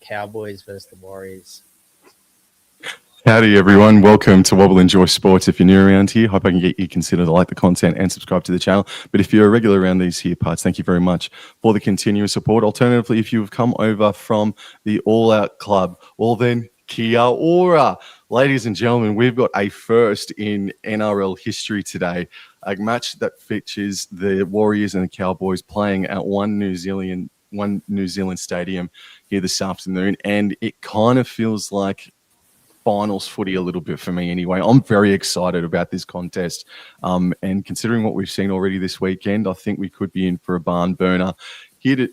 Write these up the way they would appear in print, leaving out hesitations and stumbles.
Cowboys versus the Warriors. Howdy, everyone. Welcome to Wobble Enjoy Sports. If you're new around here, hope I can get you consider to like the content and subscribe to the channel. But if you're a regular around these here parts, thank you very much for the continuous support. Alternatively, if you've come over from the All Out Club, well then, kia ora. Ladies and gentlemen, we've got a first in NRL history today. A match that features the Warriors and the Cowboys playing at one New Zealand stadium here this afternoon. And it kind of feels like finals footy a little bit for me anyway. I'm very excited about this contest. And considering what we've seen already this weekend, I think we could be in for a barn burner. Here to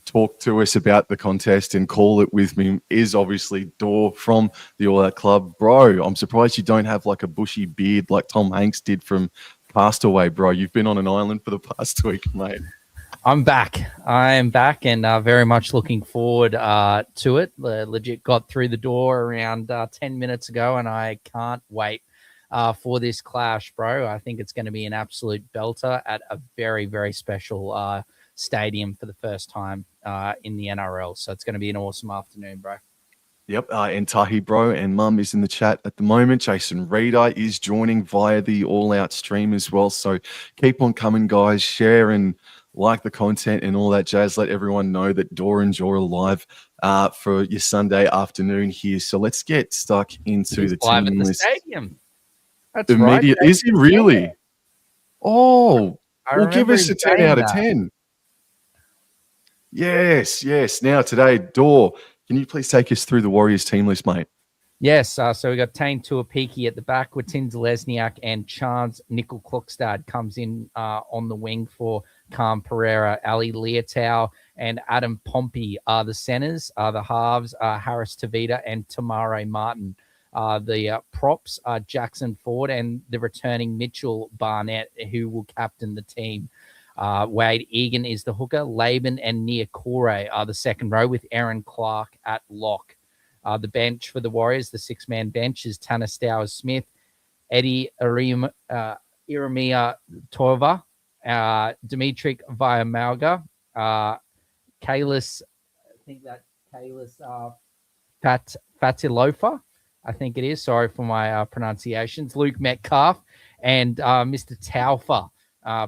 talk to us about the contest and call it with me is obviously Dor from the All Out Club. Bro, I'm surprised you don't have like a bushy beard like Tom Hanks did from Castaway, bro. You've been on an island for the past week, mate. I'm back. I am back and very much looking forward to it. Legit got through the door around 10 minutes ago, and I can't wait for this clash, bro. I think it's going to be an absolute belter at a very, very special stadium for the first time in the NRL. So it's going to be an awesome afternoon, bro. Yep, and Tahi Bro and Mum is in the chat at the moment. Jason Reeder is joining via the All Out stream as well. So keep on coming, guys. Share and like the content and all that jazz. Let everyone know that Dor and Jaw are live for your Sunday afternoon here. So let's get stuck into the live team at the list. Stadium. That's Immediate, right. is he really? Yeah. Oh, well, give remember us a him 10 saying out of that. 10. Yes. Now today, Dor, can you please take us through the Warriors team list, mate? Yes, so we got Tane Tuapiki at the back with Tim Lesniak, and Chance Nickel-Klokstad comes in on the wing for Calm Pereira. Ali Leotau and Adam Pompey are the centers. The halves are Harris Tavita and Tamare Martin. The props are Jackson Ford and the returning Mitchell Barnett, who will captain the team. Wade Egan is the hooker. Laban and Nia Kore are the second row with Aaron Clark at lock. The bench for the Warriors, the six-man bench, is Tanner Stowers-Smith, Eddie Iremia Tova, Dimitri Viamalga, Kalis, Fatilofa, I think it is. Sorry for my pronunciations. Luke Metcalf and Mr. Taufa,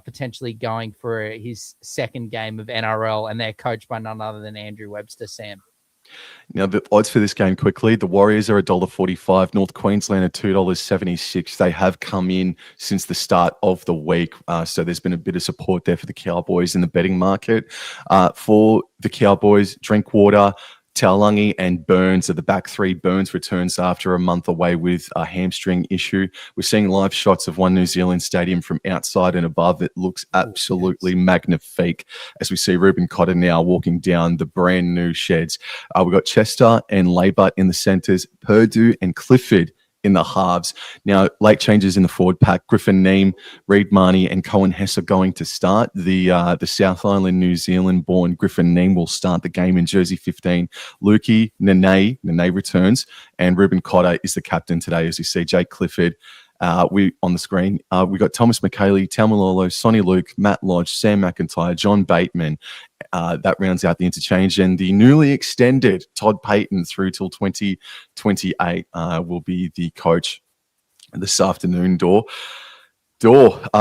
potentially going for his second game of NRL, and they're coached by none other than Andrew Webster, Sam. Now, the odds for this game quickly, the Warriors are $1.45, North Queensland are $2.76. They have come in since the start of the week, so there's been a bit of support there for the Cowboys in the betting market. For the Cowboys, Drinkwater, Taulagi and Burns are the back three. Burns returns after a month away with a hamstring issue. We're seeing live shots of One New Zealand Stadium from outside and above. It looks absolutely magnifique as we see Ruben Cotter now walking down the brand new sheds. We've got Chester and Laybut in the centres, Purdue and Clifford in the halves. Now, late changes in the forward pack. Griffin Neame, Reid Marnie, and Cohen Hess are going to start. The South Island, New Zealand-born Griffin Neame will start the game in jersey 15. Lukey Nene returns, and Ruben Cotter is the captain today, as you see Jake Clifford. We on the screen. We got Thomas McKaylee, Tamalolo, Sonny Luke, Matt Lodge, Sam McIntyre, John Bateman. That rounds out the interchange, and the newly extended Todd Payton through till 2028 will be the coach this afternoon. Dor,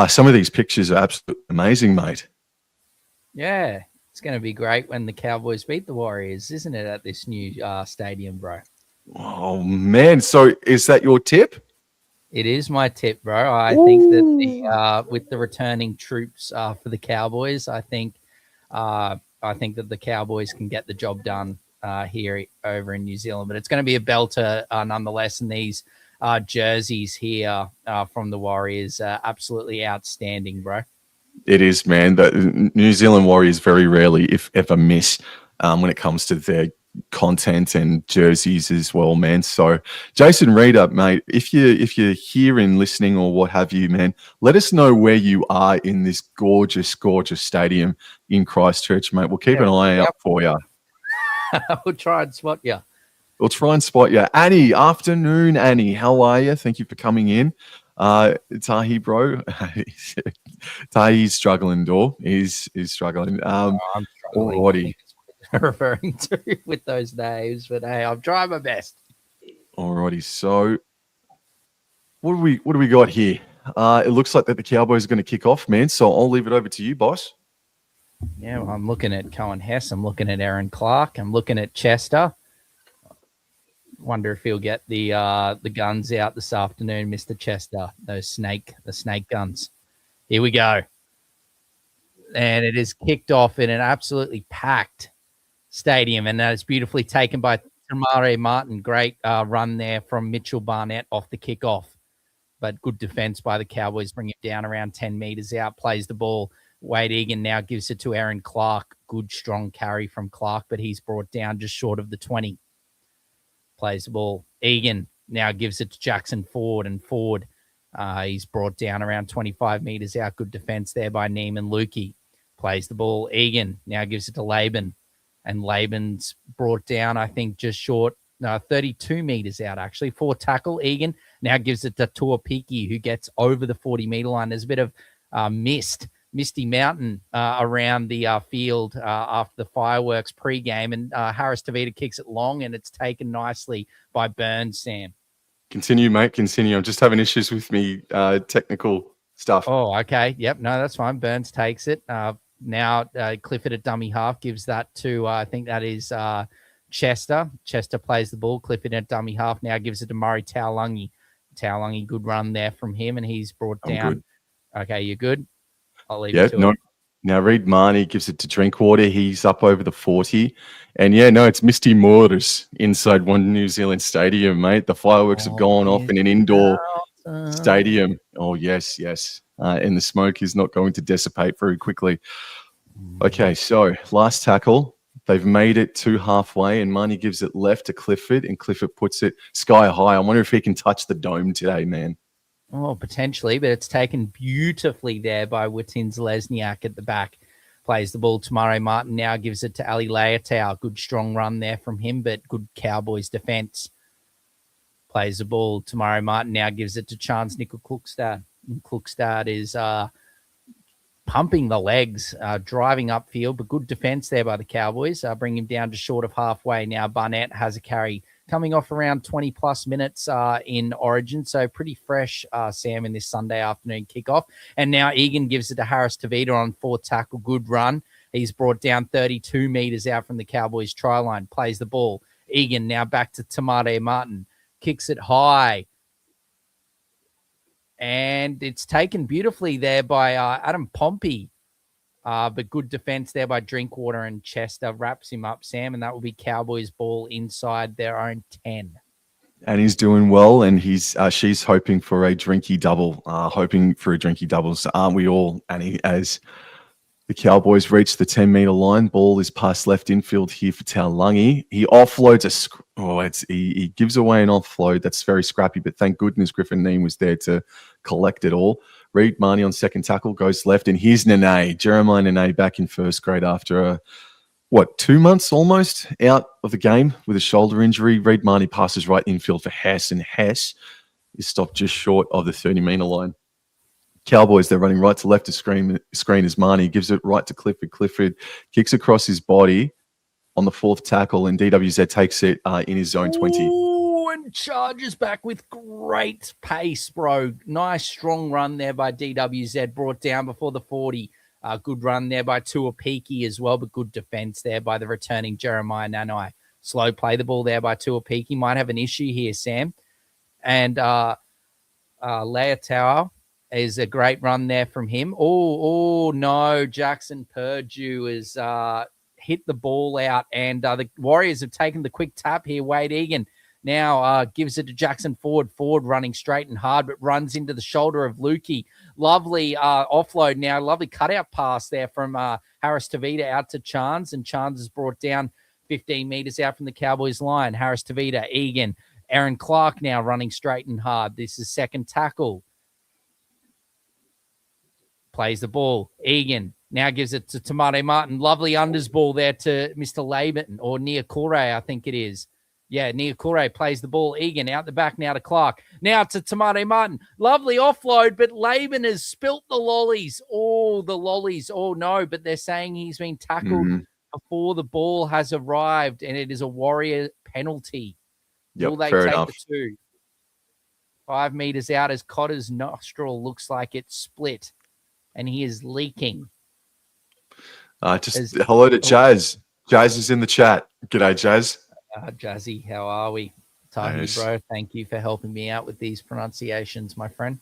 some of these pictures are absolutely amazing, mate. Yeah, it's going to be great when the Cowboys beat the Warriors, isn't it, at this new stadium, bro? Oh, man. So is that your tip? It is my tip, bro. I think that with the returning troops for the Cowboys, I think that the Cowboys can get the job done here over in New Zealand. But it's going to be a belter nonetheless, and these jerseys here from the Warriors are absolutely outstanding, bro. It is, man. The New Zealand Warriors very rarely, if ever, miss when it comes to their content and jerseys as well, man. So Jason Reeder, mate, if you're here and listening or what have you, man, let us know where you are in this gorgeous stadium in Christchurch, mate. We'll keep an eye out for you. We'll try and spot you. Annie, afternoon, Annie. How are you? Thank you for coming in. Tahi, bro. Tahi's struggling, Dor. He's struggling. I'm struggling. Alrighty. referring to with those names. But hey, I'm trying my best. Alrighty, so what do we got here? It looks like that the Cowboys are going to kick off, man. So I'll leave it over to you, boss. Yeah, well, I'm looking at Cohen Hess. I'm looking at Aaron Clark. I'm looking at Chester. Wonder if he'll get the guns out this afternoon, Mr. Chester. The snake guns. Here we go. And it is kicked off in an absolutely packed stadium, and that is beautifully taken by Tamare Martin. Great run there from Mitchell Barnett off the kickoff, but good defense by the Cowboys. Bring it down around 10 meters out, plays the ball. Wade Egan now gives it to Aaron Clark. Good, strong carry from Clark, but he's brought down just short of the 20. Plays the ball. Egan now gives it to Jackson Ford, and Ford, he's brought down around 25 meters out. Good defense there by Neiman Lukey. Plays the ball. Egan now gives it to Laban, and Laban's brought down, I think, just short, 32 meters out, actually. 4 tackle. Egan now gives it to Tuapiki, who gets over the 40-meter line. There's a bit of misty mountain around the field after the fireworks pregame, and Harris Tavita kicks it long, and it's taken nicely by Burns, Sam. Continue, mate. Continue. I'm just having issues with me technical stuff. Oh, okay. Yep. No, that's fine. Burns takes it. Now Clifford at dummy half gives that to, I think that is Chester. Chester plays the ball. Clifford at dummy half now gives it to Murray Taulungi. Taulungi, good run there from him, and he's brought down. Good. Okay, you're good? I'll leave it to him. Now Reed Marnie gives it to Drinkwater. He's up over the 40. And it's Misty Mortars inside One New Zealand Stadium, mate. The fireworks have gone off in an indoor stadium. Oh, yes. And the smoke is not going to dissipate very quickly. Okay, so last tackle. They've made it to halfway, and Marnie gives it left to Clifford, and Clifford puts it sky high. I wonder if he can touch the dome today, man. Oh, potentially, but it's taken beautifully there by Watins Lesniak at the back. Plays the ball. Tamare Martin now gives it to Ali Leotau. Good strong run there from him, but good Cowboys defense. Plays the ball. Tamare Martin now gives it to Chance Nickel Klukstad. And Klukstad is pumping the legs, driving upfield, but good defense there by the Cowboys. Bring him down to short of halfway. Now Barnett has a carry coming off around 20-plus minutes in Origin, so pretty fresh, Sam, in this Sunday afternoon kickoff. And now Egan gives it to Harris Tavita on 4th tackle. Good run. He's brought down 32 meters out from the Cowboys' try line. Plays the ball. Egan now back to Tamare Martin. Kicks it high. And it's taken beautifully there by Adam Pompey. But good defense there by Drinkwater, and Chester wraps him up, Sam, and that will be Cowboys ball inside their own 10. And he's doing well, and she's hoping for a drinky double, So aren't we all, Annie, as the Cowboys reach the 10-meter line. Ball is past left infield here for Taulungi. He offloads he gives away an offload that's very scrappy, but thank goodness Griffin Neem was there to collect it all. Reed Marnie on 2nd tackle goes left, and here's Nene. Jeremiah Nene back in 1st grade after 2 months almost out of the game with a shoulder injury. Reed Marnie passes right infield for Hess, and Hess is stopped just short of the 30-meter line. Cowboys, they're running right to left to screen as Marnie gives it right to Clifford. Clifford kicks across his body on the 4th tackle, and DWZ takes it in his zone 20. Ooh, and charges back with great pace, bro. Nice, strong run there by DWZ, brought down before the 40. Good run there by Tuapiki as well, but good defense there by the returning Jeremiah Nanai. Slow play the ball there by Tuapiki. Might have an issue here, Sam. And Leotau is a great run there from him. Oh, no. Jackson Purdue is hit the ball out, and the Warriors have taken the quick tap here. Wade Egan now gives it to Jackson Ford. Ford running straight and hard, but runs into the shoulder of Lukey. Lovely offload now. Lovely cutout pass there from Harris Tavita out to Chance, and Chance is brought down 15 meters out from the Cowboys line. Harris Tavita, Egan, Aaron Clark now running straight and hard. This is 2nd tackle. Plays the ball. Egan now gives it to Tamare Martin. Lovely unders ball there to Mr. Laban, or Niakore, I think it is. Yeah, Niakore plays the ball. Egan out the back now to Clark. Now to Tamare Martin. Lovely offload, but Laban has spilt the lollies. Oh, the lollies. Oh, no, but they're saying he's been tackled before the ball has arrived, and it is a Warrior penalty. Will they fair take enough. the 2? 5 meters out as Cotter's nostril looks like it's split, and he is leaking. Hello to Jazz. Jazz is in the chat. G'day, Jazz. Jazzy, how are we? Tahi, bro, thank you for helping me out with these pronunciations, my friend.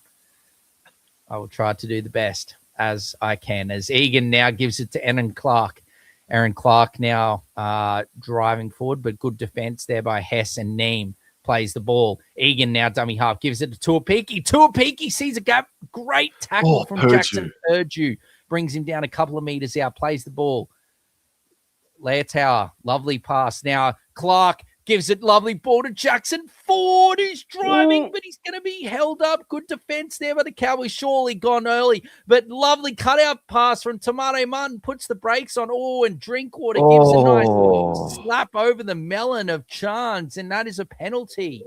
I will try to do the best as I can. As Egan now gives it to Aaron Clark. Aaron Clark now driving forward, but good defense there by Hess, and Neem plays the ball. Egan now dummy half, gives it to Tuapiki. Tuapiki sees a gap. Great tackle from Jackson Purdue. Brings him down a couple of meters out, plays the ball. Leotower, lovely pass. Now Clark gives it, lovely ball to Jackson Ford, who's driving, but he's going to be held up. Good defense there by the Cowboys. Surely gone early, but lovely cutout pass from Tamare Martin. Puts the brakes on. And Drinkwater gives a nice slap over the melon of Chance, and that is a penalty.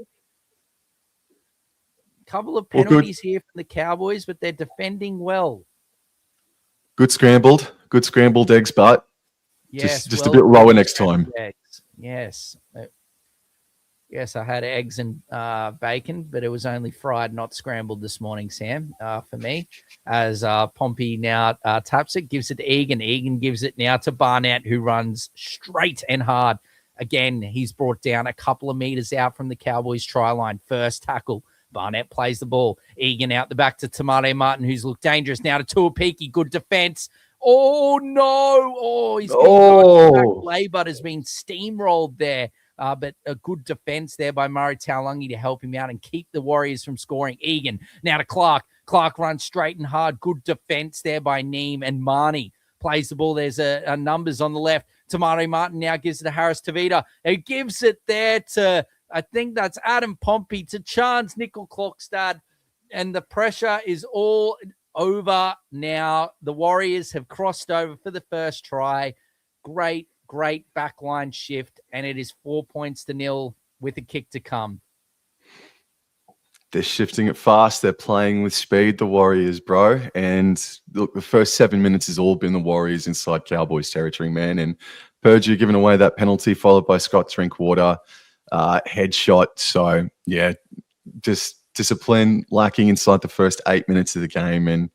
Couple of penalties here from the Cowboys, but they're defending well. Good scrambled eggs, but just a bit lower next time. Eggs. Yes. Yes, I had eggs and bacon, but it was only fried, not scrambled this morning, Sam, for me. As Pompey now taps it, gives it to Egan. Egan gives it now to Barnett, who runs straight and hard. Again, he's brought down a couple of meters out from the Cowboys' try line. First tackle. Barnett plays the ball. Egan out the back to Tamare Martin, who's looked dangerous. Now to Tuapiki. Good defense. Oh, no. Oh, he's been Laybutt has been steamrolled there. But a good defense there by Murray Taulungi to help him out and keep the Warriors from scoring. Egan now to Clark. Clark runs straight and hard. Good defense there by Neem, and Marnie plays the ball. There's a numbers on the left. Tamare Martin now gives it to Harris Tavita. He gives it there to, I think that's Adam Pompey, to Chance Nickel Klokstad. And the pressure is all over now. The Warriors have crossed over for the first try. Great backline shift, and it is 4-0 with a kick to come. They're shifting it fast. They're playing with speed, the Warriors, bro. And look, the first 7 minutes has all been the Warriors inside Cowboys territory, man. And Purdue giving away that penalty, followed by Scott Drinkwater headshot. So, yeah, just discipline lacking inside the first 8 minutes of the game. And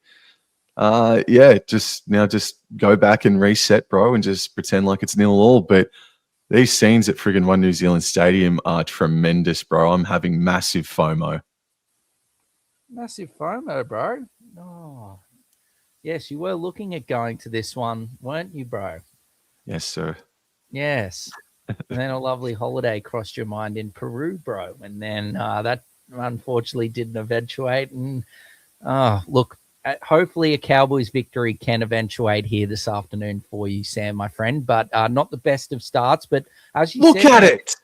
just go back and reset, bro, and just pretend like it's 0-0. But these scenes at friggin' One New Zealand Stadium are tremendous, bro. I'm having massive FOMO. Massive FOMO, bro. Oh, yes, you were looking at going to this one, weren't you, bro? Yes, sir. Yes. And then a lovely holiday crossed your mind in Peru, bro. And then that unfortunately didn't eventuate. And look, hopefully a Cowboys victory can eventuate here this afternoon for you, Sam, my friend. But not the best of starts. But as you said, look at it.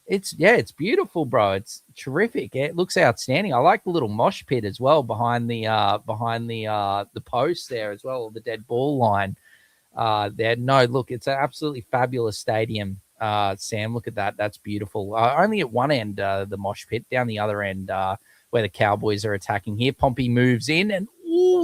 It's beautiful, bro. It's terrific. It looks outstanding. I like the little mosh pit as well behind the post there as well, the dead ball line there. No, look, it's an absolutely fabulous stadium. Sam, look at that. That's beautiful. Only at one end, the mosh pit, down the other end, where the Cowboys are attacking here. Pompey moves in and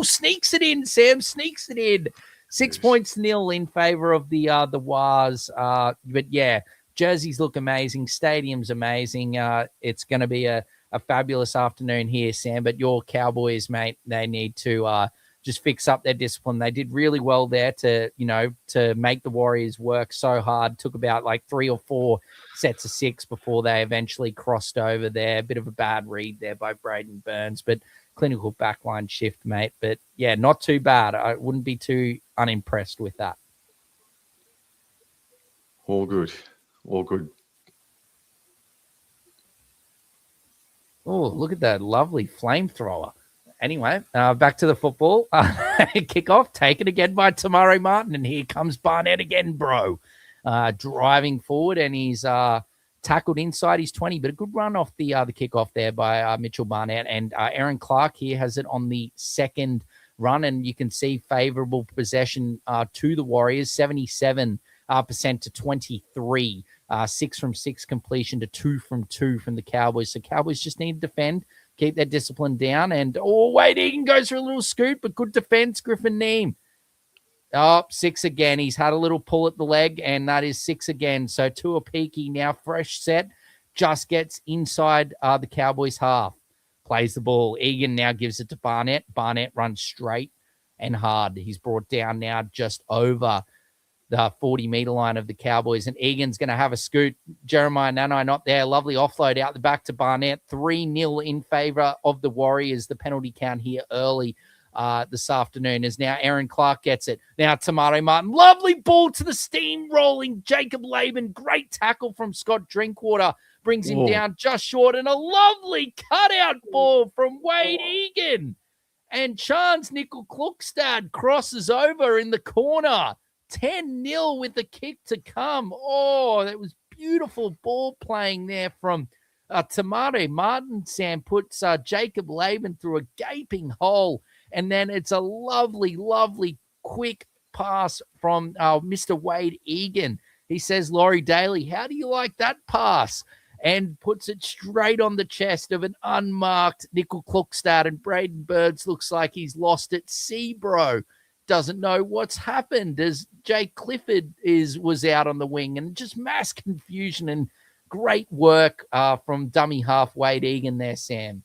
sneaks it in. Sam sneaks it in. 6-0 in favor of the Wars. But yeah, jerseys look amazing. Stadium's amazing. It's going to be a fabulous afternoon here, Sam. But your Cowboys, mate, they need to just fix up their discipline. They did really well there to make the Warriors work so hard. Took about like 3 or 4 sets of 6 before they eventually crossed over there. A bit of a bad read there by Braden Burns, but clinical backline shift, mate. But yeah, not too bad. I wouldn't be too unimpressed with that. All good. Oh, look at that lovely flamethrower. Anyway, back to the football. Kickoff taken again by Tamare Martin, and here comes Barnett again, bro. Driving forward, and he's tackled inside his 20, but a good run off the kickoff there by Mitchell Barnett. And Aaron Clark here has it on the second run, and you can see favorable possession to the Warriors, 77% to 23. 6 from 6 completion to 2 from 2 from the Cowboys. So Cowboys just need to defend, keep their discipline down. And Egan goes for a little scoot, but good defense. Griffin Neem Oh, 6 again. He's had a little pull at the leg, and that is 6 again. So Tuapiki now fresh set, just gets inside the Cowboys half. Plays the ball. Egan now gives it to Barnett. Barnett runs straight and hard. He's brought down now just over the 40-meter line of the Cowboys, and Egan's going to have a scoot. Jeremiah Nanai not there. Lovely offload out the back to Barnett. 3-0 in favor of the Warriors. The penalty count here early this afternoon is now Aaron Clark gets it. Now Tamari Martin. Lovely ball to the steam-rolling Jacob Laban. Great tackle from Scott Drinkwater. Brings him down just short, and a lovely cutout ball from Wade Egan. And Chance Nickel-Klukstad crosses over in the corner. 10-0 with the kick to come. Oh, that was beautiful ball playing there from Tamari Martin. Sam puts Jacob Laban through a gaping hole. And then it's a lovely, lovely quick pass from Mr. Wade Egan. He says, Laurie Daly, how do you like that pass? And puts it straight on the chest of an unmarked Nickel-Klukstad. And Braden Birds looks like he's lost it. Seabro doesn't know what's happened as Jake Clifford was out on the wing, and just mass confusion and great work from dummy half Wade Egan there, Sam.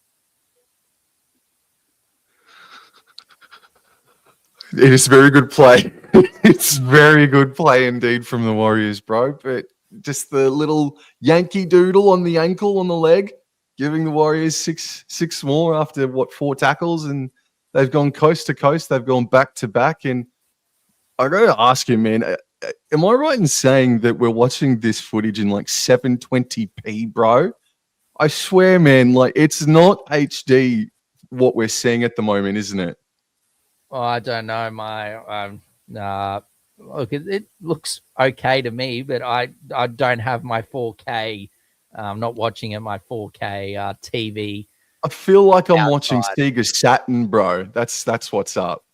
It is very good play. It's very good play indeed from the Warriors, bro. But just the little Yankee doodle on the ankle, on the leg, giving the Warriors six more after, 4 tackles, and they've gone coast to coast. They've gone back to back. And I got to ask you, man, am I right in saying that we're watching this footage in like 720p, bro? I swear, man, like it's not HD what we're seeing at the moment, isn't it? Oh, I don't know. Look, it looks okay to me, but I don't have my 4K. I'm not watching it my 4K TV. I feel like I'm outside. watching Sega Saturn, bro. That's what's up.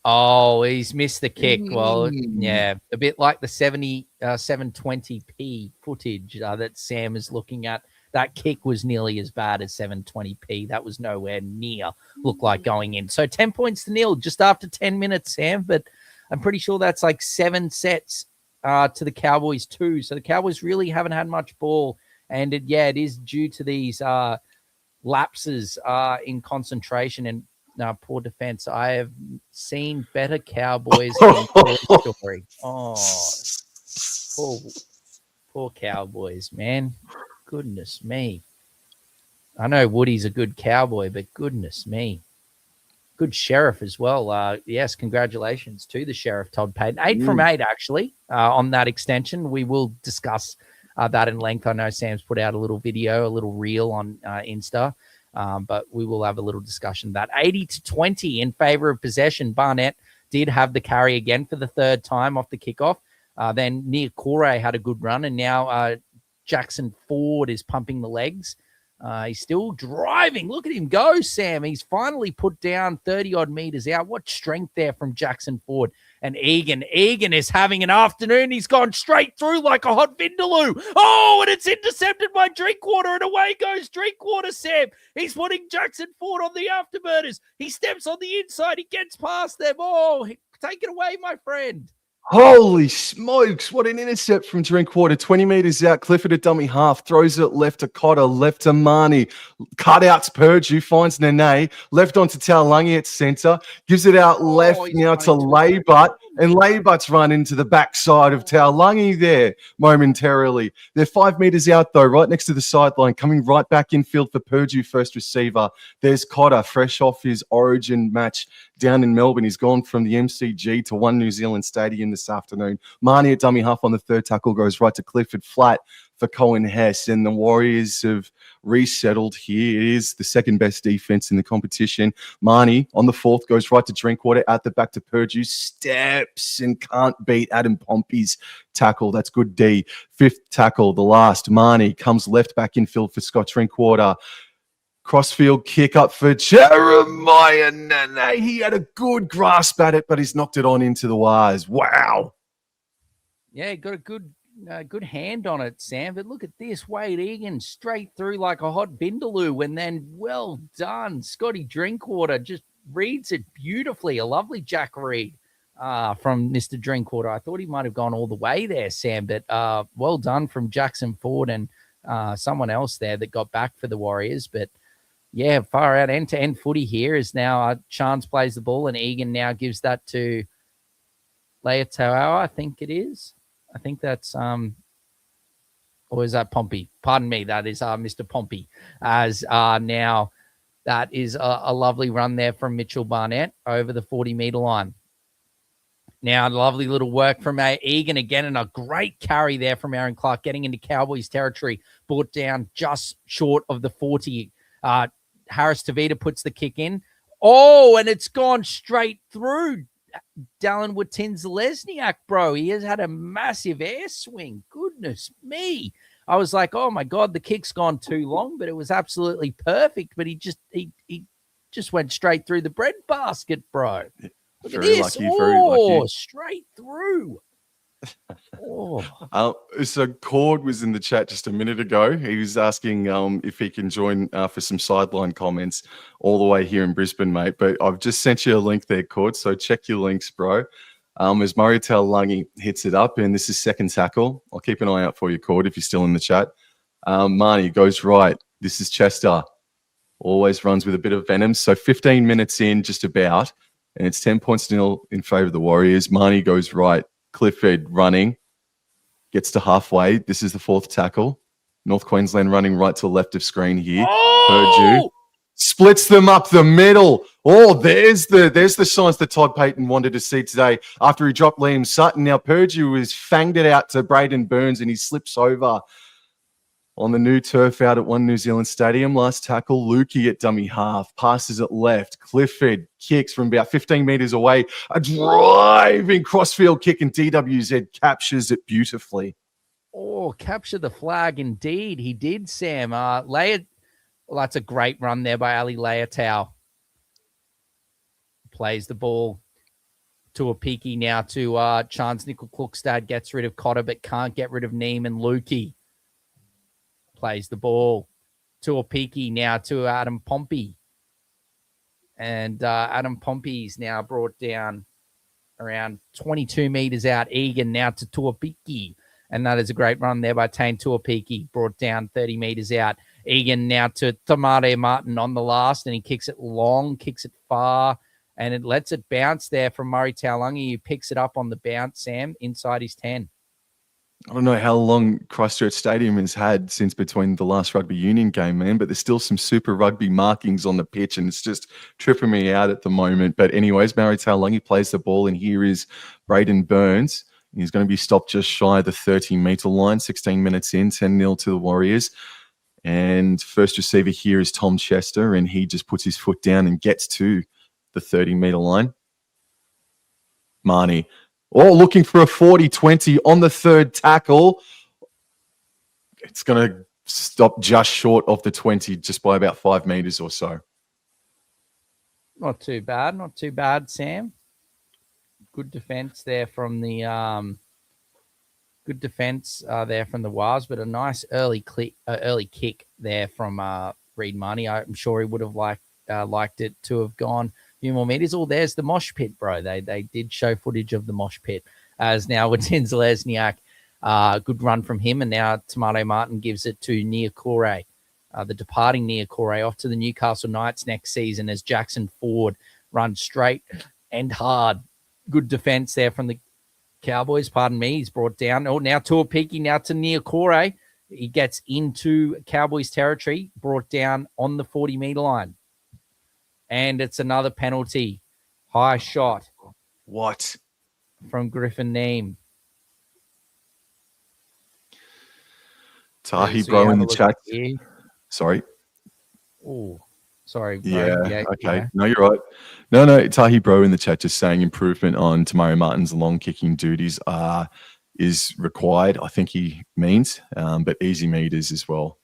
Oh, he's missed the kick. Well, yeah, a bit like the 720p footage that Sam is looking at. That kick was nearly as bad as 720p. That was nowhere near looked like going in. So 10 points to nil just after 10 minutes, Sam. But I'm pretty sure that's like 7 sets to the Cowboys 2. So the Cowboys really haven't had much ball. And it is due to these lapses in concentration and poor defense. I have seen better Cowboys in Toy Story. Oh, poor Cowboys, man. Goodness me. I know Woody's a good cowboy, but goodness me. Good sheriff as well. Yes, congratulations to the sheriff, Todd Payton. 8 from 8, actually, on that extension. We will discuss that in length. I know Sam's put out a little video, a little reel on Insta, but we will have a little discussion of that. 80-20 in favor of possession. Barnett did have the carry again for the 3rd time off the kickoff. Then Nia Kore had a good run, and now Jackson Ford is pumping the legs. He's still driving. Look at him go, Sam. He's finally put down 30-odd meters out. What strength there from Jackson Ford. And Egan is having an afternoon. He's gone straight through like a hot vindaloo. Oh, and it's intercepted by Drinkwater, and away goes Drinkwater, Sam. He's putting Jackson Ford on the afterburners. He steps on the inside. He gets past them. Oh, take it away, my friend. Holy smokes, what an intercept from Drinkwater. 20 meters out, Clifford at dummy half, throws it left to Cotter, left to Marnie, cutouts Purdue, finds Nene, left onto Taulagi at centre, gives it out left now to Laybutt, and Laybutt's run into the backside of Taulagi there momentarily. They're 5 meters out though, right next to the sideline, coming right back infield for Purdue first receiver. There's Cotter, fresh off his Origin match down in Melbourne. He's gone from the MCG to One New Zealand Stadium this afternoon. Marnie at dummy half on the 3rd tackle goes right to Clifford, flat for Cohen Hess, and the Warriors have resettled here. It is the 2nd best defense in the competition. Marnie on the 4th goes right to Drinkwater, out the back to Purdue, steps and can't beat Adam Pompey's tackle. That's good D. 5th tackle, the last. Marnie comes left back infield for Scott Drinkwater. Crossfield kick up for Jeremiah Nene. He had a good grasp at it, but he's knocked it on into the wires. Wow. Yeah, got a good hand on it, Sam. But look at this. Wade Egan straight through like a hot vindaloo, and then well done. Scotty Drinkwater just reads it beautifully. A lovely Jack read from Mr. Drinkwater. I thought he might have gone all the way there, Sam, but well done from Jackson Ford and someone else there that got back for the Warriors. But yeah, far out end-to-end footy here is now Chance plays the ball and Egan now gives that to Leotau, I think it is. I think that's or is that Pompey? Pardon me, that is Mr. Pompey. As now that is a lovely run there from Mitchell Barnett over the 40-meter line. Now, lovely little work from Egan again, and a great carry there from Aaron Clark, getting into Cowboys territory, brought down just short of the 40. Harris Tavita puts the kick in. Oh, and it's gone straight through Dallin Watins-Lesniak, bro. He has had a massive air swing. Goodness me. I was like, oh, my God, the kick's gone too long, but it was absolutely perfect. But he just went straight through the bread basket, bro. Look very at this. lucky, very lucky. Straight through. So Cord was in the chat just a minute ago. He was asking if he can join for some sideline comments all the way here in Brisbane, mate. But I've just sent you a link there, Cord. So check your links, bro. As Murray Taulagi hits it up, and this is second tackle. I'll keep an eye out for you, Cord, if you're still in the chat. Marnie goes right. This is Chester. Always runs with a bit of venom. So 15 minutes in, just about. And it's 10 points to nil in favour of the Warriors. Marnie goes right. Clifford running. Gets to halfway. This is the fourth tackle. North Queensland running right to left of screen here. Purdue splits them up the middle. Oh, there's the signs that Todd Payton wanted to see today after he dropped Liam Sutton. Now Purdue has fanged it out to Braden Burns and he slips over on the new turf out at One New Zealand Stadium. Last tackle, Lukey at dummy half. Passes it left. Clifford kicks from about 15 metres away. A driving crossfield kick, and DWZ captures it beautifully. Oh, capture the flag indeed. He did, Sam. That's a great run there by Ali Leotau. Plays the ball to a peaky now to Chance Nickel-Klukstad. Gets rid of Cotter, but can't get rid of Neem and Lukey. Plays the ball to a peaky now to Adam Pompey. And Adam Pompey's now brought down around 22 metres out. Egan now to Tuapiki. And that is a great run there by Tane Tuapiki. Brought down 30 metres out. Egan now to Tamare Martin on the last. And he kicks it long, kicks it far. And it lets it bounce there from Murray Taulagi, who picks it up on the bounce, Sam, inside his 10. I don't know how long Christchurch Stadium has had since between the last rugby union game, man, but there's still some super rugby markings on the pitch, and it's just tripping me out at the moment. But anyways, Murray Taulagi plays the ball, and here is Braden Burns. He's going to be stopped just shy of the 30-metre line, 16 minutes in, 10-0 to the Warriors. And first receiver here is Tom Chester, and he just puts his foot down and gets to the 30-metre line. Marnie. Oh, looking for a 40-20 on the third tackle. It's going to stop just short of the 20, just by about 5 metres or so. Not too bad, Sam. Good defence there from the Wars, but a nice early kick there from Reed Marnie. I'm sure he would have liked it to have gone few more meters. Oh, there's the mosh pit, bro. They did show footage of the mosh pit. As now with Lesniak, good run from him, and now Tomato Martin gives it to Niokore, the departing Niokore, off to the Newcastle Knights next season as Jackson Ford runs straight and hard. Good defense there from the Cowboys. Pardon me, he's brought down. Oh, now Tuapiki, now to Niokore. He gets into Cowboys territory, brought down on the 40-meter line. And it's another penalty. High shot. What? From Griffin Neem. Tahi, bro, in the chat. Sorry. Oh, sorry. Bro. Yeah, okay. Yeah. No, you're right. No, Tahi, bro, in the chat just saying improvement on Tamari Martin's long kicking duties is required, I think he means, but easy meters as well.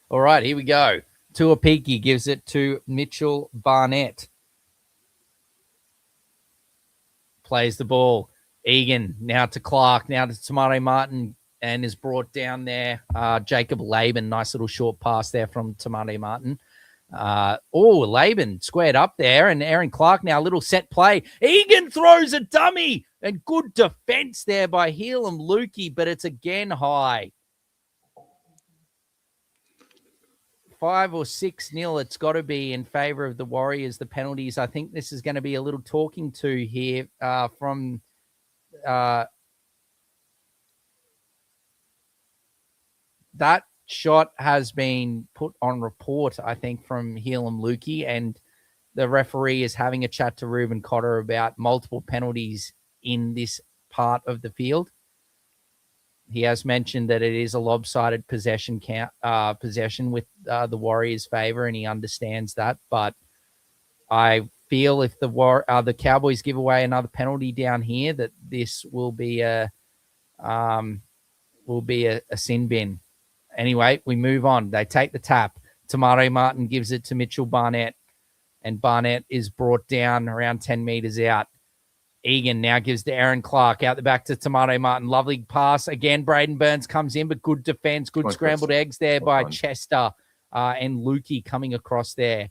All right, here we go. Tuapiki gives it to Mitchell Barnett. Plays the ball. Egan now to Clark, now to Tamare Martin, and is brought down there. Jacob Laban, nice little short pass there from Tamare Martin. Laban squared up there, and Aaron Clark now a little set play. Egan throws a dummy, and good defense there by Helam Lukey, but it's again high. 5 or 6-0, it's got to be in favor of the Warriors, the penalties. I think this is going to be a little talking to here from that shot has been put on report, I think, from Helam Lukey, and the referee is having a chat to Ruben Cotter about multiple penalties in this part of the field. He has mentioned that it is a lopsided possession with the Warriors' favor, and he understands that. But I feel if the Cowboys give away another penalty down here, that this will be a sin bin. Anyway, we move on. They take the tap. Tamare Martin gives it to Mitchell Barnett, and Barnett is brought down around 10 meters out. Egan now gives to Aaron Clark out the back to Tamare Martin. Lovely pass. Again, Braden Burns comes in, but good defense, good scrambled eggs there by Chester and Lukey coming across there.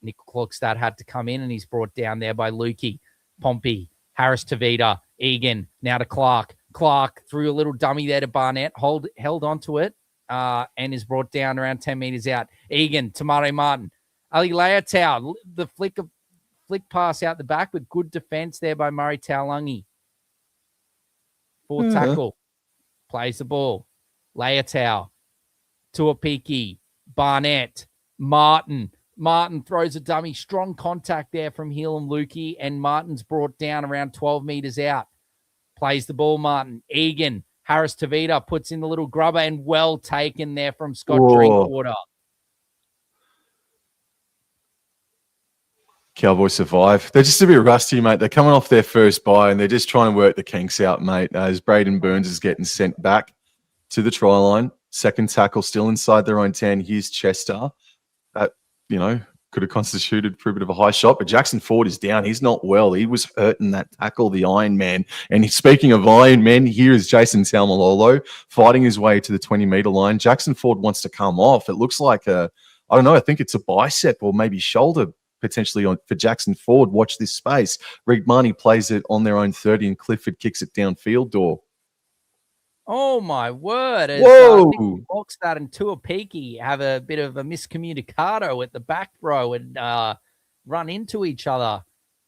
Nick Klokstad had to come in, and he's brought down there by Lukey. Pompey, Harris Tavita, Egan, now to Clark. Clark threw a little dummy there to Barnett, held onto it, and is brought down around 10 meters out. Egan, Tamare Martin. Ali Leotau, the flick pass out the back, but good defense there by Murray Taulungi. Full tackle. Plays the ball. Leotau. Tuapiki. Barnett. Martin. Martin throws a dummy. Strong contact there from Helam Lukey, and Martin's brought down around 12 meters out. Plays the ball, Martin. Egan. Harris Tavita puts in the little grubber, and well taken there from Scott Drinkwater. Cowboys survive. They're just a bit rusty, mate. They're coming off their first bye, and they're just trying to work the kinks out, mate, as Braden Burns is getting sent back to the try line. Second tackle still inside their own 10. Here's Chester. That, could have constituted for a bit of a high shot, but Jackson Ford is down. He's not well. He was hurt in that tackle, the Iron Man. And speaking of Iron Men, here is Jason Taumalolo fighting his way to the 20-meter line. Jackson Ford wants to come off. It looks like I think it's a bicep or maybe shoulder potentially for Jackson Ford. Watch this space. Rigmani plays it on their own 30, and Clifford kicks it downfield door. Oh, my word. Whoa. Boxstad and Tuapiki have a bit of a miscommunicado at the back row and run into each other.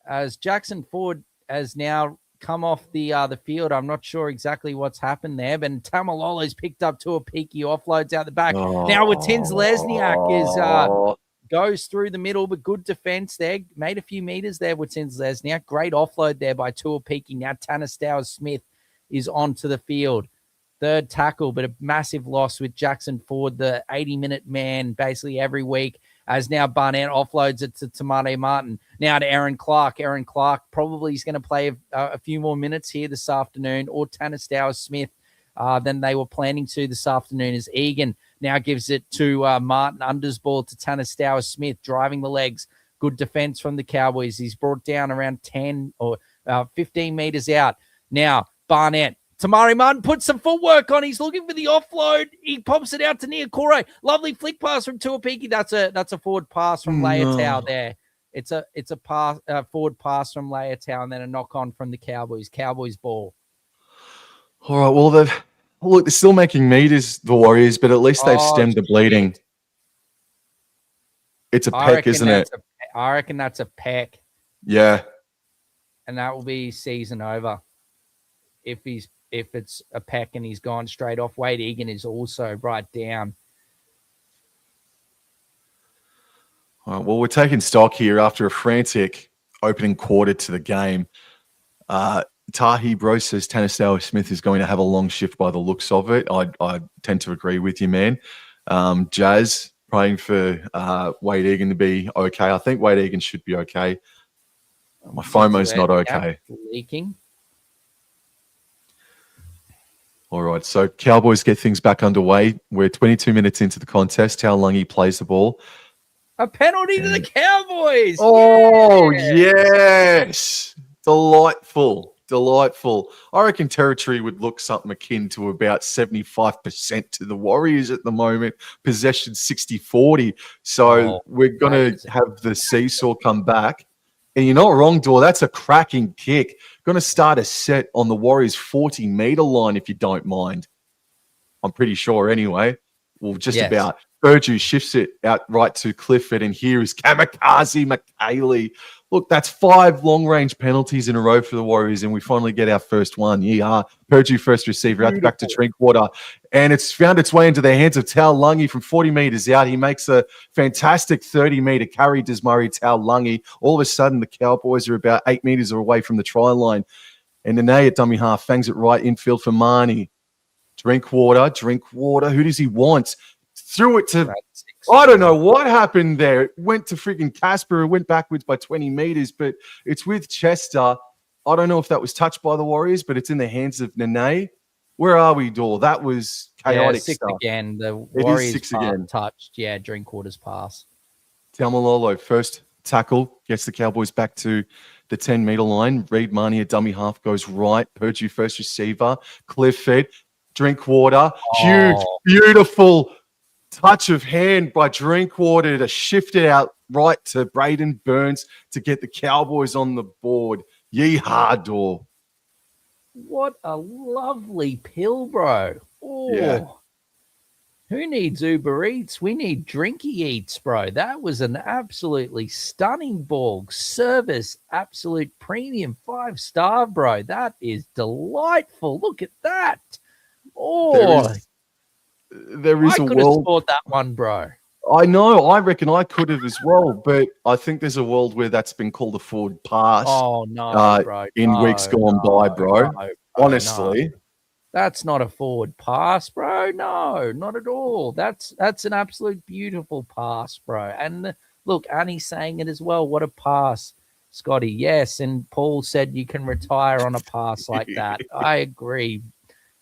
As Jackson Ford has now come off the field, I'm not sure exactly what's happened there, but Tamalolo's picked up Tuapiki, offloads out the back. Now with Tins Lesniak goes through the middle, but good defense there. Made a few meters there with Tins Lesniak. Great offload there by Tuapiki. Now Tanner Stowers-Smith is onto the field. Third tackle, but a massive loss with Jackson Ford, the 80-minute man, basically every week, as now Barnett offloads it to Tamare Martin. Now to Aaron Clark. Aaron Clark probably is going to play a few more minutes here this afternoon, or Tanner Stowers-Smith than they were planning to this afternoon, as Egan now gives it to Martin. Unders ball to Tanner Stowers-Smith, driving the legs. Good defense from the Cowboys. He's brought down around 10 or 15 meters out. Now, Barnett. Tamari Martin puts some footwork on. He's looking for the offload. He pops it out to Niokore. Lovely flick pass from Tuapiki. That's a forward pass from Leotau there. It's a forward pass from Leotau, and then a knock on from the Cowboys. Cowboys ball. All right. Well, they're still making meters, the Warriors, but at least they've stemmed the bleeding. It's a peck, isn't it? I reckon that's a peck. Yeah. And that will be season over. If it's a peck and he's gone straight off. Wade Egan is also right down. All right, well, we're taking stock here after a frantic opening quarter to the game. Tahi Bro says Tanner Stowers-Smith is going to have a long shift by the looks of it. I tend to agree with you, man. Jazz praying for Wade Egan to be okay. I think Wade Egan should be okay. My FOMO's not okay. Leaking. All right, so Cowboys get things back underway. We're 22 minutes into the contest. Taulungi plays the ball. A penalty to the Cowboys. Oh, yes. Delightful. Delightful. I reckon territory would look something akin to about 75% to the Warriors at the moment. Possession 60-40. So we're going to have the seesaw come back. And you're not wrong, Dor. That's a cracking kick. Going to start a set on the Warriors 40-meter line, if you don't mind. I'm pretty sure anyway. Well, just about. Purdue shifts it out right to Clifford, and here is Kamikaze McKaylee. Look, that's 5 long-range penalties in a row for the Warriors, and we finally get our first one. Yeah, Purdue first receiver out the back to Drinkwater, and it's found its way into the hands of Tao Lungi from 40 meters out. He makes a fantastic 30-meter carry, Desmurray Tao Lungi. All of a sudden, the Cowboys are about 8 meters away from the try line, and Nene at dummy half fangs it right infield for Marnie. Drinkwater. Who does he want? Threw it to, I don't know what happened there. It went to freaking Casper. It went backwards by 20 meters, but it's with Chester. I don't know if that was touched by the Warriors, but it's in the hands of Nene. Where are we, Dor? That was chaotic stuff. Again. The Warriors touched. Yeah, Drinkwater's pass. Taumalolo, first tackle, gets the Cowboys back to the 10-meter line. Reed Marnie, a dummy half, goes right. Purdue first receiver. Clifford, Drinkwater. Huge, beautiful touch of hand by Drinkwater to shift it out right to Braden Burns to get the Cowboys on the board. Yeehaw, Dor. What a lovely pill, bro. Oh, yeah. Who needs Uber Eats? We need Drinky Eats, bro. That was an absolutely stunning ball. Service, absolute premium, 5-star, bro. That is delightful. Look at that. Oh, there is I could have scored that one, bro. I know. I reckon I could have as well, but I think there's a world where that's been called a forward pass. Oh, no, bro. In weeks gone by, bro. Honestly. No. That's not a forward pass, bro. No, not at all. That's an absolute beautiful pass, bro. And look, Annie's saying it as well. What a pass, Scotty. Yes, and Paul said you can retire on a pass like that. I agree.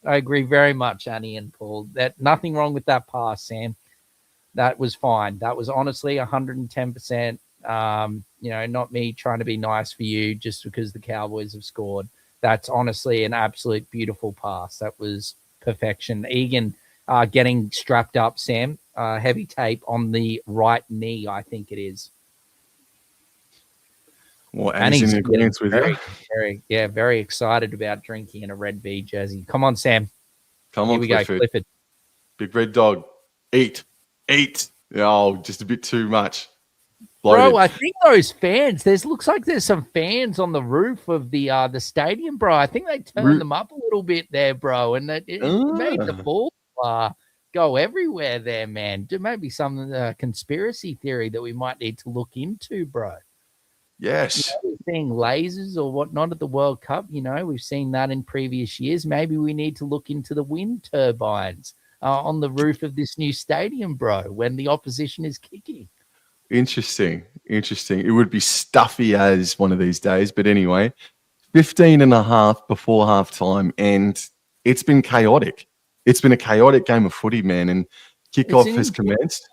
I agree very much, Annie and Paul. That nothing wrong with that pass, Sam. That was fine. That was honestly 110%. Not me trying to be nice for you just because the Cowboys have scored. That's honestly an absolute beautiful pass. That was perfection. Egan getting strapped up, Sam. Heavy tape on the right knee, I think it is. Well, and he's in agreement with you. Very excited about drinking in a red B jersey. Come on, Sam. Come on, Here we go, Clifford. Big red dog. Eat. Oh, just a bit too much. Loaded. Bro, I think those fans, looks like there's some fans on the roof of the stadium, bro. I think they turned them up a little bit there, bro, and it made the ball go everywhere there, man. There may be some conspiracy theory that we might need to look into, bro. Yes. We're seeing lasers or whatnot at the World Cup. We've seen that in previous years. Maybe we need to look into the wind turbines on the roof of this new stadium, bro, when the opposition is kicking. Interesting. It would be stuffy as one of these days. But anyway, 15 and a half before halftime, and it's been chaotic. It's been a chaotic game of footy, man, and kickoff has commenced.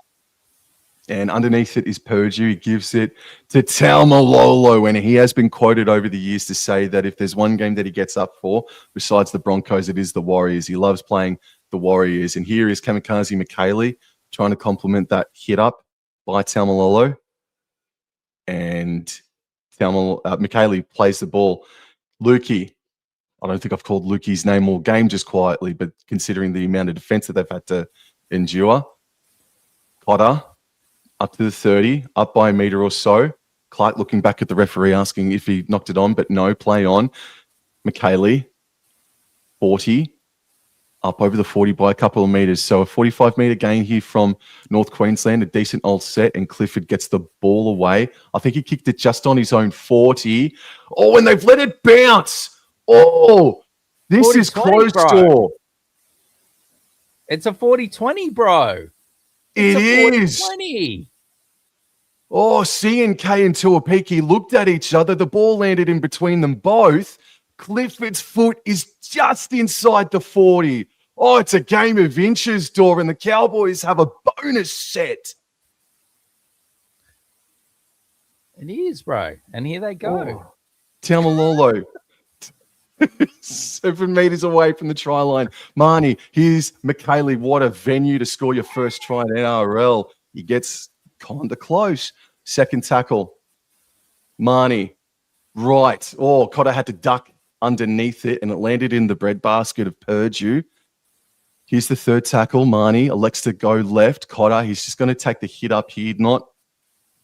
And underneath it is Purdue. He gives it to Taumalolo, and he has been quoted over the years to say that if there's one game that he gets up for, besides the Broncos, it is the Warriors. He loves playing the Warriors. And here is Kamikaze McKaylee trying to complement that hit up by Taumalolo, and McKaylee plays the ball. Lukey, I don't think I've called Lukey's name all game just quietly, but considering the amount of defense that they've had to endure. Potter, up to the 30, up by a meter or so. Clark looking back at the referee asking if he knocked it on, but no, play on. McKaylee, 40. Up over the 40 by a couple of meters. So a 45-meter gain here from North Queensland, a decent old set, and Clifford gets the ball away. I think he kicked it just on his own 40. Oh, and they've let it bounce. Oh, this is close, Dor. It's a 40-20, bro. It is. 40-20. Oh, C&K and Tuapiki looked at each other. The ball landed in between them both. Clifford's foot is just inside the 40. Oh, it's a game of inches, Dor, and the Cowboys have a bonus set. It is, bro. And here they go. Oh. Taumalolo. 7 meters away from the try line. Marnie, here's McKaylee. What a venue to score your first try in NRL. He gets kind of close. Second tackle. Marnie, right. Oh, Cotter had to duck underneath it, and it landed in the breadbasket of Purdue. Here's the third tackle. Marnie elects to go left. Cotter, he's just going to take the hit up here. Not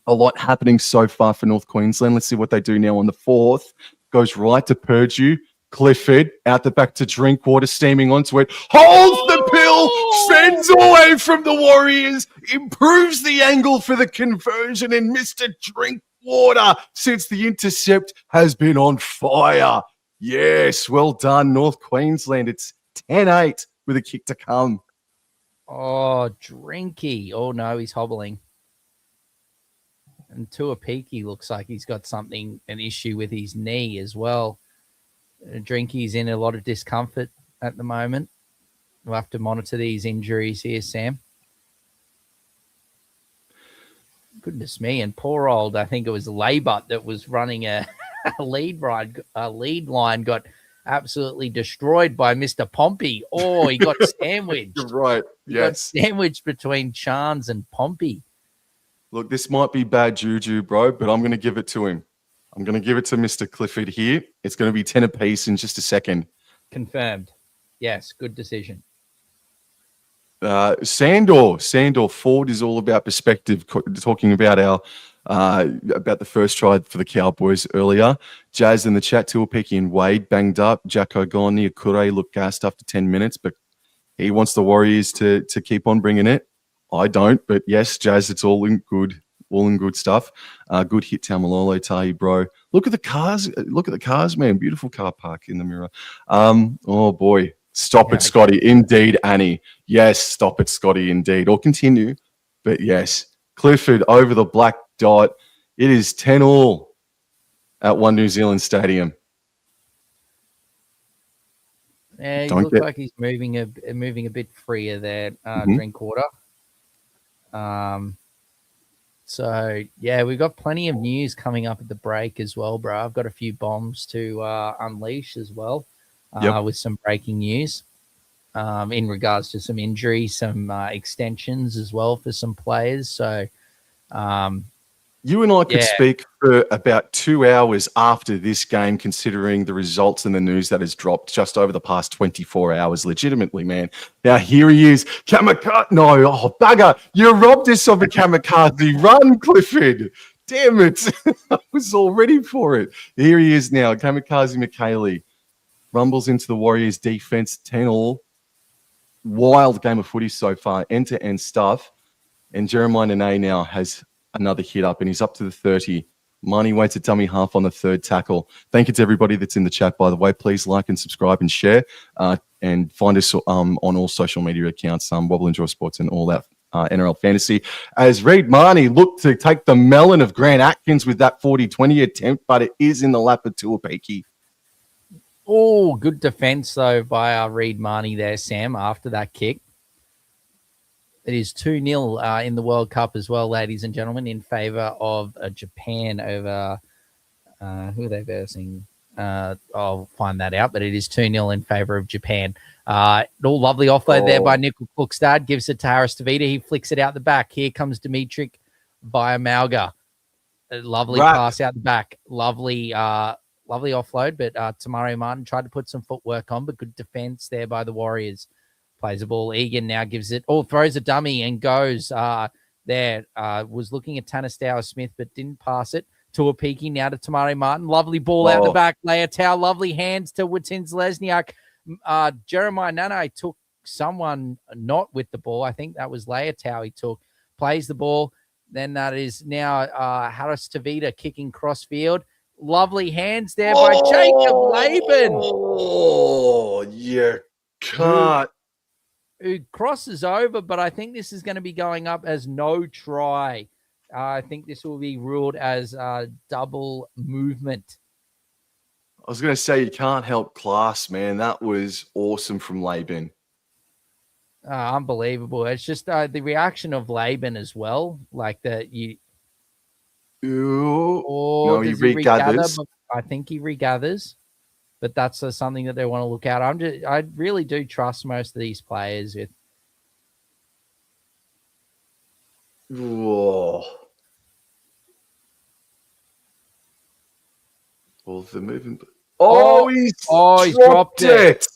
a lot happening so far for North Queensland. Let's see what they do now on the fourth. Goes right to Purdue. Clifford out the back to Drinkwater, steaming onto it. Holds the pill, fends away from the Warriors, improves the angle for the conversion, and Mr. Drinkwater, since the intercept, has been on fire. Yes, well done, North Queensland. It's 10-8 with a kick to come. Oh, Drinky. Oh, no, he's hobbling. And Tuapiki looks like he's got an issue with his knee as well. Drinky's in a lot of discomfort at the moment. We'll have to monitor these injuries here, Sam. Goodness me. And poor old, I think it was Labutt that was running a lead line, got absolutely destroyed by Mr. Pompey. Oh, he got sandwiched. You're right. He got sandwiched between Chance and Pompey. Look, this might be bad juju, bro, but I'm going to give it to him. I'm going to give it to Mr. Clifford here. It's going to be 10 apiece in just a second. Confirmed. Yes, good decision. Sandor Ford is all about perspective, talking about about the first try for the Cowboys earlier. Jazz in the chat, Tuapiki and Wade banged up. Jack Ogoni, Akure looked gassed after 10 minutes, but he wants the Warriors to keep on bringing it. I don't, but yes, Jazz, it's all in good stuff. Good hit, Tamalolo, Tahi, bro. Look at the cars, man. Beautiful car park in the mirror. Oh boy. Stop it, Scotty. Indeed, Annie. Yes, stop it, Scotty. Indeed. Or continue. But yes, Clifford over the black dot. It is 10-all at One New Zealand Stadium. Yeah, he looks like he's moving a bit freer there, Drinkwater. So, yeah, we've got plenty of news coming up at the break as well, bro. I've got a few bombs to unleash as well with some breaking news in regards to some injuries, some extensions as well for some players. So, you and I could speak for about 2 hours after this game, considering the results and the news that has dropped just over the past 24 hours. Legitimately, man. Now, here he is. Kamikaze. No, oh, bugger. You robbed us of a kamikaze run, Clifford. Damn it. I was all ready for it. Here he is now. Kamikaze McKaylee rumbles into the Warriors defense, 10-all. Wild game of footy so far, end-to-end stuff. And Jeremiah Nene now has another hit up, and he's up to the 30. Marnie waits a dummy half on the third tackle. Thank you to everybody that's in the chat, by the way. Please like and subscribe and share, and find us on all social media accounts, Wobble Enjoy Sports and all that NRL fantasy. As Reid Marnie looked to take the melon of Grant Atkins with that 40-20 attempt, but it is in the lap of Tuapiki. Oh, good defense, though, by Reid Marnie there, Sam, after that kick. It is 2-0 in the World Cup as well, ladies and gentlemen, in favor of Japan over who are they versing? I'll find that out, but it is 2-0 in favor of Japan. Lovely offload there by Nickel Klukstad. Gives it to Harris Tavita. He flicks it out the back. Here comes Dimitrik via Malga. A lovely pass out the back. Lovely offload, but Tamari Martin tried to put some footwork on, but good defense there by the Warriors. Plays the ball. Egan now gives it. Throws a dummy and goes there. Was looking at Tanastow Smith, but didn't pass it. Tuapiki now to Tamari Martin. Lovely ball out the back. Leotau. Lovely hands to Watins Lesniak. Jeremiah Nane took someone not with the ball. I think that was Leotau he took. Plays the ball. Then that is now Harris Tavita kicking crossfield. Lovely hands there by Jacob Laban. Oh, you can't. Who crosses over, but I think this is going to be going up as no try. I think this will be ruled as double movement. I was going to say, you can't help class, man. That was awesome from Laban. Unbelievable. It's just the reaction of Laban as well. Like that you... No, he regathers. I think he regathers. but that's something that they want to look at. I really do trust most of these players with. Whoa. Well, the moving. He's dropped it.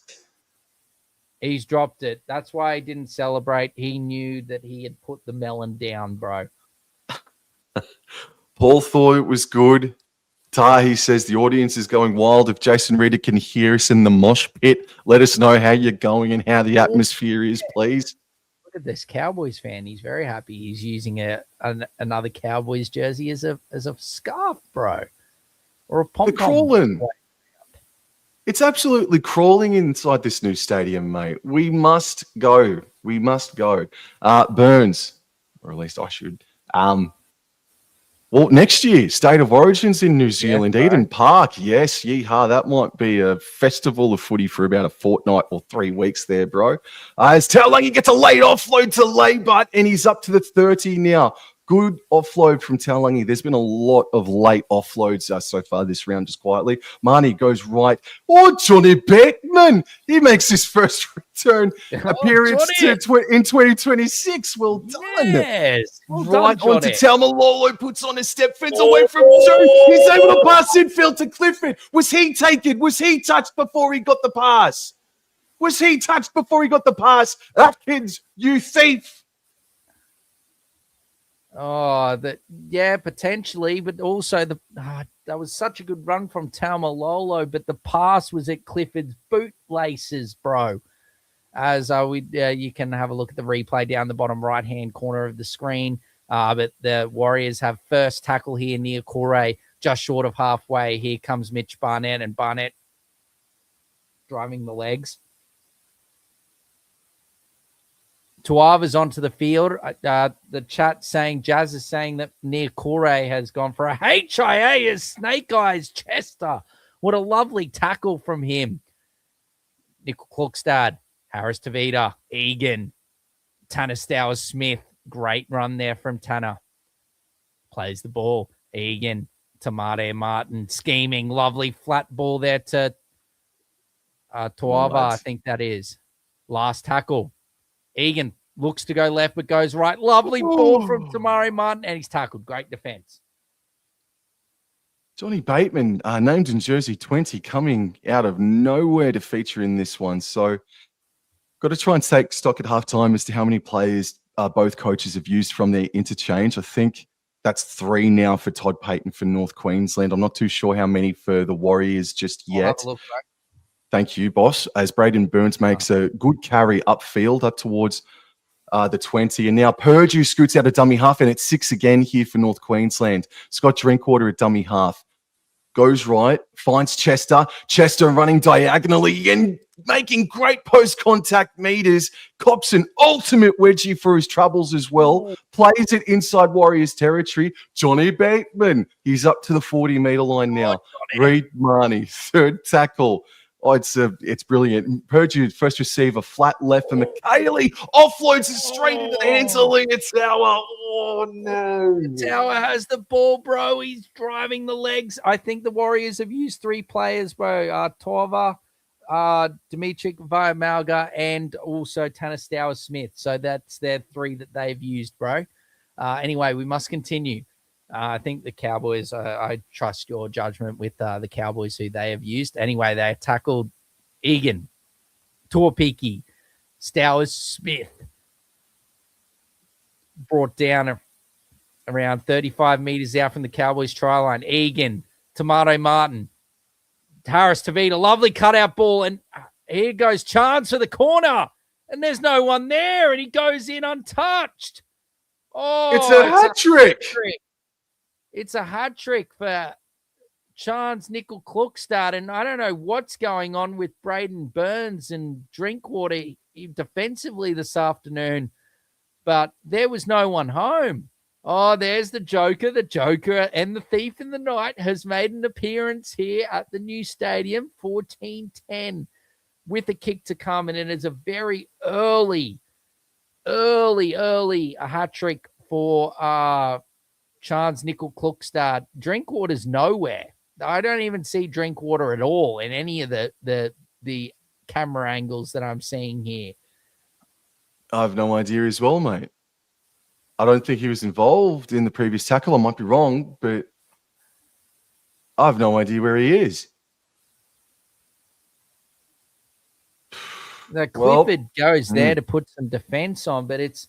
He's dropped it. That's why he didn't celebrate. He knew that he had put the melon down, bro. Paul thought it was good. Tahi says the audience is going wild. If Jason Reeder can hear us in the mosh pit, let us know how you're going and how the atmosphere is, please. Look at this Cowboys fan. He's very happy. He's using another Cowboys jersey as a scarf, bro, or a pom-pom. They're crawling. It's absolutely crawling inside this new stadium, mate. We must go. We must go. Burns, or at least I should. Well, next year, State of Origins in New Zealand, Eden Park. Yes, yeehaw. That might be a festival of footy for about a fortnight or 3 weeks there, bro. As Taulagi gets a late offload to Laybutt, and he's up to the 30 now. Good offload from Taulagi. There's been a lot of late offloads so far this round, just quietly. Marnie goes right. Oh, Johnny Bateman. He makes his first return appearance in 2026. Well done. Yes. Well right done, on to Taumalolo. Puts on his step, fends away from two. He's able to pass infield to Clifford. Was he taken? Was he touched before he got the pass? Was he touched before he got the pass? Atkins, you thief. Oh, potentially, but also that was such a good run from Taumalolo, but the pass was at Clifford's boot laces, bro. As you can have a look at the replay down the bottom right-hand corner of the screen. But the Warriors have first tackle here near Corey, just short of halfway. Here comes Mitch Barnett, and Barnett driving the legs. Tuava's onto the field. The chat saying, Jazz is saying that near Corey has gone for a HIA as Snake Eyes Chester. What a lovely tackle from him. Nickel Klukstad, Harris Tavita, Egan, Tanner Stowers-Smith. Great run there from Tanner. Plays the ball. Egan, Tamade Martin, scheming. Lovely flat ball there to Tuava, I think that is. Last tackle. Egan looks to go left, but goes right. Lovely ball from Tamari Martin, and he's tackled. Great defense. Johnny Bateman, named in jersey 20, coming out of nowhere to feature in this one. So got to try and take stock at halftime as to how many players both coaches have used from their interchange. I think that's 3 now for Todd Payton for North Queensland. I'm not too sure how many for the Warriors just yet. Thank you, boss. As Braden Burns makes a good carry upfield up towards the 20. And now Purdue scoots out a dummy half, and it's 6 again here for North Queensland. Scott Drinkwater at dummy half. Goes right, finds Chester. Chester running diagonally and making great post-contact meters. Cops an ultimate wedgie for his troubles as well. Plays it inside Warriors territory. Johnny Bateman, he's up to the 40-meter line now. Reed Marnie, third tackle. Oh, it's brilliant. Purdue, first receiver, flat left for McHaley. Offloads it straight into the hands of Leotower. Oh, no. Tower has the ball, bro. He's driving the legs. I think the Warriors have used 3 players, bro. Torva, Dimitri Viamalga, and also Tanner Stowers-Smith. So that's their 3 that they've used, bro. Anyway, we must continue. I think the Cowboys, I trust your judgment with the Cowboys who they have used. Anyway, they tackled Egan, Tuapiki, Stowers-Smith. Brought down around 35 meters out from the Cowboys try line. Egan, Tomato Martin, Harris Tavita, lovely cutout ball. And here goes Chance for the corner. And there's no one there. And he goes in untouched. Oh, it's a hat trick. It's a hat trick for Chance Nickel Klukstad. And I don't know what's going on with Braden Burns and Drinkwater defensively this afternoon, but there was no one home. Oh, there's the Joker. The Joker and the Thief in the Night has made an appearance here at the new stadium, 14-10, with a kick to come. And it is a very early a hat trick for Chance Nickel Klukstad. Drinkwater's nowhere. I don't even see Drinkwater at all in any of the camera angles that I'm seeing here. I have no idea as well, mate. I don't think he was involved in the previous tackle. I might be wrong, but I have no idea where he is. The Clifford goes there to put some defense on, but it's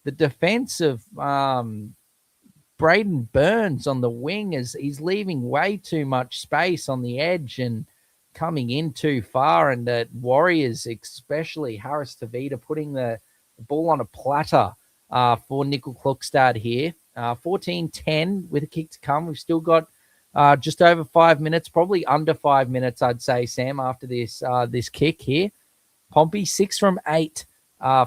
the defense of Braden Burns on the wing as he's leaving way too much space on the edge and coming in too far. And the Warriors, especially Harris Tavita, putting the ball on a platter for Nickel Klukstad here. 14-10 with a kick to come. We've still got just over 5 minutes, probably under 5 minutes, I'd say, Sam, after this kick here. Pompey, 6 from 8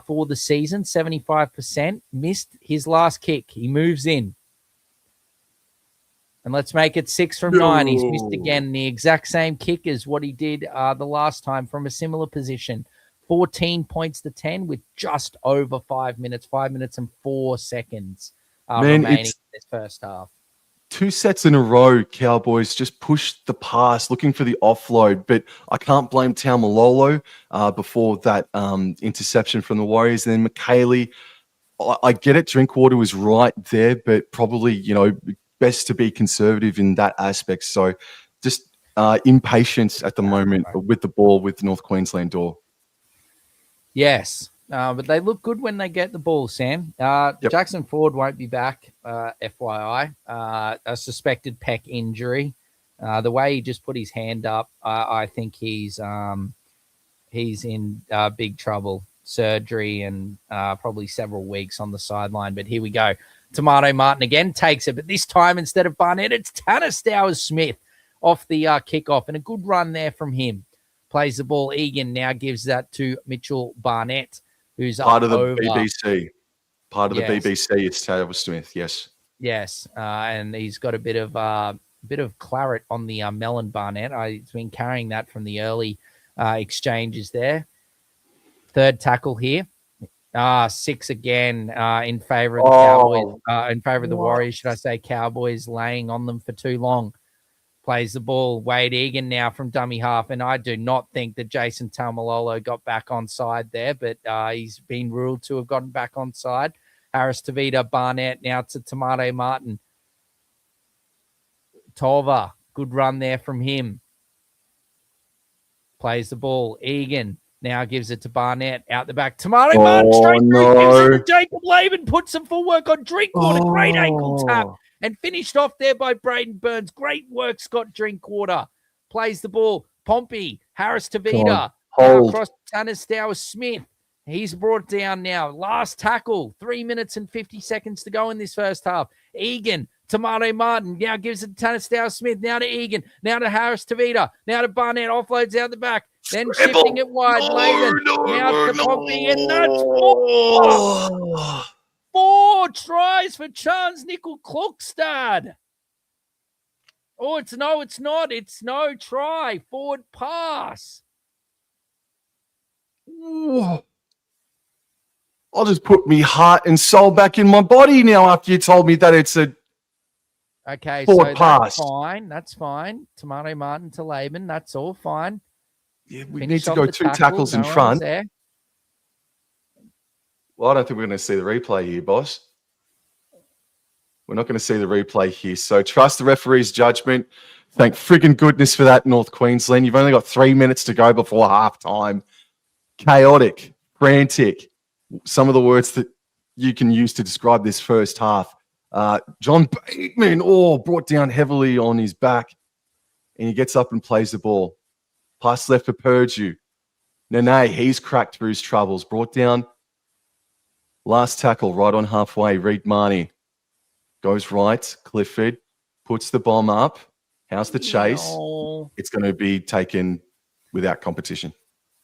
for the season, 75%. Missed his last kick. He moves in. And let's make it 6 from 9. He's missed again. The exact same kick as what he did the last time from a similar position. 14 points to 10 with just over 5 minutes, 5 minutes and 4 seconds remaining in this first half. 2 sets in a row, Cowboys just pushed the pass, looking for the offload. But I can't blame Taumalolo before that interception from the Warriors. And then McKaylee, I get it. Drinkwater was right there, but probably, best to be conservative in that aspect. So just impatience at the moment with the ball with North Queensland door. Yes, but they look good when they get the ball, Sam. Jackson Ford won't be back, FYI. A suspected pec injury. The way he just put his hand up, I think he's in big trouble. Surgery and probably several weeks on the sideline. But here we go. Tomato Martin again takes it, but this time instead of Barnett, it's Tanner Stowers-Smith off the kickoff, and a good run there from him. Plays the ball. Egan now gives that to Mitchell Barnett, who's part of the over. BBC. Part of the BBC. It's Stowers-Smith. Yes. Yes, and he's got a bit of claret on the melon Barnett. He's been carrying that from the early exchanges there. Third tackle here. 6 again in favor of the Cowboys, in favor of the Warriors, should I say. Cowboys laying on them for too long. Plays the ball. Wade Egan now from dummy half, and I do not think that Jason Taumalolo got back on side there, but he's been ruled to have gotten back on side. Harris Tavita, Barnett now to Tomato Martin. Tova, good run there from him. Plays the ball. Egan now gives it to Barnett out the back. Tomato Martin straight through. Gives it to Jacob Laban. Puts some footwork on Drinkwater. Great ankle tap. And finished off there by Braden Burns. Great work, Scott Drinkwater. Plays the ball. Pompey. Harris Tavita. Now across Tanner Stowers-Smith. He's brought down now. Last tackle. 3 minutes and 50 seconds to go in this first half. Egan. Tomato Martin now gives it to Tanner Stowers-Smith. Now to Egan. Now to Harris Tavita. Now to Barnett. Offloads out the back. Then shifting it wide. Laban. Now to Pompey. And that's 4. 4 tries for Chance Nickel Klukstad. Oh, it's not. It's no try. Forward pass. I'll just put me heart and soul back in my body now after you told me that it's a forward pass. That's fine. Tomato Martin to Laban. That's all fine. Yeah, we need to go 2 tackles in front. Well, I don't think we're going to see the replay here, boss. We're not going to see the replay here. So trust the referee's judgment. Thank friggin' goodness for that, North Queensland. You've only got 3 minutes to go before halftime. Chaotic, frantic. Some of the words that you can use to describe this first half. John Bateman, brought down heavily on his back. And he gets up and plays the ball. Pass left for Purdue. Nene, he's cracked through his troubles. Brought down. Last tackle right on halfway. Reed Marnie goes right. Clifford puts the bomb up. How's the chase? No. It's going to be taken without competition.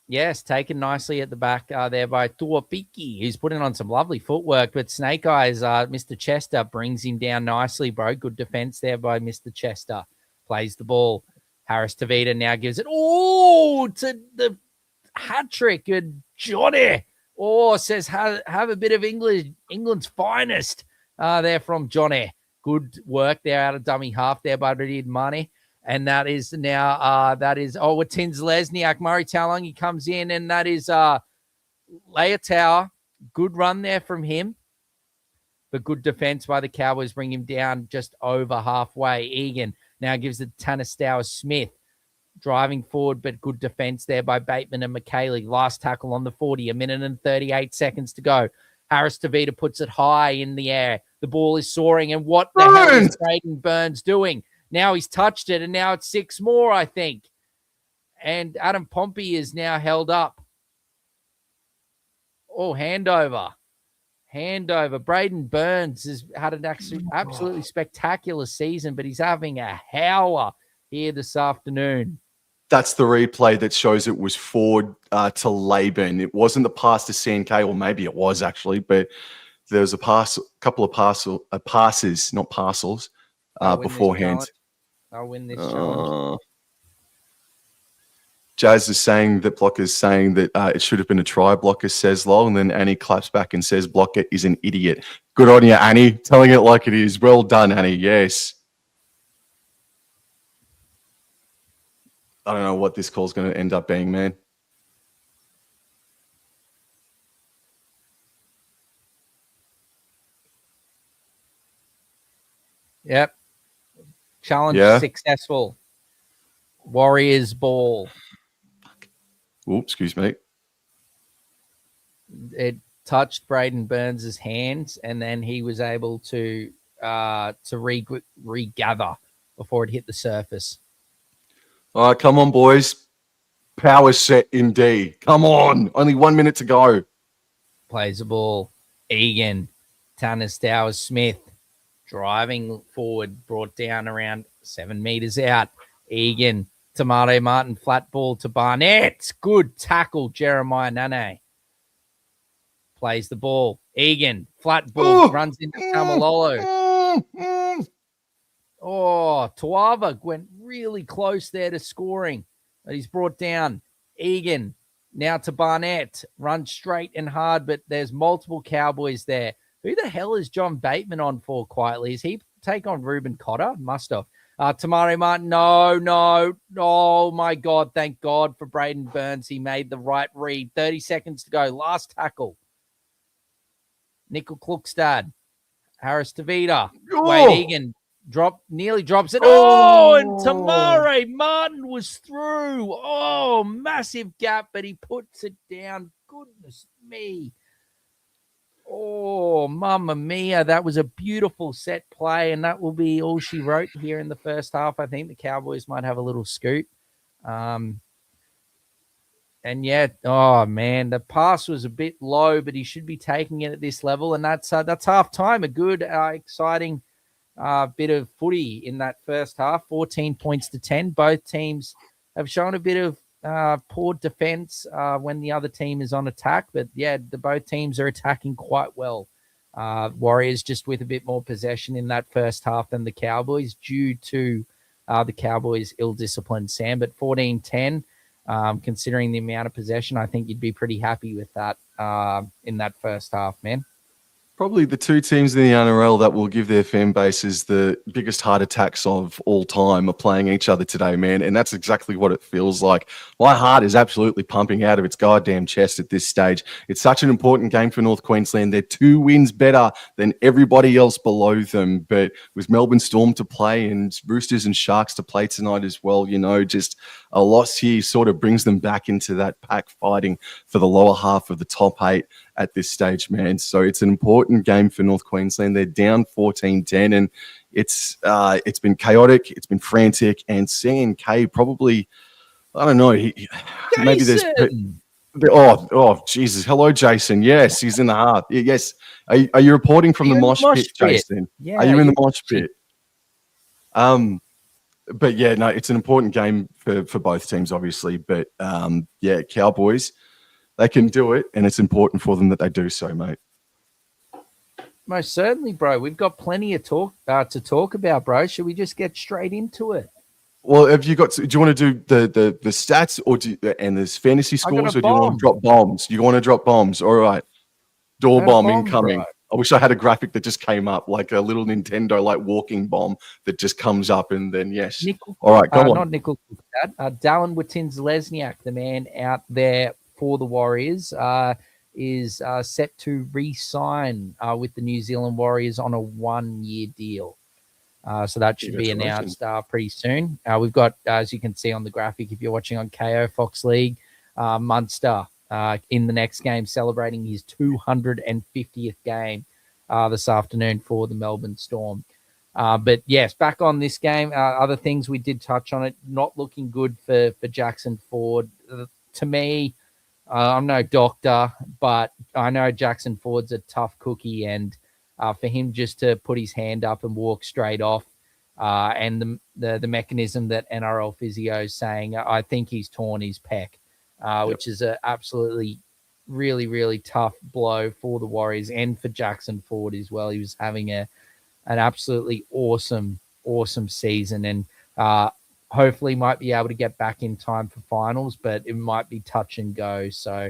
Yes, taken nicely at the back there by Tuapiki, who's putting on some lovely footwork. But Snake Eyes, Mr. Chester, brings him down nicely, bro. Good defense there by Mr. Chester. Plays the ball. Harris Tavita now gives it. To the hat trick. Good Johnny. Says have a bit of England's finest there from Johnny. Good work there out of dummy half there by Reed Marnie. And that is now, Watkins Lesniak, Murray Taulagi comes in, and that is Leotau. Good run there from him. But good defense by the Cowboys, bring him down just over halfway. Egan now gives it to Tanistauer Smith. Driving forward, but good defense there by Bateman and McKaylee. Last tackle on the 40, 1:38 seconds to go. Harris Tavita puts it high in the air. The ball is soaring, and what the hell is Braden Burns doing? Now he's touched it, and now it's 6 more, I think. And Adam Pompey is now held up. Oh, handover. Braden Burns has had an absolutely spectacular season, but he's having a howler here this afternoon. That's the replay that shows it was forward to Laban. It wasn't the pass to CNK, or maybe it was actually, but there was a couple of passes, not parcels, beforehand. I'll win this challenge. Jazz is saying that Blocker's saying that it should have been a try. Blocker says lol, and then Annie claps back and says Blocker is an idiot. Good on you, Annie. Telling it like it is. Well done, Annie. Yes. I don't know what this call's going to end up being, man. Yep. Challenge successful. Warriors ball. Oh, excuse me. It touched Braden Burns' hands, and then he was able to regather before it hit the surface. All right, come on, boys. Power set in D. Come on. Only 1 minute to go. Plays the ball. Egan. Tanistauer Smith. Driving forward. Brought down around 7 meters out. Egan. Tomato Martin. Flat ball to Barnett. Good tackle, Jeremiah Nane. Plays the ball. Egan. Flat ball. Runs into Tamalolo. Oh, Tuava went really close there to scoring, but he's brought down. Egan now to Barnett, runs straight and hard, but there's multiple Cowboys there. Who the hell is John Bateman on for quietly? Is he take on Ruben Cotter? Must have. Tamari Martin, no. Oh, my God. Thank God for Braden Burns. He made the right read. 30 seconds to go. Last tackle. Nickel Klukstad. Harris Tavita. Wade Egan. Nearly drops it. Oh, and Tamari Martin was through. Oh, massive gap, but he puts it down. Goodness me. Oh, mamma mia. That was a beautiful set play, and that will be all she wrote here in the first half. I think the Cowboys might have a little scoop. And yet, oh, man, the pass was a bit low, but he should be taking it at this level, and that's half time. A good, exciting bit of footy in that first half, 14 points to 10. Both teams have shown a bit of poor defense when the other team is on attack, but both teams are attacking quite well. Warriors just with a bit more possession in that first half than the Cowboys due to the Cowboys' ill-disciplined Sam, but 14-10, considering the amount of possession, I think you'd be pretty happy with that in that first half, man. Probably the two teams in the NRL that will give their fan bases the biggest heart attacks of all time are playing each other today, man. And that's exactly what it feels like. My heart is absolutely pumping out of its goddamn chest at this stage. It's such an important game for North Queensland. They're 2 wins better than everybody else below them. But with Melbourne Storm to play and Roosters and Sharks to play tonight as well, just a loss here sort of brings them back into that pack fighting for the lower half of the top 8 at this stage, man. So it's an important game for North Queensland. They're down 14-10, and it's been chaotic, it's been frantic, and CNK probably, I don't know, maybe there's... Oh, Jesus. Hello, Jason. Yes, he's in the heart. Yes. Are you reporting from the mosh pit, Jason? Yeah, are you in the mosh pit? But yeah, no, it's an important game for both teams, obviously. But Cowboys, they can do it, and it's important for them that they do so, mate. Most certainly, bro. We've got plenty of talk to talk about, bro. Should we just get straight into it? Well, do you want to do the stats and there's fantasy scores, or do you want to drop bombs? You want to drop bombs? All right. Door bomb incoming. Bro. I wish I had a graphic that just came up, like a little Nintendo, like walking bomb that just comes up, and then yes. All right, go on. Not Nickel, Dallin Watkins-Lesniak, the man out there for the Warriors, is set to re-sign with the New Zealand Warriors on a 1-year deal. So that should be announced pretty soon. We've got, as you can see on the graphic, if you're watching on KO Fox League, Munster in the next game, celebrating his 250th game this afternoon for the Melbourne Storm. But yes, back on this game, other things we did touch on it, not looking good for Jackson Ford. To me, I'm no doctor, but I know Jackson Ford's a tough cookie, and for him just to put his hand up and walk straight off, and the mechanism that NRL physio is saying, I think he's torn his pec, which is a absolutely really, really tough blow for the Warriors and for Jackson Ford as well. He was having an absolutely awesome season, and hopefully might be able to get back in time for finals, but it might be touch and go. So,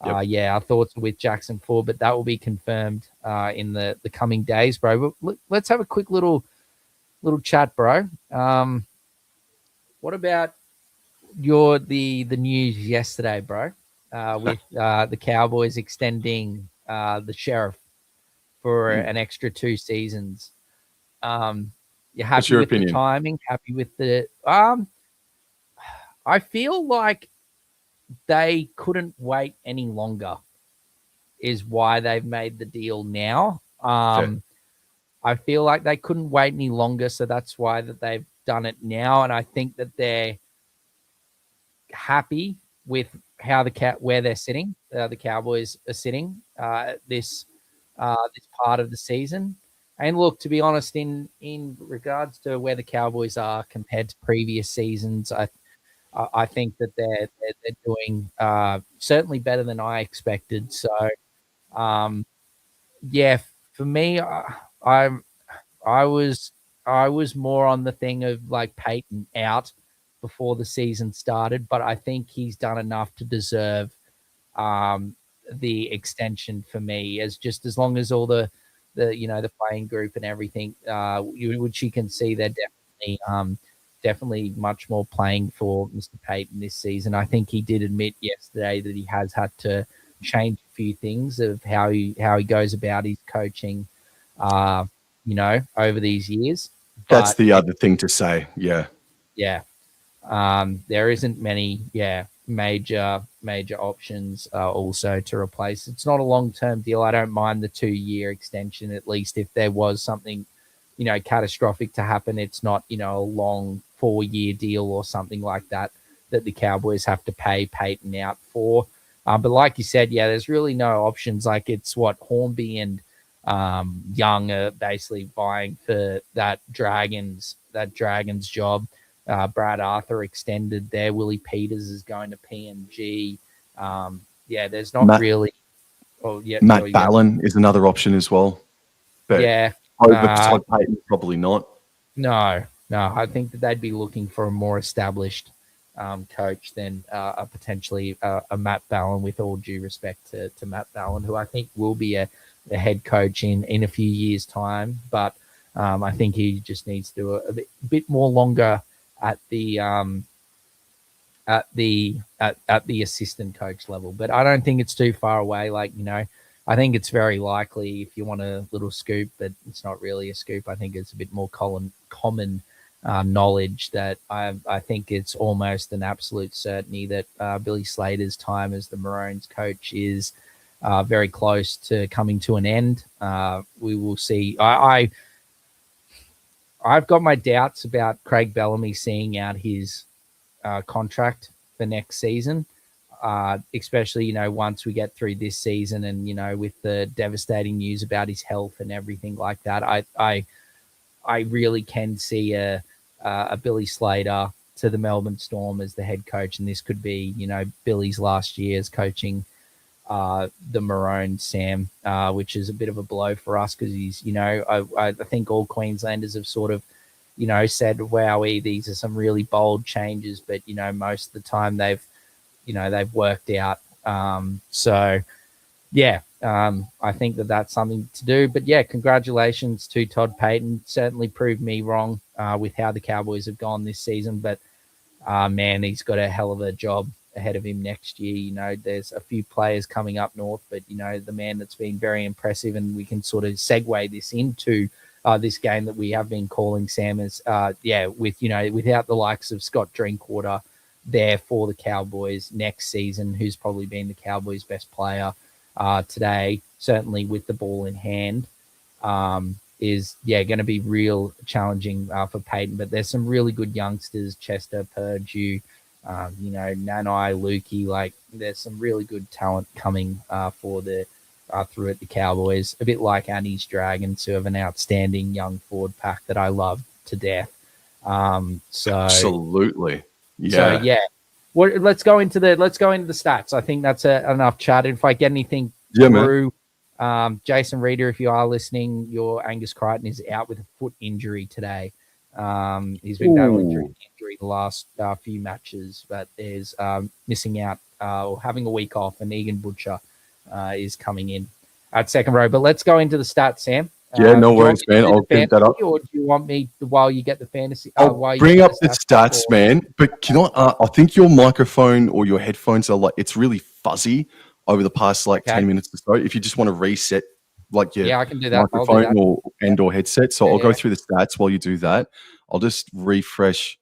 our thoughts are with Jackson Ford, but that will be confirmed in the coming days, bro. But let's have a quick little chat, bro. What about the news yesterday, bro, with the Cowboys extending the Sheriff for an extra 2 seasons? You're happy with the timing? Happy with the I feel like they couldn't wait any longer, is why they've made the deal now. I feel like they couldn't wait any longer, so that's why that they've done it now. And I think that they're happy with how where they're sitting. The Cowboys are sitting this part of the season. And look, to be honest, in regards to where the Cowboys are compared to previous seasons, I think that they're doing certainly better than I expected. So, for me, I was more on the thing of like Peyton out before the season started, but I think he's done enough to deserve the extension for me. As long as all the playing group and everything, which you can see, they're definitely much more playing for Mr. Peyton this season. I think he did admit yesterday that he has had to change a few things of how he goes about his coaching, over these years. That's the other thing to say. Yeah. There isn't many, major options also to replace. It's not a long-term deal. I don't mind the 2-year extension, at least if there was something, catastrophic to happen. It's not, a long 4-year deal or something like that the Cowboys have to pay Peyton out for. But like you said, there's really no options. Like it's what Hornby and Young are basically vying for that Dragons job. Brad Arthur extended there. Willie Peters is going to PNG. There's not really. Matt Ballin is another option as well. But Todd Payton, probably not. No. I think that they'd be looking for a more established coach than potentially a Matt Ballin, with all due respect to Matt Ballin, who I think will be a head coach in a few years' time. But I think he just needs to do a bit more longer at the assistant coach level. But I don't think it's too far away. I think it's very likely, if you want a little scoop, but it's not really a scoop. I think it's a bit more common knowledge that I think it's almost an absolute certainty that Billy Slater's time as the Maroons coach is very close to coming to an end. We will see. I've got my doubts about Craig Bellamy seeing out his contract for next season, especially, once we get through this season and, with the devastating news about his health and everything like that. I really can see a Billy Slater to the Melbourne Storm as the head coach, and this could be, Billy's last year as coaching the Maroons, Sam, which is a bit of a blow for us because he's, I think all Queenslanders have sort of, said, wowee, these are some really bold changes, but, most of the time they've worked out. I think that's something to do. But yeah, congratulations to Todd Payton. Certainly proved me wrong with how the Cowboys have gone this season. But man, he's got a hell of a job ahead of him next year. You know, there's a few players coming up north, but you know, the man that's been very impressive, and we can sort of segue this into this game that we have been calling, Sam, is with, you know, without the likes of Scott Drinkwater there for the Cowboys next season, who's probably been the Cowboys' best player today, certainly with the ball in hand, is going to be real challenging for Peyton. But there's some really good youngsters, Chester, Purdue, Nanai, Lukey. Like, there's some really good talent coming for the through at the Cowboys. A bit like Annie's Dragons, who have an outstanding young forward pack that I love to death. Absolutely, yeah. So yeah. Well, let's go into the stats. I think that's enough chat. If I get anything through, Jason Reeder, if you are listening, your Angus Crichton is out with a foot injury today. He's been battling through the injury the last few matches, but is missing out or having a week off, and Egan Butcher is coming in at second row. But let's go into the stats, Sam. Yeah, no worries, man. I'll get that up. Or do you want me, while you get the fantasy? I'll bring up the stats, man. But you know, I think your microphone or your headphones are it's really fuzzy over the past 10 minutes or so. If you just want to reset your I can do that. microphone or headset. So I'll go through the stats while you do that. I'll just refresh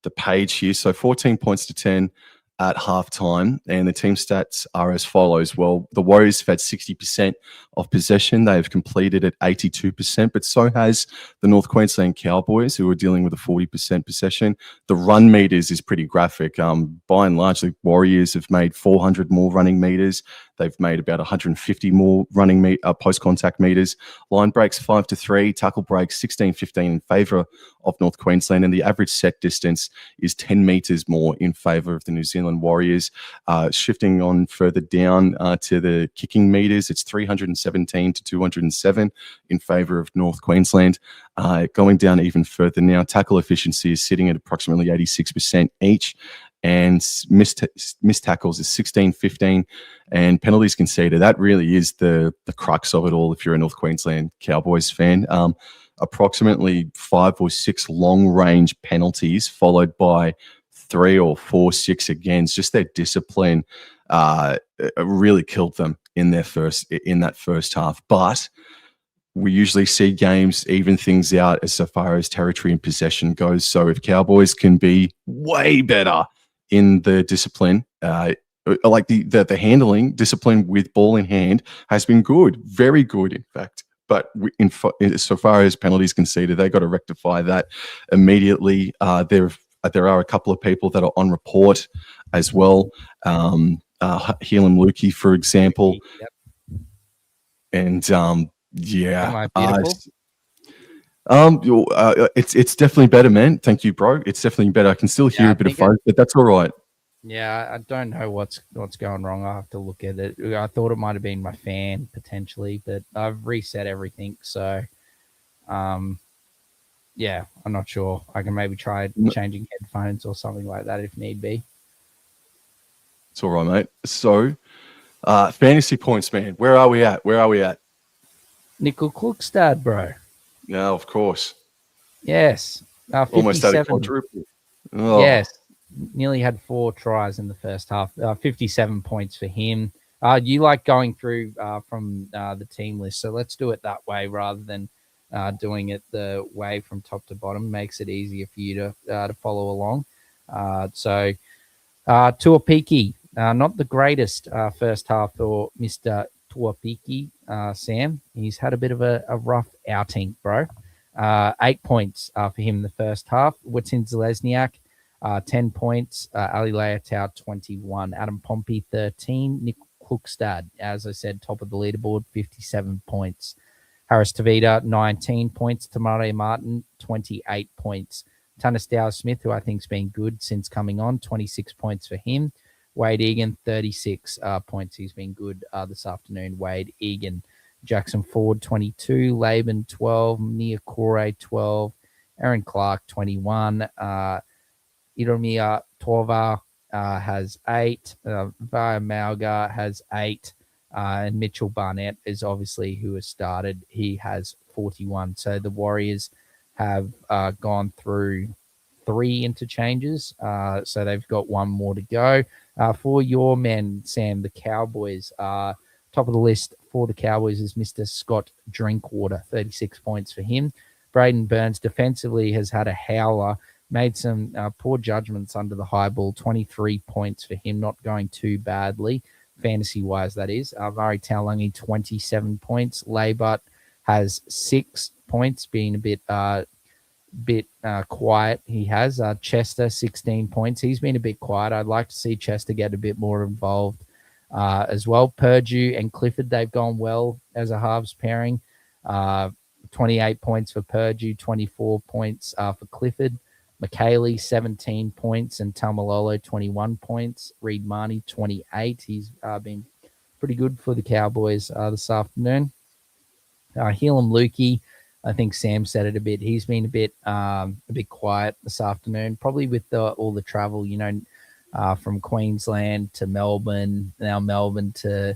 the page here. So 14 points to 10 at halftime, and the team stats are as follows. Well, the Warriors have had 60% of possession. They have completed at 82%, but so has the North Queensland Cowboys, who are dealing with a 40% possession. The run meters is pretty graphic. By and large, the Warriors have made 400 more running meters. They've made about 150 more running post-contact meters. Line breaks 5-3, tackle breaks 16-15 in favour of North Queensland, and the average set distance is 10 meters more in favour of the New Zealand Warriors. Shifting on further down to the kicking meters, it's 317 to 207 in favour of North Queensland. Going down even further now, tackle efficiency is sitting at approximately 86% each, and missed tackles is 16-15, and penalties conceded. That really is the crux of it all if you're a North Queensland Cowboys fan. Approximately 5 or 6 long-range penalties, followed by 3 or 4 6 against. Just their discipline really killed them in that first half. But we usually see games even things out as far as territory and possession goes. So if Cowboys can be way better in the discipline, the handling discipline with ball in hand has been good, very good, in fact. But so far as penalties conceded, they got to rectify that immediately. There are a couple of people that are on report as well. Helam Lukey, for example. Yep. And Am I beautiful? It's definitely better, man. Thank you, bro. It's definitely better. I can still hear a bit of fun, but that's all right. Yeah, I don't know what's going wrong. I'll have to look at it. I thought it might have been my fan potentially, but I've reset everything. So, I'm not sure. I can maybe try changing headphones or something like that if need be. It's all right, mate. So, fantasy points, man. Where are we at? Nickel Klukstad, bro. Yeah, of course. Yes. 57. Almost had a quadruple. Oh. Yes. Nearly had 4 tries in the first half. 57 points for him. You like going through from the team list, so let's do it that way rather than doing it the way from top to bottom. Makes it easier for you to follow along. So Tuapiki, not the greatest first half for Mr. Tuapiki, Sam. He's had a bit of a rough outing, bro. 8 points for him in the first half. Watson Zelezniak, 10 points. Ali Leotau, 21. Adam Pompey, 13. Nick Klukstad, as I said, top of the leaderboard, 57 points. Harris Tavita, 19 points. Tamare Martin, 28 points. Tanner Smith, who I think's been good since coming on, 26 points for him. Wade Egan, 36 points. He's been good this afternoon. Wade Egan. Jackson Ford, 22. Laban, 12. Niakore, 12. Aaron Clark, 21. Iromia Tova has 8. Vaya Malga has 8. And Mitchell Barnett is obviously who has started. He has 41. So the Warriors have gone through 3 interchanges. So they've got one more to go. For your men, Sam, the Cowboys, top of the list for the Cowboys is Mr. Scott Drinkwater, 36 points for him. Braden Burns defensively has had a howler, made some poor judgments under the high ball, 23 points for him, not going too badly, fantasy-wise, that is. Murray Taulagi, 27 points. Laybut has 6 points, being a bit quiet. He has Chester, 16 points. He's been a bit quiet. I'd like to see Chester get a bit more involved as well. Purdue and Clifford, they've gone well as a halves pairing. 28 points for Purdue, 24 points for Clifford. McKaylee, 17 points, and Tamalolo, 21 points. Reed Marnie, 28. He's been pretty good for the Cowboys this afternoon. Helam Lukey, I think Sam said it a bit. He's been a bit quiet this afternoon, probably with all the travel, from Queensland to Melbourne, now Melbourne to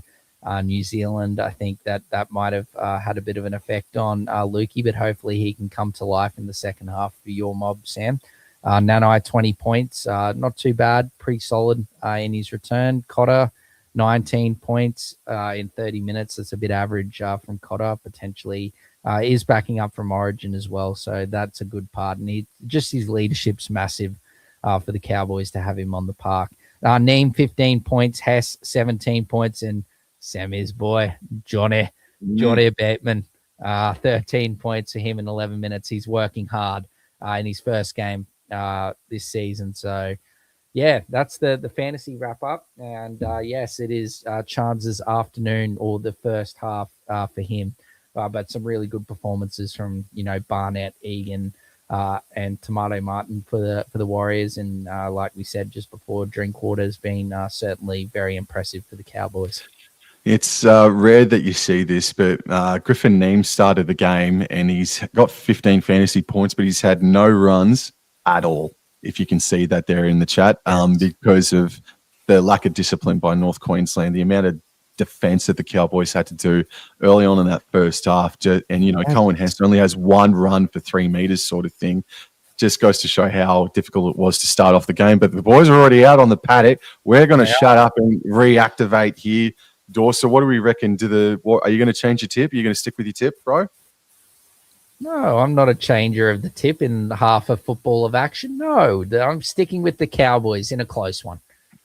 New Zealand. I think that might have had a bit of an effect on Lukey, but hopefully he can come to life in the second half for your mob, Sam. Nanai, 20 points, not too bad, pretty solid in his return. Cotter, 19 points in 30 minutes. That's a bit average from Cotter, potentially. Is backing up from Origin as well, so that's a good part. And his leadership's massive for the Cowboys to have him on the park. Neem, 15 points. Hess, 17 points. And Sammy's boy, Johnny Bateman, 13 points for him in 11 minutes. He's working hard in his first game this season. So, yeah, that's the fantasy wrap-up. And, yes, it is Chance's afternoon or the first half for him. But some really good performances from Barnett, Egan, and Tomato Martin for the Warriors, and like we said just before, Drinkwater's been certainly very impressive for the Cowboys. It's rare that you see this, but Griffin Neem started the game and he's got 15 fantasy points, but he's had no runs at all. If you can see that there in the chat, because of the lack of discipline by North Queensland, the amount of defense that the Cowboys had to do early on in that first half. And, Cohen Hess only has one run for 3 meters sort of thing. Just goes to show how difficult it was to start off the game. But the boys are already out on the paddock. We're going to shut up and reactivate here. Dorsa, what do we reckon? Are you going to change your tip? Are you going to stick with your tip, bro? No, I'm not a changer of the tip in half a football of action. No, I'm sticking with the Cowboys in a close one.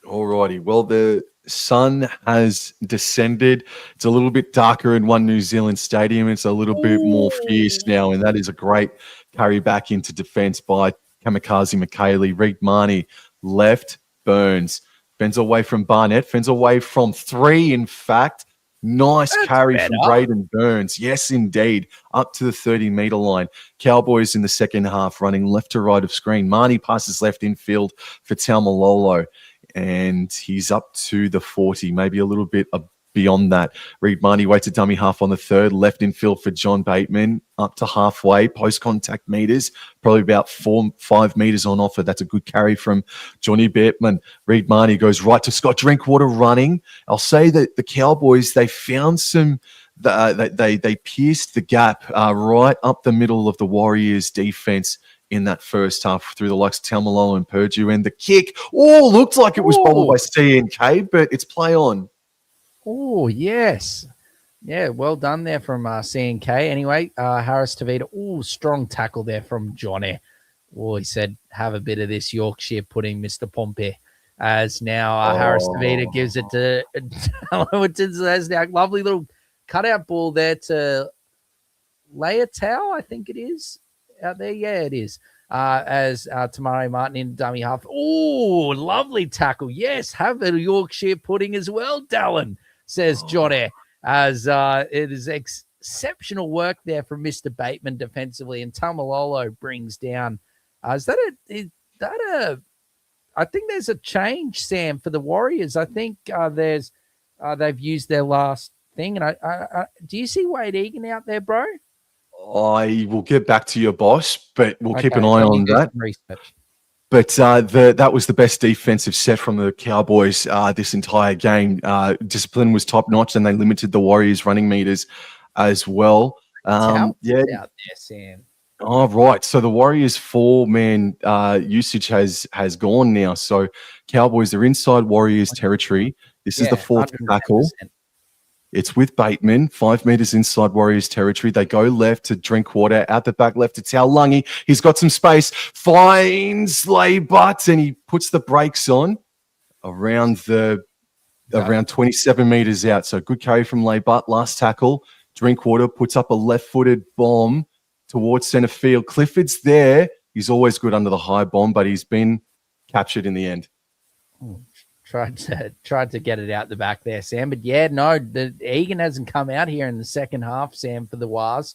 All righty. Well, the sun has descended. It's a little bit darker in One New Zealand Stadium. It's a little bit more fierce now, and that is a great carry back into defence by Kamikaze McKaylee. Reed Marnie left, Burns. Fends away from Barnett. Fends away from 3, in fact. Nice carry from Braden Burns. Yes, indeed. Up to the 30-metre line. Cowboys in the second half running left to right of screen. Marnie passes left infield for Taumalolo. And he's up to the 40, maybe a little bit beyond that. Reed Marnie waits a dummy half on the third, left infield for John Bateman, up to halfway, post-contact meters, probably about 4-5 meters on offer. That's a good carry from Johnny Bateman. Reed Marnie goes right to Scott Drinkwater running. I'll say that the Cowboys, they found some they pierced the gap right up the middle of the Warriors' defense in that first half through the likes of Tamalolo and Purdue. And the kick, looked like it was bobbled by CNK, but it's play on. Oh, yes. Yeah, well done there from CNK. Anyway, Harris Tavita, strong tackle there from Johnny. He said, have a bit of this Yorkshire pudding, Mr. Pompey. As now Harris Tavita gives it to Lesniak. Lovely little cutout ball there to Leotau, I think it is. Out there, yeah, it is. As Tamari Martin in dummy half. Oh, lovely tackle. Yes, have a Yorkshire pudding as well, Dallin, says Johnny. As it is exceptional work there from Mr. Bateman defensively, and Tamalolo brings down. I think there's a change, Sam, for the Warriors. I think they've used their last thing. And do you see Wade Egan out there, bro? I will get back to your boss, but we'll keep an eye on that. Research. But that was the best defensive set from the Cowboys this entire game. Discipline was top notch, and they limited the Warriors' running meters as well. Out there, Sam. Oh, right. So the Warriors' 4-man usage has gone now. So Cowboys are inside Warriors territory. This is the fourth 110%. tackle. It's with Bateman, 5 meters inside Warriors territory. They go left to Drinkwater, out the back left to Taulagi. He's got some space, finds Lay-Butt, and he puts the brakes on around 27 meters out. So good carry from Lay-Butt. Last tackle, Drinkwater puts up a left-footed bomb towards center field. Clifford's there. He's always good under the high bomb, but he's been captured in the end. Tried to get it out the back there, Sam. But yeah, no, Egan hasn't come out here in the second half, Sam, for the Waz.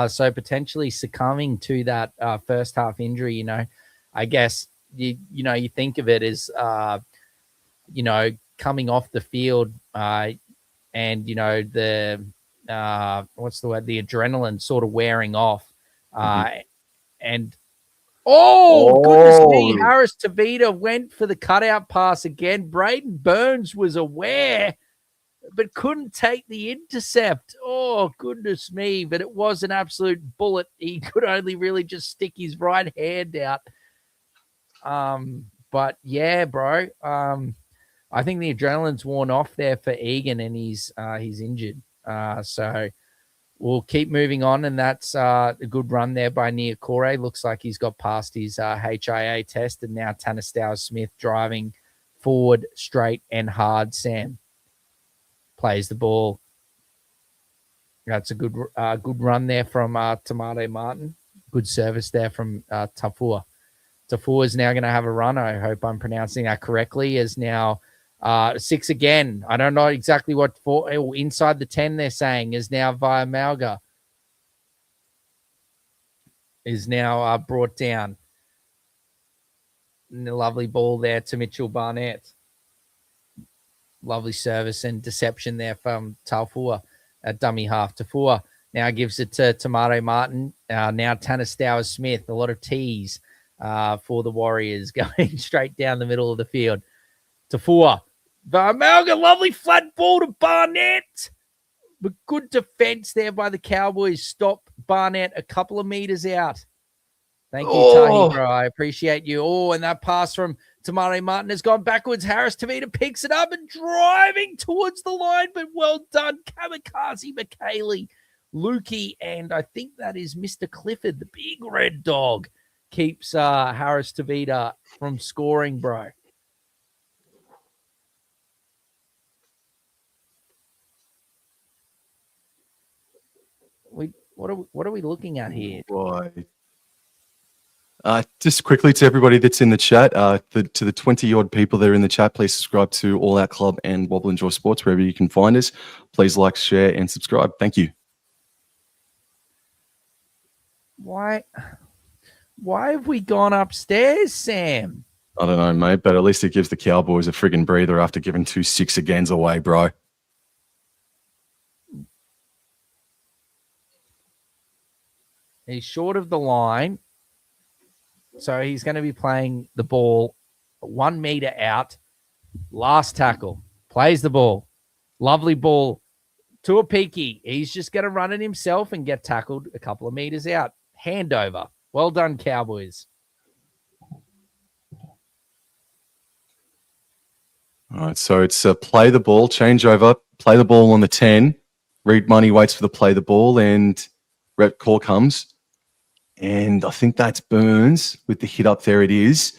So potentially succumbing to that first half injury, you know, I guess you think of it as coming off the field and the what's the word? The adrenaline sort of wearing off. And goodness me, Harris Tavita went for the cutout pass again. Braden Burns was aware, but couldn't take the intercept. Oh, goodness me. But it was an absolute bullet. He could only really just stick his right hand out. But yeah, bro. I think the adrenaline's worn off there for Egan, and he's injured. So we'll keep moving on, and that's a good run there by Niokore. Looks like he's got past his HIA test, and now Tanner Smith driving forward, straight and hard. Sam plays the ball. That's a good run there from Tomato Martin. Good service there from Tafua. Tafua is now going to have a run. I hope I'm pronouncing that correctly. Is now 6 again. I don't know exactly what for. Inside the 10, they're saying, is now via Malga. Is now brought down. And the lovely ball there to Mitchell Barnett. Lovely service and deception there from Tafua at dummy half. Tafua now gives it to Tomato Martin. Now Tanner Smith. A lot of tees for the Warriors going straight down the middle of the field. Tafua. Malga, lovely flat ball to Barnett. But good defense there by the Cowboys. Stop Barnett a couple of meters out. Thank you, Tahi, bro. I appreciate you. And that pass from Tomato Martin has gone backwards. Harris Tavita picks it up and driving towards the line, but well done. Kamikaze McKaylee, Lukey, and I think that is Mr. Clifford, the big red dog, keeps Harris Tavita from scoring, bro. What are we looking at here? Right. Just quickly to everybody that's in the chat, to the 20-odd people that are in the chat, please subscribe to All Out Club and Wobble Enjoy Sports wherever you can find us. Please like, share, and subscribe. Thank you. Why have we gone upstairs, Sam? I don't know, mate, but at least it gives the Cowboys a friggin' breather after giving 2 6-agains away, bro. He's short of the line. So he's going to be playing the ball 1 meter out. Last tackle. Plays the ball. Lovely ball to a peaky. He's just going to run it himself and get tackled a couple of meters out. Handover. Well done, Cowboys. All right, so it's play the ball, change over, play the ball on the 10. Reed Money waits for the play the ball, and rep call comes. And I think that's Burns with the hit up. There it is.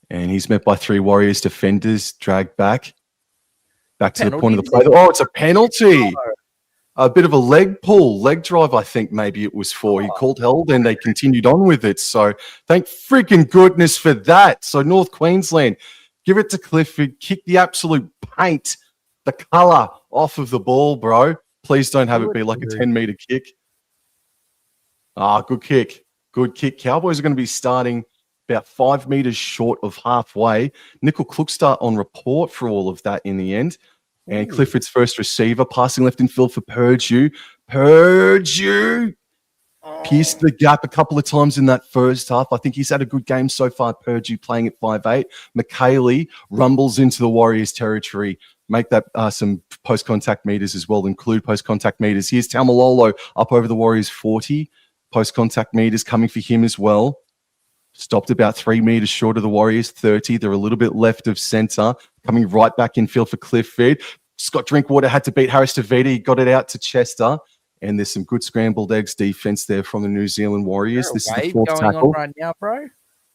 And he's met by 3 Warriors defenders, dragged back to penalty. The point of the play. Oh, it's a penalty. A bit of a leg pull, leg drive, I think maybe it was for. He called held and they continued on with it. So thank freaking goodness for that. So North Queensland, give it to Clifford, kick the absolute paint, the colour off of the ball, bro. Please don't have it be like a 10-meter kick. Good kick. Good kick. Cowboys are going to be starting about 5 meters short of halfway. Nickel Kluckstart on report for all of that in the end. And Clifford's first receiver, passing left in field for Purdue. Pierced the gap a couple of times in that first half. I think he's had a good game so far, Purdue playing at 5'8". McKaylee rumbles into the Warriors territory. Make that some post-contact meters as well. Include post-contact meters. Here's Taumalolo up over the Warriors 40. Post-contact meters coming for him as well. Stopped about 3 meters short of the Warriors 30. They're a little bit left of center. Coming right back in field for Clifford. Scott Drinkwater had to beat Harris DeVita. He got it out to Chester. And there's some good scrambled eggs defense there from the New Zealand Warriors. This is the fourth tackle. On right now, bro?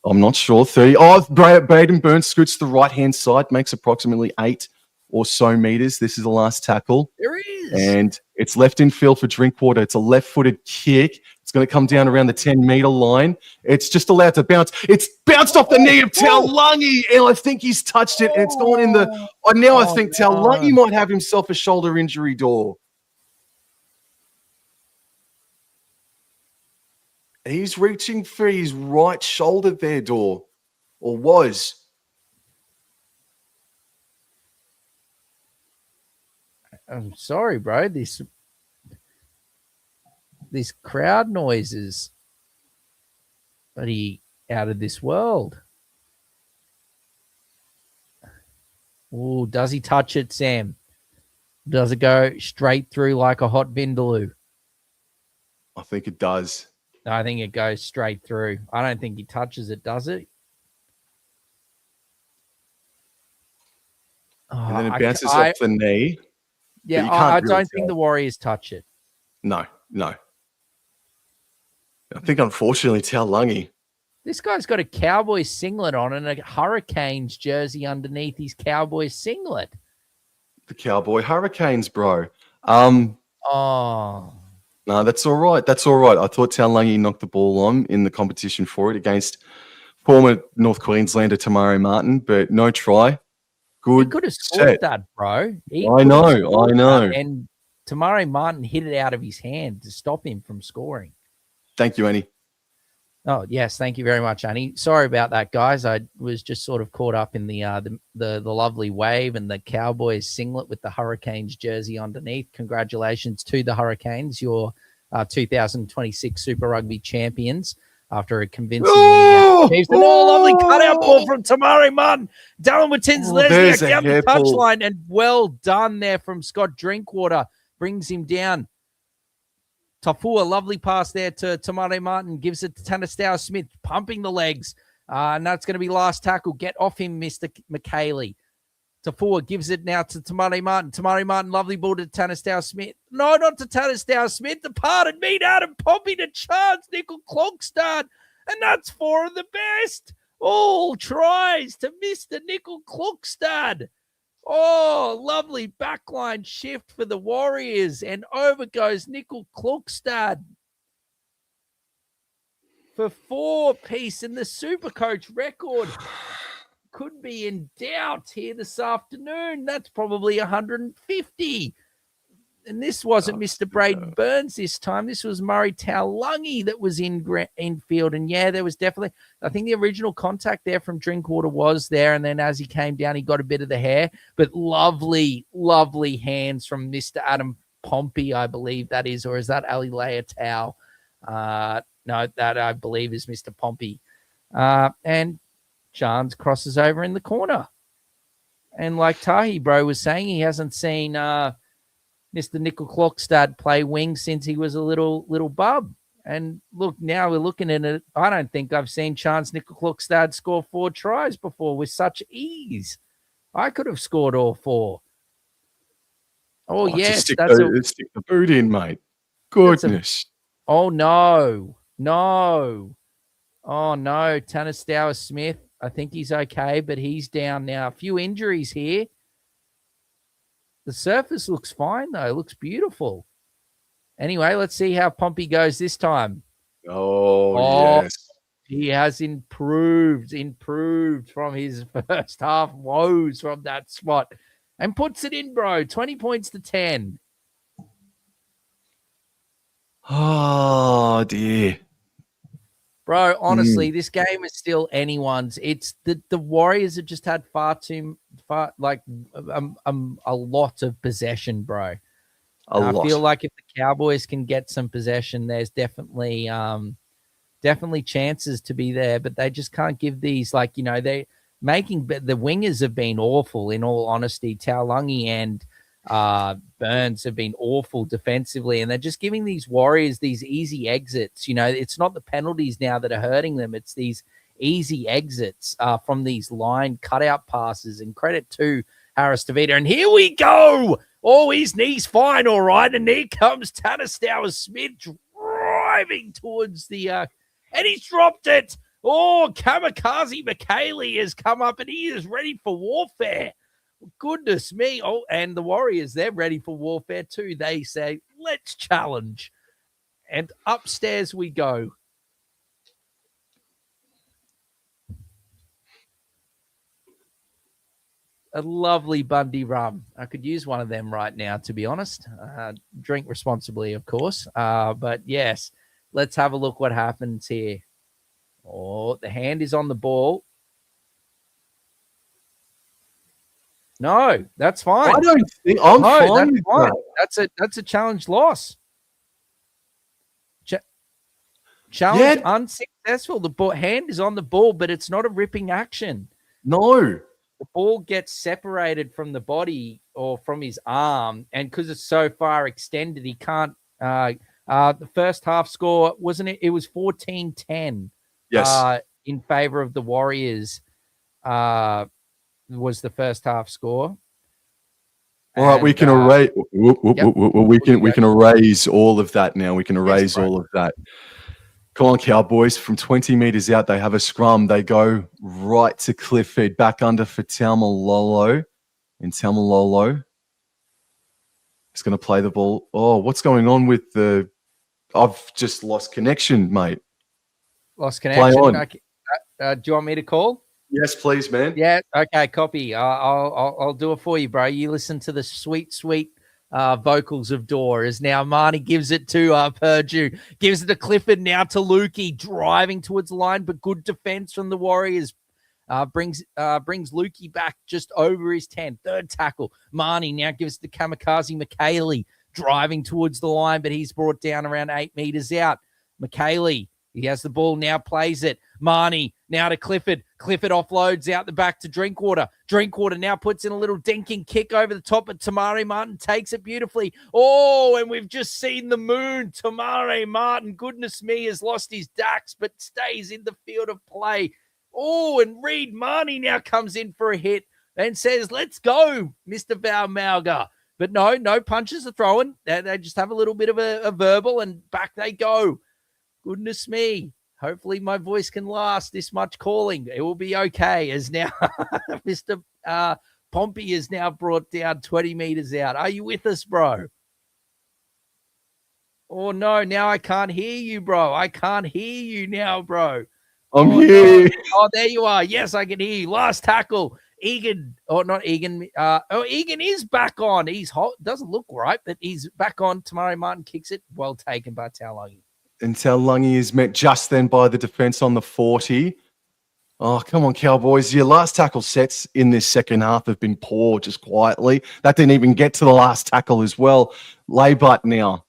I'm not sure. 30. Oh, Braden Burns scoots to the right-hand side, makes approximately 8 or so meters. This is the last tackle. There is. And it's left in field for Drinkwater. It's a left-footed kick. It's going to come down around the 10-meter line. It's just allowed to bounce. It's bounced off the knee of Taulagi, and I think he's touched it, and it's gone in the... I think Taulagi might have himself a shoulder injury, door. He's reaching for his right shoulder there, door, or was. I'm sorry, bro. This crowd noise is bloody out of this world. Oh, does he touch it, Sam? Does it go straight through like a hot vindaloo? I think it does. I think it goes straight through. I don't think he touches it, does it? And then it bounces off the knee. Yeah, I don't think the Warriors touch it. No. I think, unfortunately, Taulagi. This guy's got a Cowboys singlet on and a Hurricanes jersey underneath his Cowboys singlet. The Cowboy Hurricanes, bro. No, that's all right. That's all right. I thought Taulagi knocked the ball on in the competition for it against former North Queenslander Tamari Martin, but no try. Good. He could have scored that, bro. I know. And Tamari Martin hit it out of his hand to stop him from scoring. Thank you, Annie. Oh, yes. Thank you very much, Annie. Sorry about that, guys. I was just sort of caught up in the lovely wave and the Cowboys singlet with the Hurricanes jersey underneath. Congratulations to the Hurricanes, your 2026 Super Rugby champions after a convincing win against the Chiefs. Lovely cutout ball from Tamari Martin. Darren Wattins-Lesniak down the touchline, and well done there from Scott Drinkwater. Brings him down. Tafua, lovely pass there to Tamari Martin. Gives it to Tanastau Smith, pumping the legs. And that's going to be last tackle. Get off him, Mr. McKaylee. Tafua gives it now to Tamari Martin. Tamari Martin, lovely ball to Tanastau Smith. No, not to Tanastau Smith. Departed meet Adam Pompey to Chance Nickel Klokstad. And that's 4 of the best. All tries to Mr. Nickel Klokstad. Oh, lovely backline shift for the Warriors. And over goes Nickel Klokstad for 4-piece. And the Supercoach record could be in doubt here this afternoon. That's probably 150. And this wasn't Mr. Braden Burns this time. This was Murray Taulagi that was in field. And, yeah, there was definitely – I think the original contact there from Drinkwater was there. And then as he came down, he got a bit of the hair. But lovely, lovely hands from Mr. Adam Pompey, I believe that is. Or is that Ali Leitao? No, that I believe is Mr. Pompey. And Chance crosses over in the corner. And like Tahi, bro, was saying, he hasn't seen Mr. Nickel Klokstad play wing since he was a little bub. And look, now we're looking at it. I don't think I've seen Chance Nickel Klokstad score 4 tries before with such ease. I could have scored all 4. Oh, yes. Stick the boot in, mate. Goodness. Oh, no. Oh, no. Tanastau Smith, I think he's okay, but he's down now. A few injuries here. The surface looks fine, though. It looks beautiful. Anyway, let's see how Pompey goes this time. Oh, yes. He has improved from his first half woes from that spot and puts it in, bro. 20 points to 10. Oh, dear. Bro, honestly, this game is still anyone's. It's the Warriors have just had a lot of possession, bro. A lot. I feel like if the Cowboys can get some possession, there's definitely chances to be there, but they just can't give these, like, they making the wingers have been awful, in all honesty. Taulagi and Burns have been awful defensively, and they're just giving these Warriors these easy exits. It's not the penalties now that are hurting them, it's these easy exits from these line cutout passes, and credit to Harris Tavita. And here we go. Oh, his knee's fine, all right. And here comes Tanistower Smith driving towards the and he's dropped it. Oh, Kamikaze McKaylee has come up and he is ready for warfare. Goodness me. Oh, and the Warriors, they're ready for warfare too. They say, let's challenge. And upstairs we go. A lovely Bundy rum. I could use one of them right now, to be honest. Drink responsibly, of course. But yes, let's have a look what happens here. Oh, the hand is on the ball. No, that's fine. I don't think I'm fine with that. That's a challenge loss. Challenge unsuccessful. The hand is on the ball, but it's not a ripping action. No. The ball gets separated from the body or from his arm, and because it's so far extended, he can't. The first half score, wasn't it? It was 14-10. Yes. In favor of the Warriors, was the first half score. All right, we can erase. We can erase all of that now. We can erase all of that. Come on, Cowboys. From 20 meters out, they have a scrum. They go right to Clifford, back under for Taumalolo. And Taumalolo is going to play the ball. Oh, what's going on with the... I've just lost connection, mate. Lost connection. Do you want me to call? Yes, please, man. Yeah, okay, copy. I'll do it for you, bro. You listen to the sweet, sweet vocals of Dor as now Marnie gives it to Purdue, gives it to Clifford, now to Lukey, driving towards the line, but good defense from the Warriors. Brings Lukey back just over his 10. Third tackle. Marnie now gives it to Kamikaze McKaylee, driving towards the line, but he's brought down around 8 meters out. McKaylee, he has the ball, now plays it. Marnie, now to Clifford. Clifford offloads out the back to Drinkwater. Drinkwater now puts in a little dinking kick over the top, but Tamari Martin takes it beautifully. Oh, and we've just seen the moon. Tamari Martin, goodness me, has lost his dax, but stays in the field of play. Oh, and Reed Marnie now comes in for a hit and says, let's go, Mr. Valmalga. But no punches are thrown. They just have a little bit of a verbal, and back they go. Goodness me. Hopefully my voice can last this much calling. It will be okay, as now Mr. Pompey is now brought down 20 meters out. Are you with us, bro? Oh, no, now I can't hear you, bro. I can't hear you now, bro. I'm here. No. Oh, there you are. Yes, I can hear you. Last tackle. Egan, or not Egan. Egan is back on. He's hot. Doesn't look right, but he's back on. Tamari Martin kicks it. Well taken by Taulagi. And Taulagi is met just then by the defense on the 40. Oh, come on, Cowboys. Your last tackle sets in this second half have been poor, just quietly. That didn't even get to the last tackle as well. Laybutt now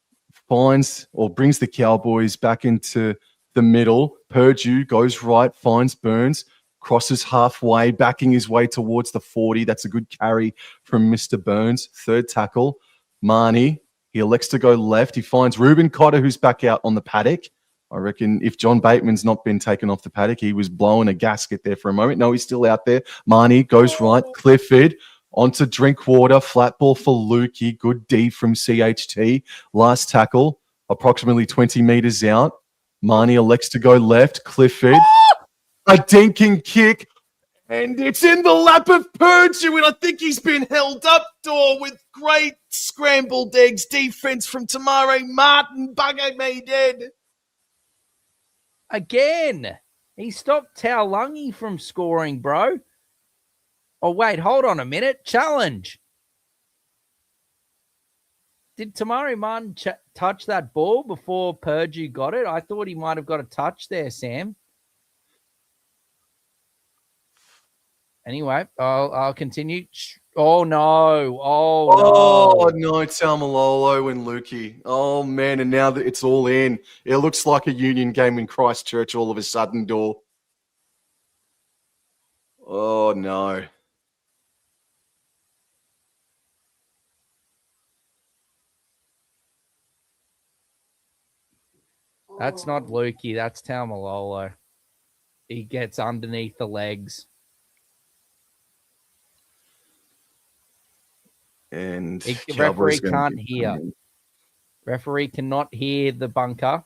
finds or brings the Cowboys back into the middle. Purdue goes right, finds Burns, crosses halfway, backing his way towards the 40. That's a good carry from Mr. Burns. Third tackle, Marnie. He elects to go left. He finds Ruben Cotter, who's back out on the paddock. I reckon if John Bateman's not been taken off the paddock, he was blowing a gasket there for a moment. No, he's still out there. Marnie goes right. Clifford onto Drinkwater. Flat ball for Lukey. Good D from CHT. Last tackle, approximately 20 meters out. Marnie elects to go left. Clifford. A dinking kick. And it's in the lap of Purdue, and I think he's been held up, Dor, with great scrambled eggs defense from Tamari Martin. Bugger me dead. Again, he stopped Taulagi from scoring, bro. Oh, wait, hold on a minute. Challenge. Did Tamari Martin touch that ball before Purdue got it? I thought he might have got a touch there, Sam. Anyway, I'll continue. Oh no! Oh no, Taumalolo and Lukey. Oh man, and now that it's all in, it looks like a Union game in Christchurch all of a sudden, Door. Oh no. That's not Lukey. That's Taumalolo. He gets underneath the legs. And Referee can't hear. Referee cannot hear the bunker.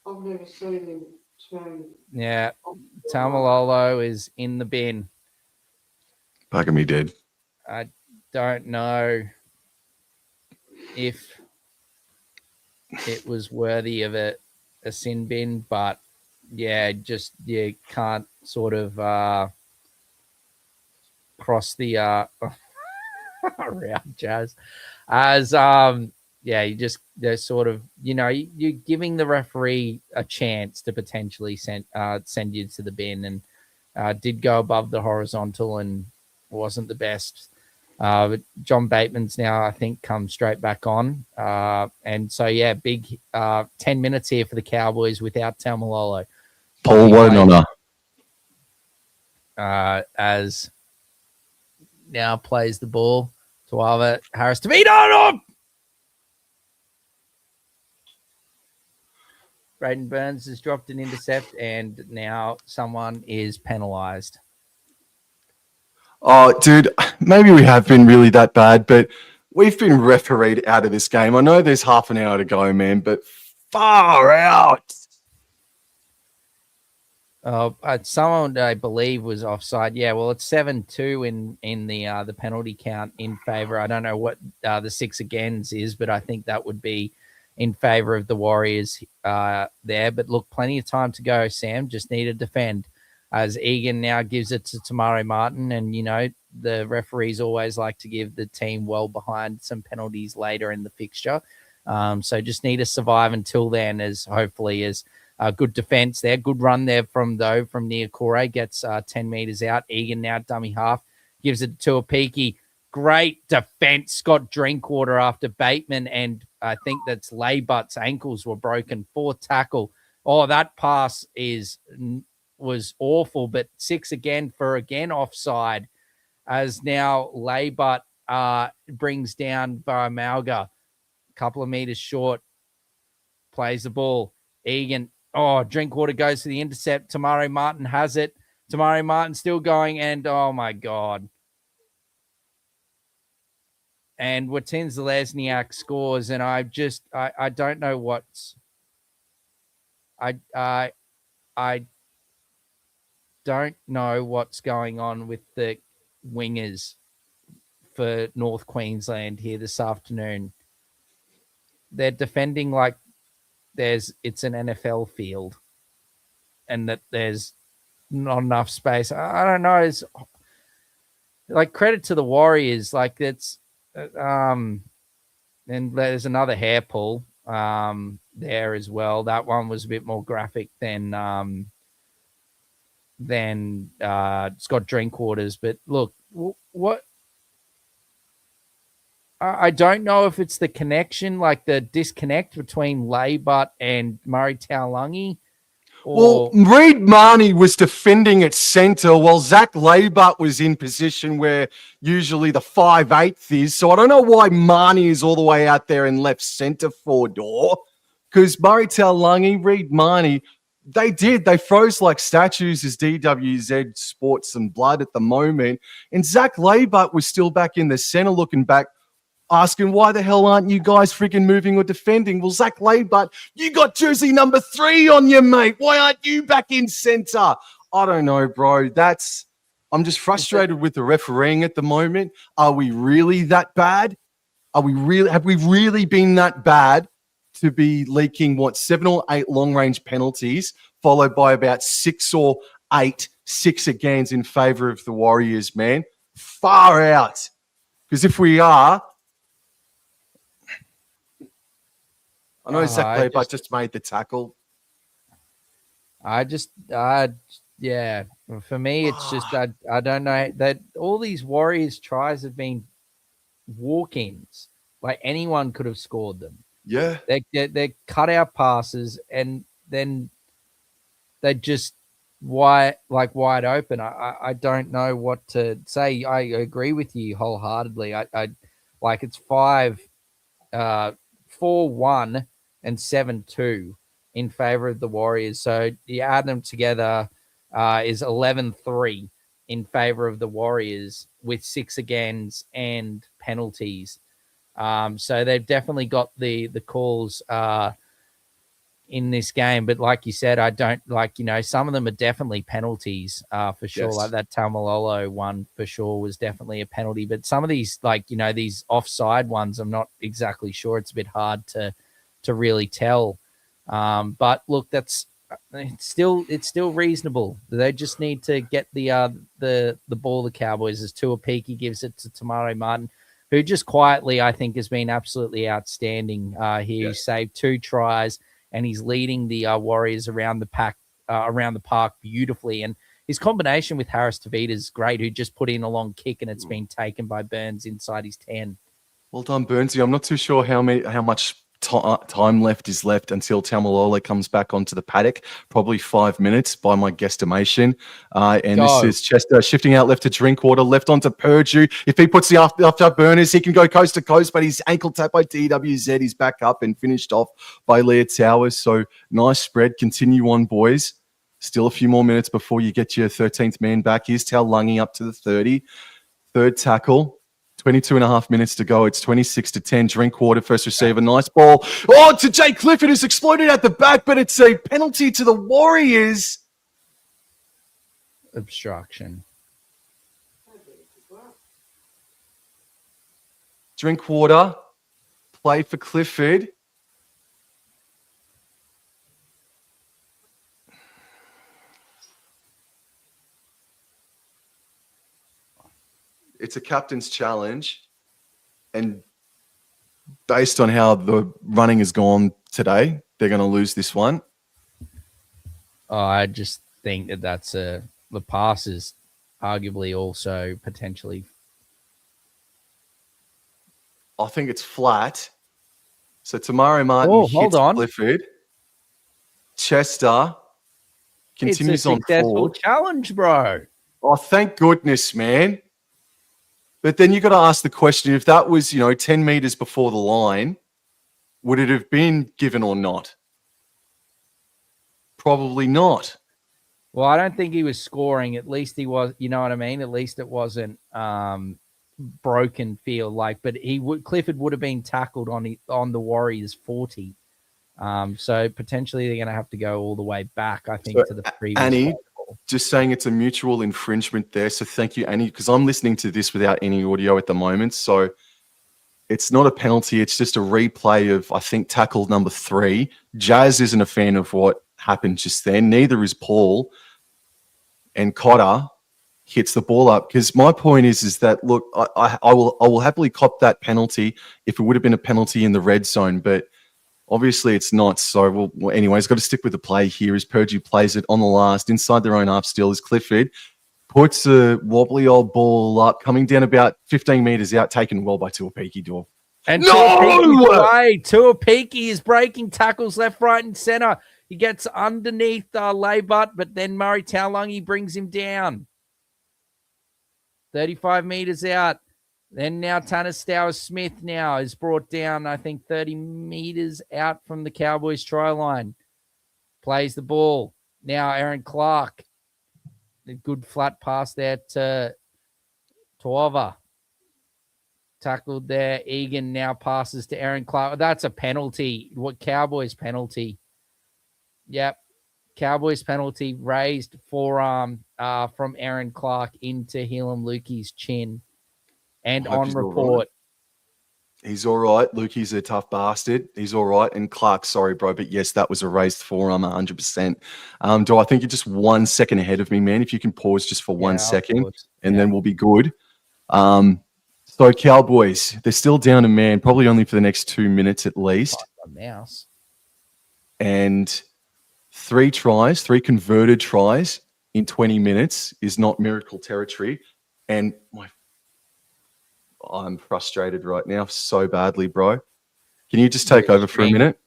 I've never seen him turn. Yeah, Taumalolo is in the bin. Back of me dead. I don't know if it was worthy of a sin bin, but yeah, just you can't sort of cross the around Jazz as yeah, they're sort of, you know, you're giving the referee a chance to potentially send you to the bin, and did go above the horizontal and wasn't the best. But John Bateman's now, I think, come straight back on. And so, yeah, big 10 minutes here for the Cowboys without Taumalolo. Paul, what an honour. As now plays the ball to Alva Harris to Vito. Braden Burns has dropped an intercept, and now someone is penalised. Oh, dude, maybe we have been really that bad, but we've been refereed out of this game. I know there's half an hour to go, man, but far out. Someone I believe was offside. Yeah, well, it's 7-2 in the penalty count in favour. I don't know what the 6 against is, but I think that would be in favour of the Warriors there. But look, plenty of time to go, Sam. Just need to defend. As Egan now gives it to Tamari Martin, and, you know, the referees always like to give the team well behind some penalties later in the fixture. So just need to survive until then, as hopefully as good defense there. Good run there from near Corey. Gets 10 meters out. Egan now dummy half. Gives it to Apiki. Great defense. Scott Drinkwater after Bateman, and I think that's Laybutt's ankles were broken. 4th tackle. Oh, that pass was awful, but 6 again for offside, as now Laybutt brings down Baramalga. A couple of meters short. Plays the ball. Egan. Oh, Drinkwater goes to the intercept. Tamari Martin has it. Tamari Martin still going, and oh my God. And Watins Lesniak scores, and I don't know what's I don't know what's going on with the wingers for North Queensland here this afternoon. They're defending like it's an NFL field, and that there's not enough space. I don't know. It's like, credit to the Warriors. Like, that's and there's another hair pull there as well. That one was a bit more graphic than Scott Drinkwater's. But look, what I don't know if it's the connection, like the disconnect between Laybutt and Murray Taulagi. Well, Reid Marnie was defending at centre while Zach Laybutt was in position where usually the 5'8" is. So I don't know why Marnie is all the way out there in left centre for door, because Murray Taulagi, Reid Marnie, they froze like statues as DWZ sports some blood at the moment. And Zach Laybutt was still back in the centre looking back, asking, why the hell aren't you guys freaking moving or defending? Well, Zach Laybutt, you got jersey number 3 on you, mate. Why aren't you back in centre? I don't know, bro. I'm just frustrated with the refereeing at the moment. Are we really that bad? Have we really been that bad to be leaking 7 or 8 long range penalties, followed by about 6 or 8 six agains in favor of the Warriors, man? Far out. Because if we are, I know Zach Leibart just made the tackle. Yeah. For me, it's just I don't know that all these Warriors tries have been walk-ins. Like anyone could have scored them. Yeah, they're cut out passes, and then they just wide open. I don't know what to say. I agree with you wholeheartedly. I like it's 4-1 and 7-2 in favor of the Warriors. So you add them together is 11-3 in favor of the Warriors with 6 agains and penalties. So they've definitely got the calls in this game. But like you said, I don't some of them are definitely penalties for sure. Yes. Like that Tamalolo one for sure was definitely a penalty. But some of these, these offside ones, I'm not exactly sure. It's a bit hard to really tell. But look, it's still reasonable. They just need to get the ball. The Cowboys, as Tuapiki gives it to Tamari Martin, who just quietly, I think, has been absolutely outstanding here. He saved 2 tries, and he's leading the Warriors around the park beautifully. And his combination with Harris Tavita is great, who just put in a long kick, and it's been taken by Burns inside his 10. Well done, Burnsy. I'm not too sure how much time is left until Tamalolo comes back onto the paddock. Probably 5 minutes by my guesstimation. This is Chester shifting out left to Drinkwater, left onto Purdue. If he puts the after burners, he can go coast to coast, but he's ankle tapped by DWZ. He's back up and finished off by Leah Towers. So nice spread. Continue on, boys. Still a few more minutes before you get your 13th man back. Here's Lungy up to the 30. Third tackle. 22 and a half minutes to go. It's 26-10. Drinkwater, first receiver. Nice ball. Oh, to Jay Clifford, who's exploded at the back, but it's a penalty to the Warriors. Obstruction. Drinkwater, play for Clifford. It's a captain's challenge. And based on how the running has gone today, they're going to lose this one. Oh, I just think that's the pass is arguably also potentially. I think it's flat. So Tamari Martin hits Clifford. Chester continues on It's a successful challenge, bro. Oh, thank goodness, man. But then you got to ask the question, if that was, 10 meters before the line, would it have been given or not? Probably not. Well, I don't think he was scoring. At least he was, you know what I mean? At least it wasn't broken field. But Clifford would have been tackled on the Warriors 40. So potentially they're going to have to go all the way back, I think, to the previous. Annie, just saying it's a mutual infringement there. So thank you, Annie, because I'm listening to this without any audio at the moment. So it's not a penalty. It's just a replay of, I think, tackle number 3. Jazz isn't a fan of what happened just then. Neither is Paul. And Cotter hits the ball up. Because my point is that, look, I will happily cop that penalty if it would have been a penalty in the red zone. But obviously, it's not. So, anyways, got to stick with the play here as Purdue plays it on the last. Inside their own half still is Clifford. Puts a wobbly old ball up, coming down about 15 meters out, taken well by Tuapiki Dwarf. And Tuapiki is breaking tackles left, right, and center. He gets underneath Leibart, but then Murray Taulungi brings him down. 35 meters out. Then now Tanner Stowers-Smith now is brought down, I think, 30 meters out from the Cowboys try line. Plays the ball. Now Aaron Clark. A good flat pass there to Tuova. Tackled there. Egan now passes to Aaron Clark. That's a penalty. What Cowboys penalty? Yep. Cowboys penalty, raised forearm from Aaron Clark into Helam Lukey's chin. And on report. He's all right. Lukey's a tough bastard. He's all right. And Clark, sorry, bro, but yes, that was a raised forearm 100%. Do I think you're just 1 second ahead of me, man? If you can pause just for 1 second, and then we'll be good. So Cowboys, they're still down a man, probably only for the next 2 minutes at least. Mouse. And 3 converted tries in 20 minutes is not miracle territory. And I'm frustrated right now so badly, bro. Can you just take over for a minute?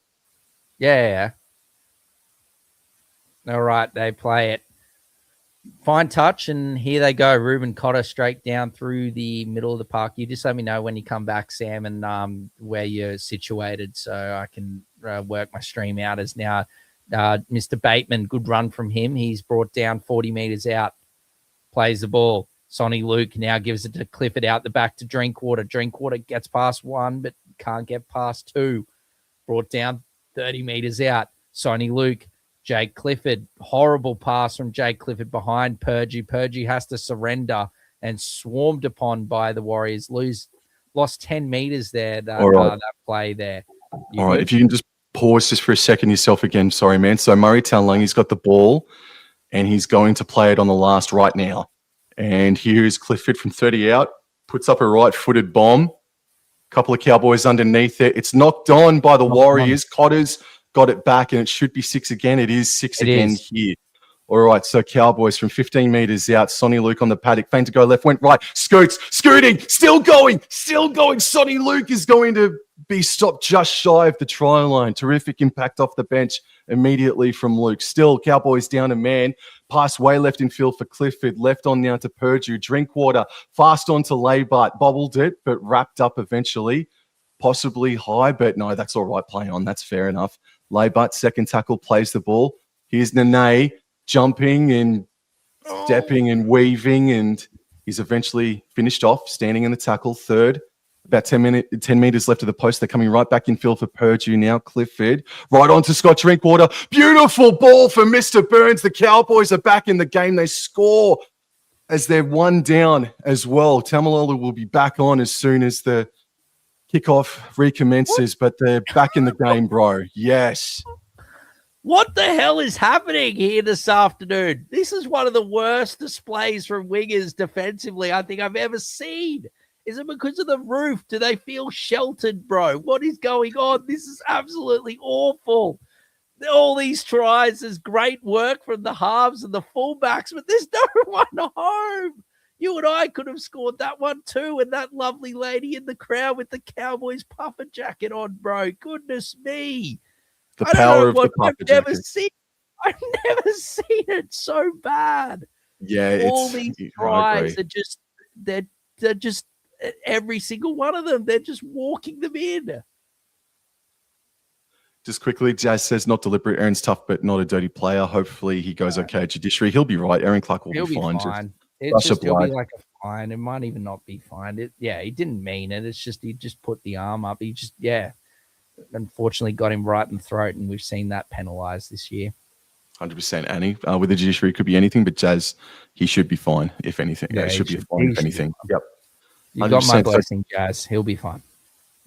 Yeah. All right, they play it. Fine touch, and here they go. Ruben Cotter straight down through the middle of the park. You just let me know when you come back, Sam, and where you're situated so I can work my stream out. As now Mr. Bateman, good run from him. He's brought down 40 meters out, plays the ball. Sonny Luke now gives it to Clifford out the back to Drinkwater. Drinkwater gets past 1, but can't get past 2. Brought down 30 meters out. Sonny Luke, Jake Clifford. Horrible pass from Jake Clifford behind Purgey. Purgey has to surrender and swarmed upon by the Warriors. Lost 10 meters there, that play there. All right, if you can just pause just for a second yourself again. Sorry, man. So Murray Talangi's got the ball, and he's going to play it on the last right now. And here's Clifford from 30 out, puts up a right-footed bomb. Couple of Cowboys underneath it. It's knocked on by the Warriors. Cotter's got it back, and it should be 6 again. It is 6 again here. All right, so Cowboys from 15 meters out. Sonny Luke on the paddock. Feint to go left, went right. Scooting, still going. Sonny Luke is going to be stopped just shy of the try line. Terrific impact off the bench immediately from Luke. Still, Cowboys down a man. Pass way left in field for Clifford. Left on now to Purdue. Drinkwater fast on to Laybart. Bobbled it, but wrapped up eventually. Possibly high, but no, that's all right. Play on. That's fair enough. Laybart, second tackle, plays the ball. Here's Nene jumping and stepping and weaving, and he's eventually finished off, standing in the tackle. Third, about 10 meters left of the post. They're coming right back in field for Purdue now. Clifford, right on to Scott Drinkwater. Beautiful ball for Mr. Burns. The Cowboys are back in the game. They score as they're 1 down as well. Tamalolo will be back on as soon as the kickoff recommences, but they're back in the game, bro. Yes. What the hell is happening here this afternoon? This is one of the worst displays from wingers defensively I think I've ever seen. Is it because of the roof? Do they feel sheltered, bro? What is going on? This is absolutely awful. All these tries, there's great work from the halves and the fullbacks, but there's no one home. You and I could have scored that one too, and that lovely lady in the crowd with the Cowboys puffer jacket on, bro. Goodness me. The power of the puffer jacket. I've never seen it so bad. Yeah, all these tries are just they're just every single one of them. They're just walking them in. Just quickly, Jazz says not deliberate. Aaron's tough, but not a dirty player. Hopefully, he goes okay at judiciary. He'll be right. Aaron Clark will be fine. He'll be like a fine. It might even not be fine. He didn't mean it. It's just he just put the arm up. He just unfortunately got him right in the throat, and we've seen that penalised this year. 100%, Annie. With the judiciary, it could be anything, but Jazz, he should be fine, if anything. Yeah, should be fine, if anything. Yep. You got my blessing, Jazz. He'll be fine.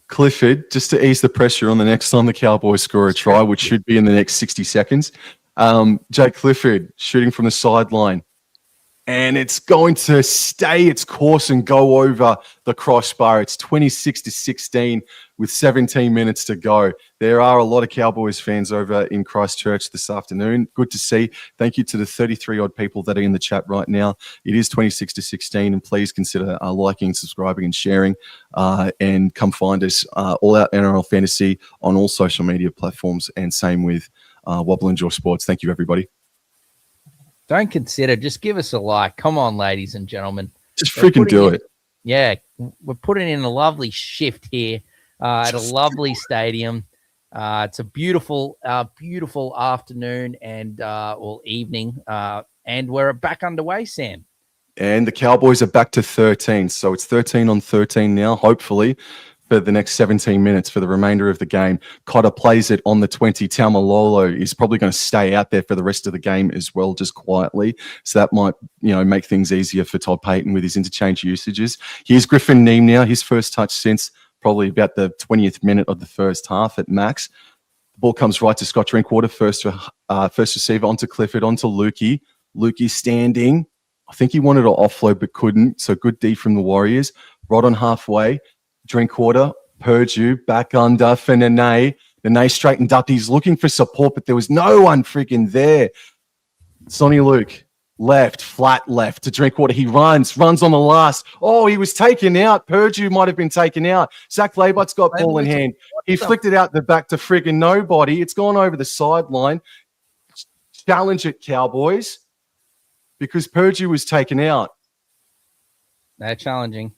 Clifford, just to ease the pressure on the next time the Cowboys score a try, which should be in the next 60 seconds. Jake Clifford shooting from the sideline. And it's going to stay its course and go over the crossbar. It's 26-16 with 17 minutes to go. There are a lot of Cowboys fans over in Christchurch this afternoon. Good to see. Thank you to the 33-odd people that are in the chat right now. It is 26-16, and please consider liking, subscribing, and sharing. And come find us, All Out NRL Fantasy, on all social media platforms, and same with Wobble and Jaw Sports. Thank you, everybody. Don't consider. Just give us a like. Come on, ladies and gentlemen. Just freaking do it. Yeah, we're putting in a lovely shift here at a lovely stadium. It's a beautiful afternoon and or evening, and we're back underway, Sam. And the Cowboys are back to 13, so it's 13 on 13 now, hopefully, for the next 17 minutes for the remainder of the game. Cotter plays it on the 20. Taumalolo is probably going to stay out there for the rest of the game as well, just quietly. So that might, make things easier for Todd Payton with his interchange usages. Here's Griffin Neem now, his first touch since probably about the 20th minute of the first half at max. The ball comes right to Scott Drinkwater, first receiver onto Clifford, onto Lukey. Lukey standing. I think he wanted to offload but couldn't. So good D from the Warriors. Right on halfway. Drinkwater, Purdue, back under for Nene. Nene straightened up. He's looking for support, but there was no one freaking there. Sonny Luke, left, flat left to Drinkwater. He runs on the last. Oh, he was taken out. Purdue might have been taken out. Zach Labert's got ball in hand. He flicked it out the back to friggin' nobody. It's gone over the sideline. Challenge it, Cowboys, because Purdue was taken out. They're challenging.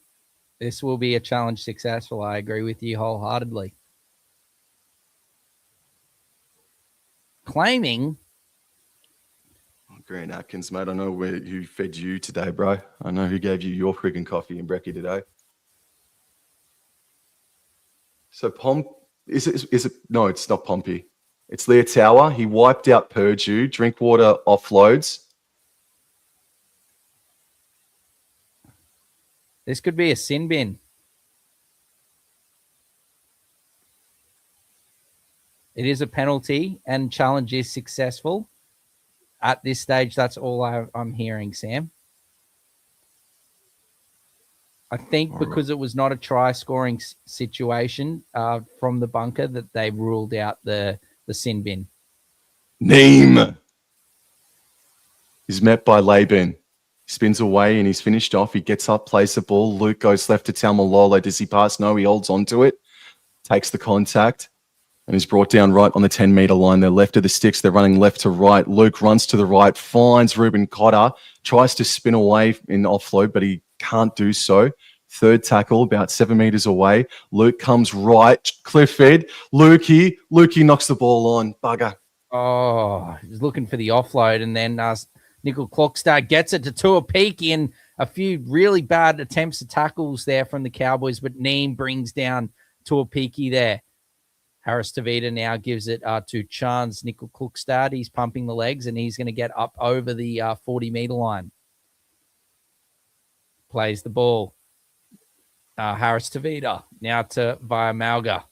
This will be a challenge successful. I agree with you wholeheartedly. Claiming. Grant Atkins, mate. I know who fed you today, bro. I know who gave you your friggin' coffee and brekkie today. So is it? No, it's not Pompey. It's Leotawa. He wiped out Purdue. Drinkwater offloads. This could be a sin bin. It is a penalty and challenge is successful. At this stage, that's all I'm hearing, Sam. I think because it was not a try-scoring situation from the bunker that they ruled out the sin bin. Neem is met by Laban. Spins away and he's finished off. He gets up, plays the ball. Luke goes left to Taumalolo. Does he pass? No, he holds on to it. Takes the contact. And is brought down right on the 10-meter line. They're left of the sticks. They're running left to right. Luke runs to the right, finds Ruben Cotter, tries to spin away in offload, but he can't do so. Third tackle, about 7 meters away. Luke comes right. Clifford, Lukey knocks the ball on. Bugger. Oh, he's looking for the offload, and then Nickel Clockstar gets it to Tuapiki, and a few really bad attempts at tackles there from the Cowboys, but Neem brings down Tuapiki there. Harris Tavita now gives it to Chance Nickel Cookstad. He's pumping the legs, and he's going to get up over the 40-meter line. Plays the ball. Harris Tavita now to via Malga.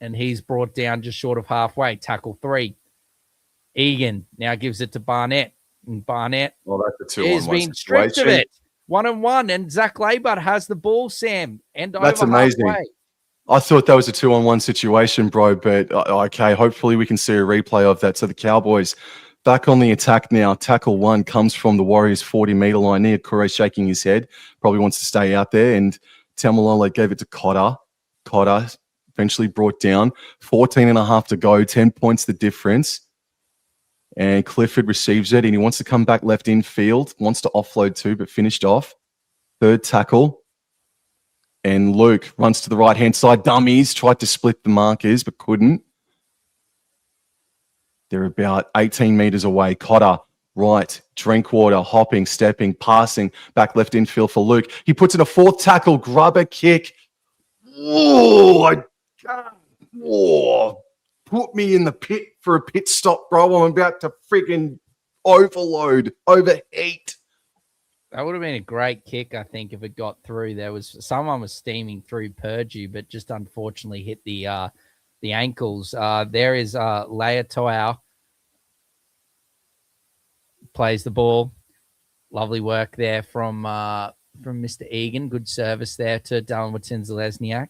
And he's brought down just short of halfway. Tackle 3. Egan now gives it to Barnett. And Barnett that's a 2-on-1 has been stripped of it. 1-on-1. And Zach Laybert has the ball, Sam. And that's over amazing. Halfway. I thought that was a 2-on-1 situation, bro, but okay, hopefully we can see a replay of that. So the Cowboys back on the attack now. Tackle 1 comes from the Warriors' 40-meter line. Nia Kure shaking his head, probably wants to stay out there, and Taumalolo gave it to Cotter. Cotter eventually brought down. 14.5 to go, 10 points the difference. And Clifford receives it, and he wants to come back left in field, wants to offload too, but finished off. Third tackle. And Luke runs to the right-hand side. Dummies tried to split the markers, but couldn't. They're about 18 meters away. Cotter, right. Drinkwater, hopping, stepping, passing. Back left infield for Luke. He puts in a fourth tackle, grubber kick. Whoa! Put me in the pit for a pit stop, bro. I'm about to freaking overheat. That would have been a great kick, I think, if it got through. Someone was steaming through Purdue, but just unfortunately hit the ankles. There is Leia Toau plays the ball. Lovely work there from Mr. Egan. Good service there to Dylan Watson-Zelezniak.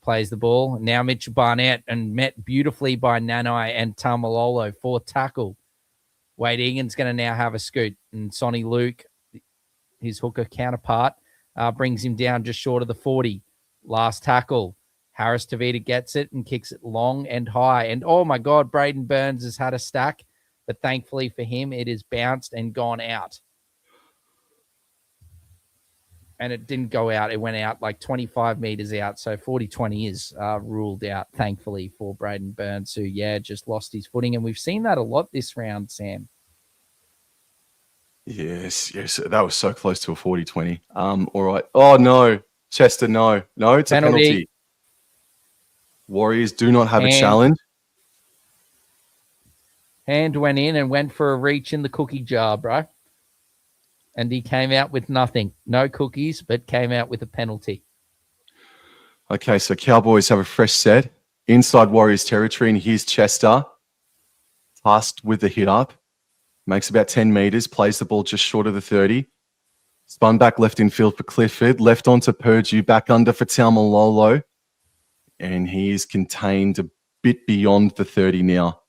Plays the ball. Now Mitchell Barnett, and met beautifully by Nanai and Taumalolo. Fourth tackle. Wade Egan's going to now have a scoot, and Sonny Luke, his hooker counterpart, brings him down just short of the 40. Last tackle. Harris Tavita gets it and kicks it long and high. And, oh, my God, Braden Burns has had a stack, but thankfully for him, it is bounced and gone out. And it didn't go out. It went out like 25 meters out. So 40-20 is ruled out, thankfully, for Braden Burns, who, just lost his footing. And we've seen that a lot this round, Sam. Yes. That was so close to a 40-20. All right. Oh, no. Chester, no. No, it's a penalty. Warriors do not have a challenge. Hand went in and went for a reach in the cookie jar, bro. And he came out with nothing. No cookies, but came out with a penalty. Okay, so Cowboys have a fresh set inside Warriors territory, and here's Chester, tasked with the hit up. Makes about 10 meters, plays the ball just short of the 30. Spun back left in field for Clifford, left onto Purdue, back under for Taumalolo. And he's contained a bit beyond the 30 now.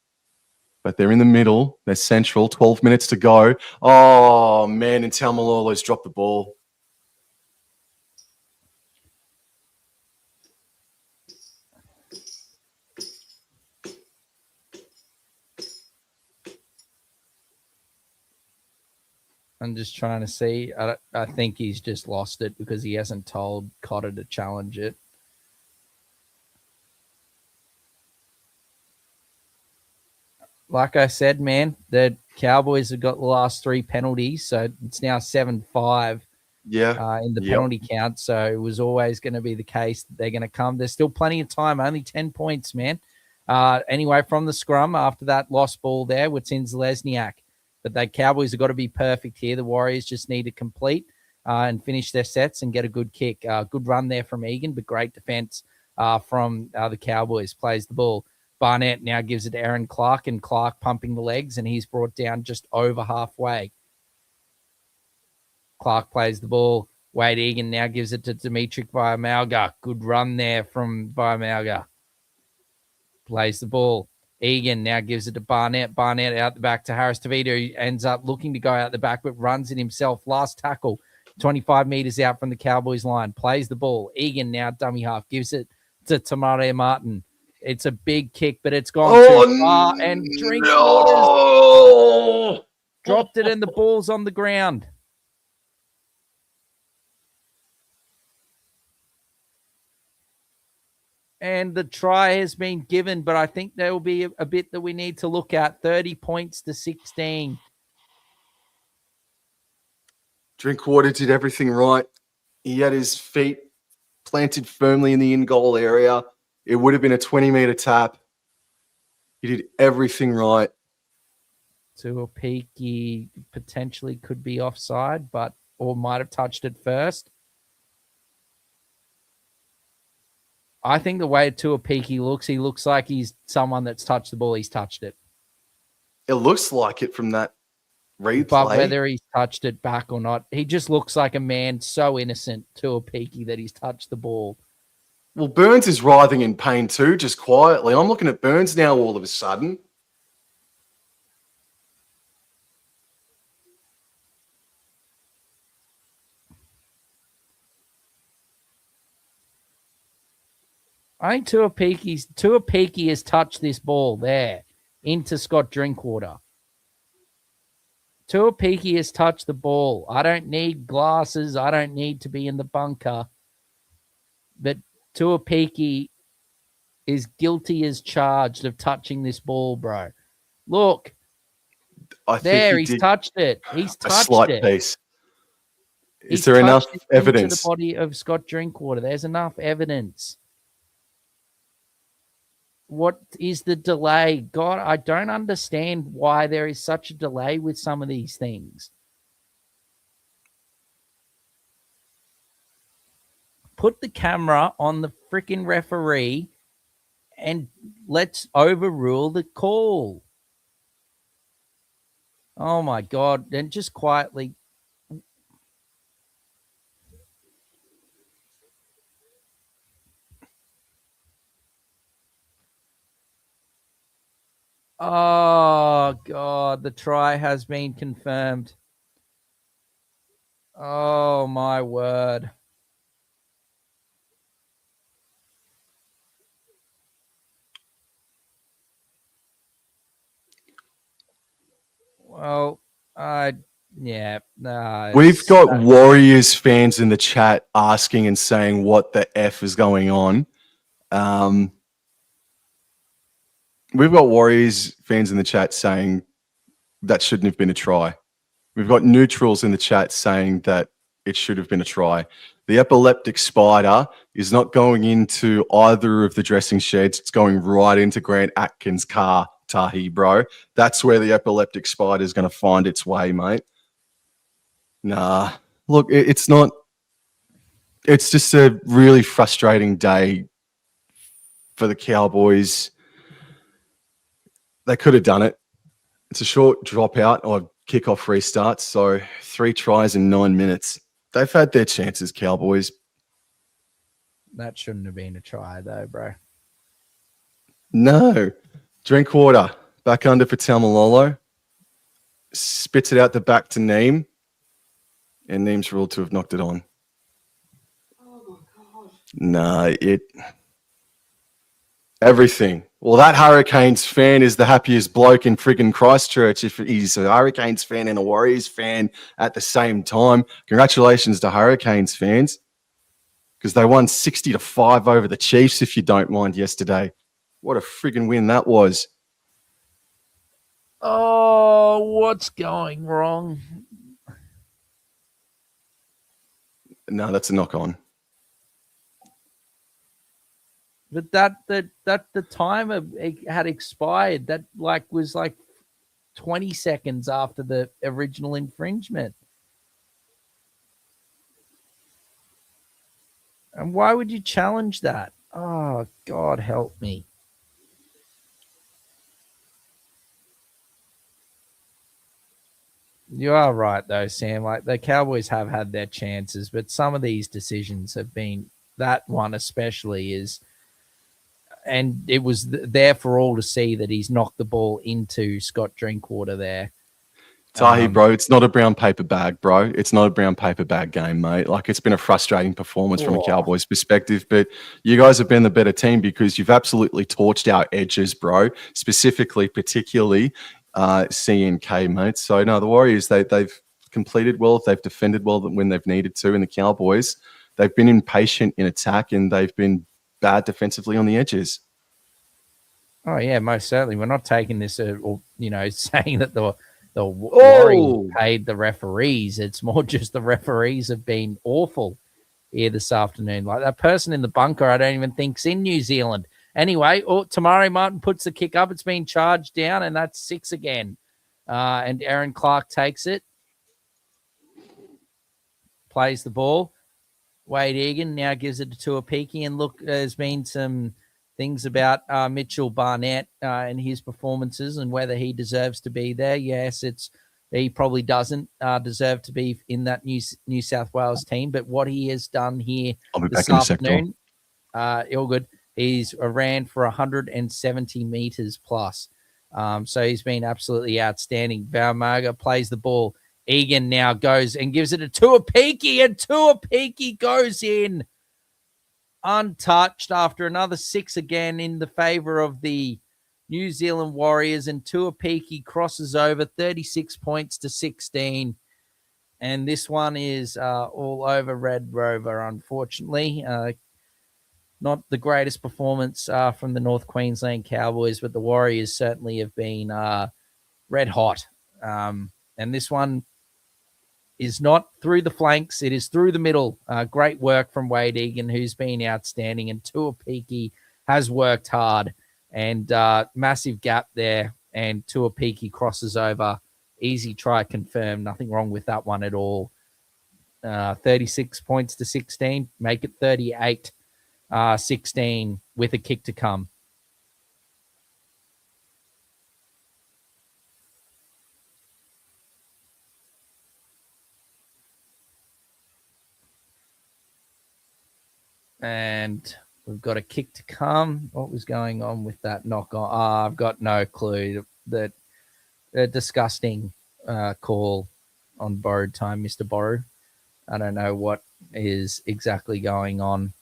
But they're in the middle. They're central. 12 minutes to go. Oh, man, and Taumalolo's dropped the ball. I'm just trying to see. I think he's just lost it because he hasn't told Cotter to challenge it. Like I said, man, the Cowboys have got the last 3 penalties, so it's now 7-5 in the penalty count. So it was always going to be the case that they're going to come. There's still plenty of time, only 10 points, man. Anyway, from the scrum, after that lost ball there with Lesniak. But the Cowboys have got to be perfect here. The Warriors just need to complete and finish their sets and get a good kick. Good run there from Egan, but great defense from the Cowboys. Plays the ball. Barnett now gives it to Aaron Clark, and Clark pumping the legs, and he's brought down just over halfway. Clark plays the ball. Wade Egan now gives it to Dimitri Viamalga. Good run there from Viamalga. Plays the ball. Egan now gives it to Barnett. Barnett out the back to Harris Tavita, who ends up looking to go out the back, but runs it himself. Last tackle, 25 meters out from the Cowboys line. Plays the ball. Egan now dummy half. Gives it to Tamare Martin. It's a big kick, but it's gone too far. And Drinkwater's dropped it, and the ball's on the ground. And the try has been given, but I think there will be a bit that we need to look at. 30 points to 16. Drinkwater did everything right. He had his feet planted firmly in the in-goal area. It would have been a 20-meter tap. He did everything right. Tuapiki potentially could be offside, or might have touched it first. I think the way Tuapiki looks, he looks like he's someone that's touched the ball. He's touched it. It looks like it from that replay. But whether he's touched it back or not, he just looks like a man so innocent, Tuapiki, that he's touched the ball. Well, Burns is writhing in pain too, just quietly. I'm looking at Burns now all of a sudden. I think Tuapiki has touched this ball there into Scott Drinkwater. Tuapiki has touched the ball. I don't need glasses. I don't need to be in the bunker. But Tuapiki is guilty as charged of touching this ball, bro. Look. He's touched it. He's touched a slight it. Piece. Is there enough evidence? Into the body of Scott Drinkwater. There's enough evidence. What is the delay? God, I don't understand why there is such a delay with some of these things. Put the camera on the freaking referee and let's overrule the call. Oh, my God. And just quietly. Oh, God. The try has been confirmed. Oh, my word. Well, yeah. We've got Warriors fans in the chat asking and saying what the F is going on. We've got Warriors fans in the chat saying that shouldn't have been a try. We've got neutrals in the chat saying that it should have been a try. The epileptic spider is not going into either of the dressing sheds. It's going right into Grant Atkins' car, Tahi, bro. That's where the epileptic spider is going to find its way, mate. Nah. Look, it's not it's just a really frustrating day for the Cowboys. They could have done it. It's a short dropout or kickoff restart, so 3 tries in 9 minutes. They've had their chances, Cowboys. That shouldn't have been a try, though, bro. No. Drinkwater back under for Taumalolo. Spits it out the back to Neem. And Neem's ruled to have knocked it on. Oh my God. Nah, everything. Well, that Hurricanes fan is the happiest bloke in friggin' Christchurch if he's a Hurricanes fan and a Warriors fan at the same time. Congratulations to Hurricanes fans because they won 60-5 over the Chiefs, if you don't mind, yesterday. What a friggin' win that was. Oh, what's going wrong? No, that's a knock on. But that the time it had expired. That was 20 seconds after the original infringement. And why would you challenge that? Oh, God help me. You are right, though, Sam. Like, the Cowboys have had their chances, but some of these decisions have been, that one especially is, and it was there for all to see that he's knocked the ball into Scott Drinkwater there. Tahi, bro, it's not a brown paper bag, bro. It's not a brown paper bag game, mate. Like, it's been a frustrating performance from a Cowboys perspective, but you guys have been the better team because you've absolutely torched our edges, bro, particularly CNK, mate. So, no, the Warriors, they've completed well. They've defended well when they've needed to, and the Cowboys, they've been impatient in attack, and they've been bad defensively on the edges. Oh, yeah, most certainly. We're not taking this, or saying that the Warriors paid the referees. It's more just the referees have been awful here this afternoon. Like that person in the bunker, I don't even think's in New Zealand. Anyway, Tamari Martin puts the kick up. It's been charged down, and that's 6 again. And Aaron Clark takes it, plays the ball. Wade Egan now gives it to Tuapiki, and look, there's been some things about Mitchell Barnett and his performances and whether he deserves to be there. Yes, he probably doesn't deserve to be in that New South Wales team, but what he has done here this afternoon, all good. He's ran for 170 meters plus. So he's been absolutely outstanding. Baumaga plays the ball. Egan now goes and gives it to Tuapiki, and Tuapiki goes in untouched after another 6 again in the favor of the New Zealand Warriors, and Tuapiki crosses over 36 points to 16. And this one is all over Red Rover, unfortunately. Not the greatest performance from the North Queensland Cowboys, but the Warriors certainly have been red hot. And this one is not through the flanks. It is through the middle. Great work from Wade Egan, who's been outstanding. And Tuapiki has worked hard. And massive gap there. And Tuapiki crosses over. Easy try confirmed. Nothing wrong with that one at all. 36 points to 16. Make it 38. 16 with a kick to come. And we've got a kick to come. What was going on with that knock on? I've got no clue. That disgusting call on borrowed time, Mr. Borrow. I don't know what is exactly going on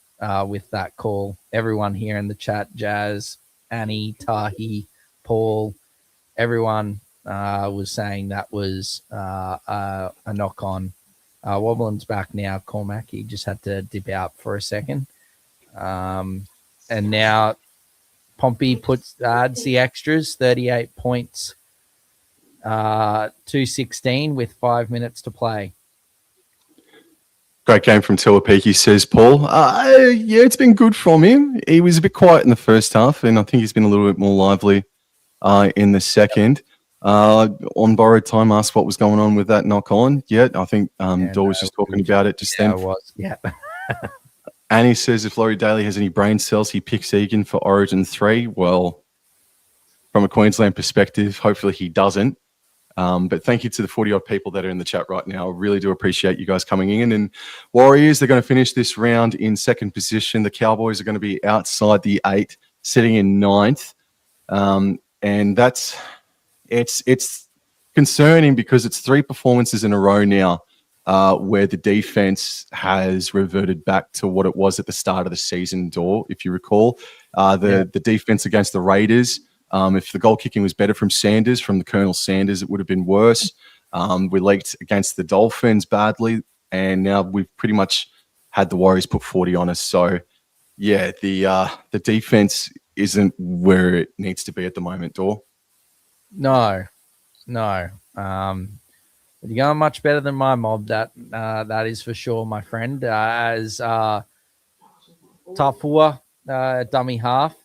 with that call. Everyone here in the chat, Jazz, Annie, Tahi, Paul, everyone was saying that was a knock on. Wobblin's back now. Cormac, he just had to dip out for a second. And now Pompey adds the extras, 38 points to 16 with 5 minutes to play. Great game from Tuapiki, says Paul. Yeah, it's been good from him. He was a bit quiet in the first half, and I think he's been a little bit more lively in the second. On borrowed time, asked what was going on with that knock on. Yeah, I think Dor was just talking about it just then. It was. Yeah. Annie says if Laurie Daly has any brain cells, he picks Egan for Origin 3. Well, from a Queensland perspective, hopefully he doesn't. But thank you to the 40-odd people that are in the chat right now. I really do appreciate you guys coming in. And Warriors, they're going to finish this round in second position. The Cowboys are going to be outside the 8, sitting in 9th. And that's it's concerning because it's 3 performances in a row now where the defense has reverted back to what it was at the start of the season, Dor, if you recall. The defense against the Raiders, if the goal kicking was better from the Colonel Sanders, it would have been worse. We leaked against the Dolphins badly, and now we've pretty much had the Warriors put 40 on us. So, yeah, the defense isn't where it needs to be at the moment, Dor. No. You're going much better than my mob. That is for sure, my friend. As Tafua, dummy half,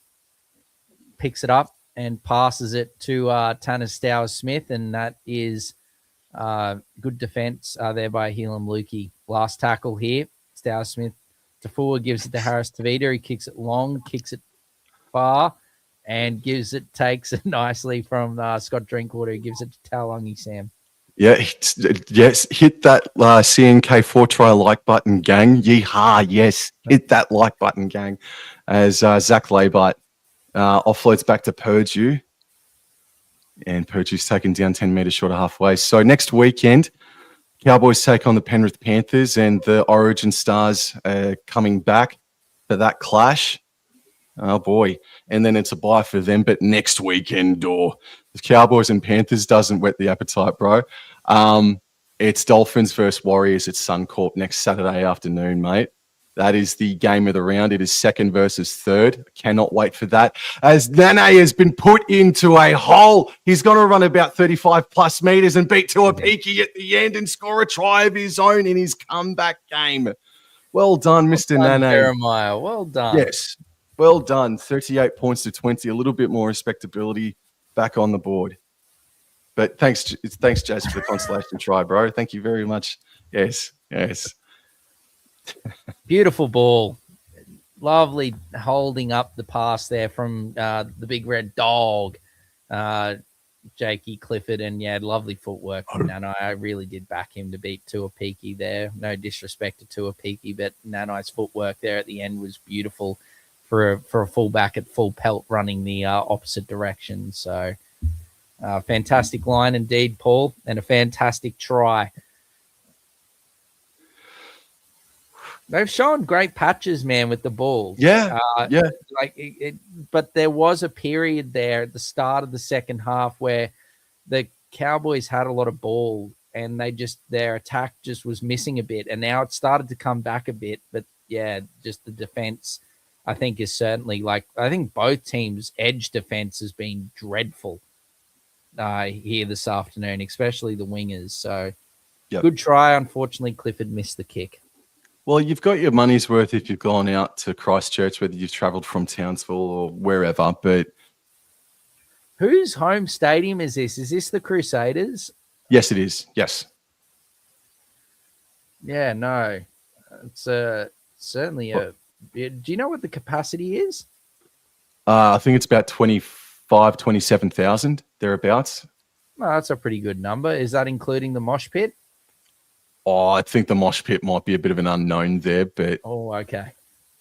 picks it up and passes it to Tanner Stowers-Smith, and that is good defense there by Helam Lukey. Last tackle here, Stowers-Smith. Tafua gives it to Harris Tavita. He kicks it long, kicks it far, and takes it nicely from Scott Drinkwater, who gives it to Taulagi Sam. Yeah, yes, hit that CNK4 try like button, gang. Yeehaw, yes, hit that like button, gang. As Zach Laybart offloads back to Purdue. And Purdue's taken down 10 metres short of halfway. So next weekend, Cowboys take on the Penrith Panthers, and the Origin Stars coming back for that clash. Oh, boy. And then it's a bye for them. But next weekend, the Cowboys and Panthers doesn't whet the appetite, bro. It's Dolphins versus Warriors at Suncorp next Saturday afternoon, mate. That is the game of the round. It is second versus third. Cannot wait for that. As Nane has been put into a hole, he's going to run about 35-plus metres and beat Tuapiki at the end and score a try of his own in his comeback game. Well done, Mr. Nane. Jeremiah, well done. Yes. Well done. 38 points to 20. A little bit more respectability back on the board. But thanks, Jazz, for the consolation try, bro. Thank you very much. Yes. Beautiful ball. Lovely holding up the pass there from the big red dog, Jakey Clifford. And, yeah, lovely footwork from Nanai. I really did back him to beat Tuapiki there. No disrespect to Tuapiki, but Nanai's footwork there at the end was beautiful for a fullback at full pelt running the opposite direction. So fantastic line indeed, Paul, and a fantastic try. They've shown great patches, man, with the ball. Yeah. But there was a period there at the start of the second half where the Cowboys had a lot of ball and their attack just was missing a bit. And now it started to come back a bit. But, yeah, just the defense, I think, is certainly I think both teams' edge defense has been dreadful here this afternoon, especially the wingers. So Good try. Unfortunately, Clifford missed the kick. Well, you've got your money's worth if you've gone out to Christchurch, whether you've travelled from Townsville or wherever. But whose home stadium is this? Is this the Crusaders? Yes, it is. Yes. Yeah, no. It's certainly a... Do you know what the capacity is? I think it's about 27,000, thereabouts. Well, that's a pretty good number. Is that including the mosh pit? Oh, I think the mosh pit might be a bit of an unknown there, but... Oh, okay.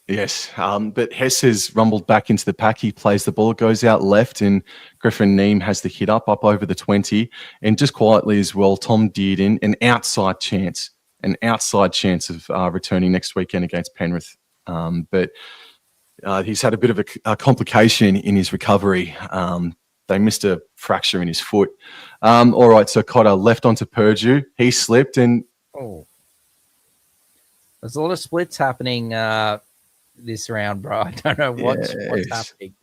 Yes, but Hess has rumbled back into the pack. He plays the ball, goes out left, and Griffin Neem has the hit up over the 20. And just quietly as well, Tom Dearden, an outside chance of returning next weekend against Penrith. But he's had a bit of a complication in his recovery. They missed a fracture in his foot. All right, so Cotter left onto Purdue. He slipped and... Oh. There's a lot of splits happening this round, bro. I don't know what's happening.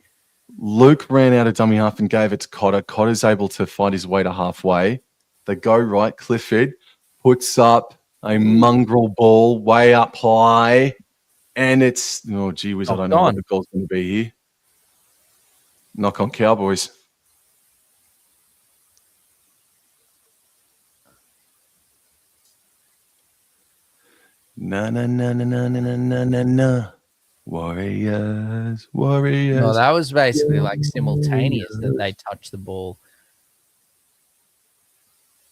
Luke ran out of dummy half and gave it to Cotter. Cotter's able to find his way to halfway. They go right. Clifford puts up a mongrel ball way up high. And it's, oh, gee whiz, I don't know what the goal's going to be here. Knock on Cowboys. Na na na na na na na na na. Warriors, No, Warriors. that was basically like simultaneous that they touched the ball.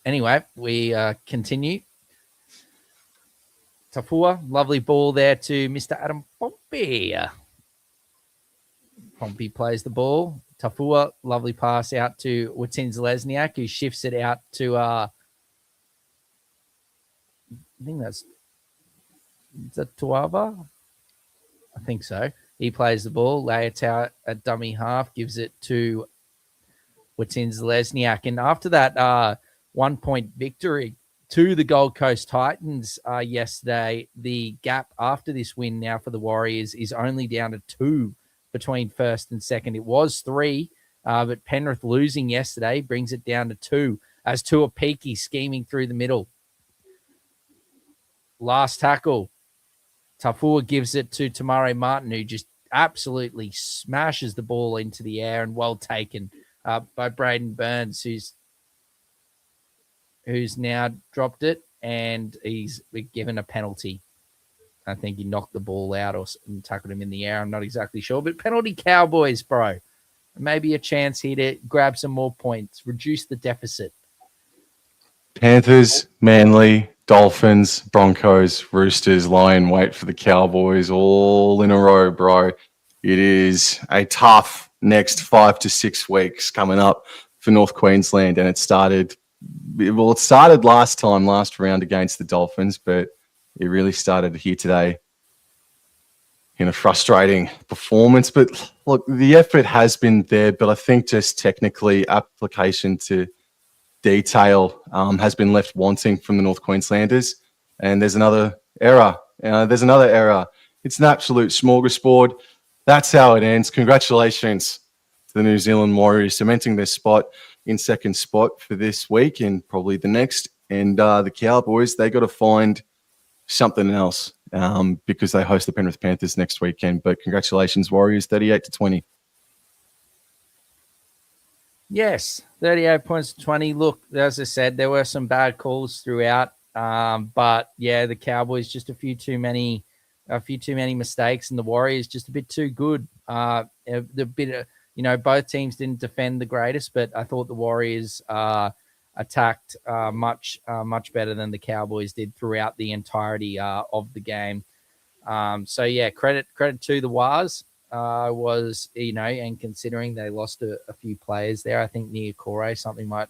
Anyway, we continue. Tafua, lovely ball there to Mr. Adam Pompey. Pompey plays the ball. Tafua, lovely pass out to Watins Lesniak, who shifts it out to, I think that's, is that Tuava? I think so. He plays the ball, lay it out at dummy half, gives it to Watins Lesniak. And after that 1 point victory to the Gold Coast Titans yesterday, the gap after this win now for the Warriors is only down to 2 between first and second. It was 3, but Penrith losing yesterday brings it down to 2 as Tuapiki scheming through the middle. Last tackle. Tafua gives it to Tamare Martin, who just absolutely smashes the ball into the air, and well taken by Braden Burns, who's now dropped it, and he's given a penalty. I think he knocked the ball out or tackled him in the air. I'm not exactly sure, but penalty Cowboys, bro. Maybe a chance here to grab some more points, reduce the deficit. Panthers, Manly, Dolphins, Broncos, Roosters, lie in wait for the Cowboys all in a row, bro. It is a tough next 5 to 6 weeks coming up for North Queensland, and it started last round against the Dolphins, but it really started here today in a frustrating performance. But look, the effort has been there, but I think just technically application to detail has been left wanting from the North Queenslanders. And there's another error. It's an absolute smorgasbord. That's how it ends. Congratulations to the New Zealand Warriors, cementing their spot in second spot for this week and probably the next. And the Cowboys, they got to find something else because they host the Penrith Panthers next weekend. But congratulations, Warriors, 38-20. Yes, 38 points to 20. Look, as I said, there were some bad calls throughout. But yeah, the Cowboys just a few too many mistakes, and the Warriors just a bit too good. Both teams didn't defend the greatest, but I thought the Warriors attacked much better than the Cowboys did throughout the entirety of the game. So yeah, credit to the Wars. And considering they lost a few players there, I think near Corey, something might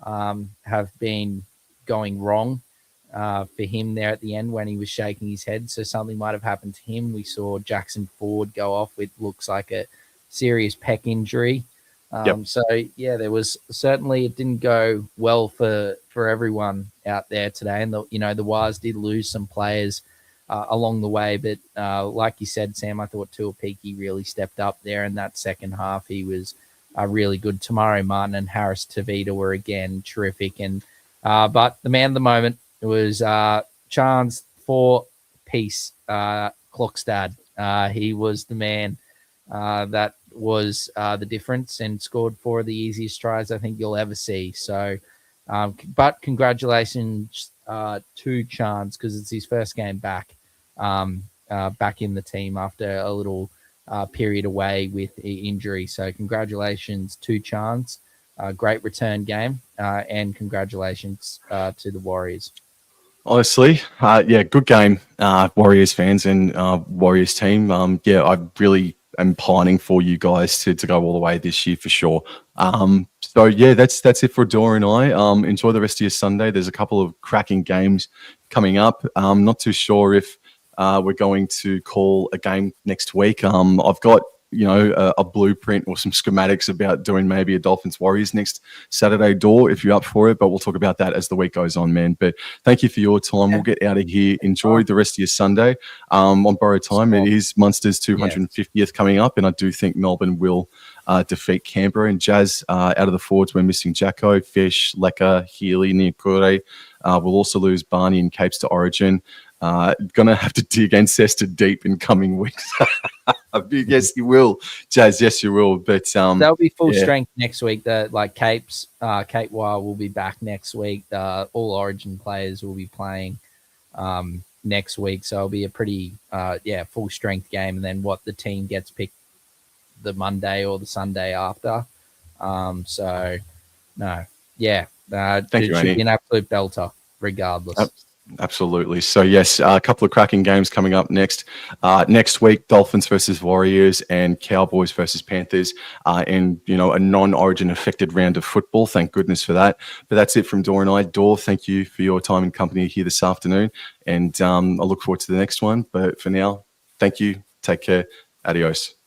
have been going wrong for him there at the end when he was shaking his head. So something might have happened to him. We saw Jackson Ford go off with looks like a serious pec injury. So yeah, there was certainly, it didn't go well for everyone out there today. And the Wars did lose some players along the way, but like you said, Sam, I thought Tuapiki really stepped up there in that second half. He was really good. Tamare Martin and Harris Tavita were again terrific, and but the man of the moment was Chance for Peace Klokstad. He was the man that was the difference and scored 4 of the easiest tries I think you'll ever see. So, but congratulations to Chance, because it's his first game back in the team after a little period away with injury. So congratulations to Chance. Great return game, and congratulations to the Warriors. Honestly, good game, Warriors fans and Warriors team. I really am pining for you guys to go all the way this year for sure. That's it for Dora and I. Enjoy the rest of your Sunday. There's a couple of cracking games coming up. I'm not too sure if we're going to call a game next week. I've got a blueprint or some schematics about doing maybe a Dolphins Warriors next Saturday, Door, if you're up for it, but we'll talk about that as the week goes on, man. But thank you for your time. We'll get out of here. Enjoy the rest of your Sunday. On borrowed time, it is Munster's 250th coming up, and I do think Melbourne will defeat Canberra. And Jazz, out of the forwards, we're missing Jacko, Fish, Lecker, Healy, Niakure. We'll also lose Barney and Capes to Origin. Gonna have to dig Ancestor deep in coming weeks. Yes, you will, Jazz. Yes, you will. But they'll be full strength next week. Capes, Kate Weil will be back next week. All Origin players will be playing next week. So it'll be a pretty, full strength game. And then what the team gets picked the Monday or the Sunday after. Thank you, it should Andy. be an absolute belter regardless. Absolutely. So yes, a couple of cracking games coming up next. Next week, Dolphins versus Warriors and Cowboys versus Panthers, and a non-Origin affected round of football. Thank goodness for that. But that's it from Dor and I. Dor, thank you for your time and company here this afternoon, and I look forward to the next one. But for now, thank you. Take care. Adios.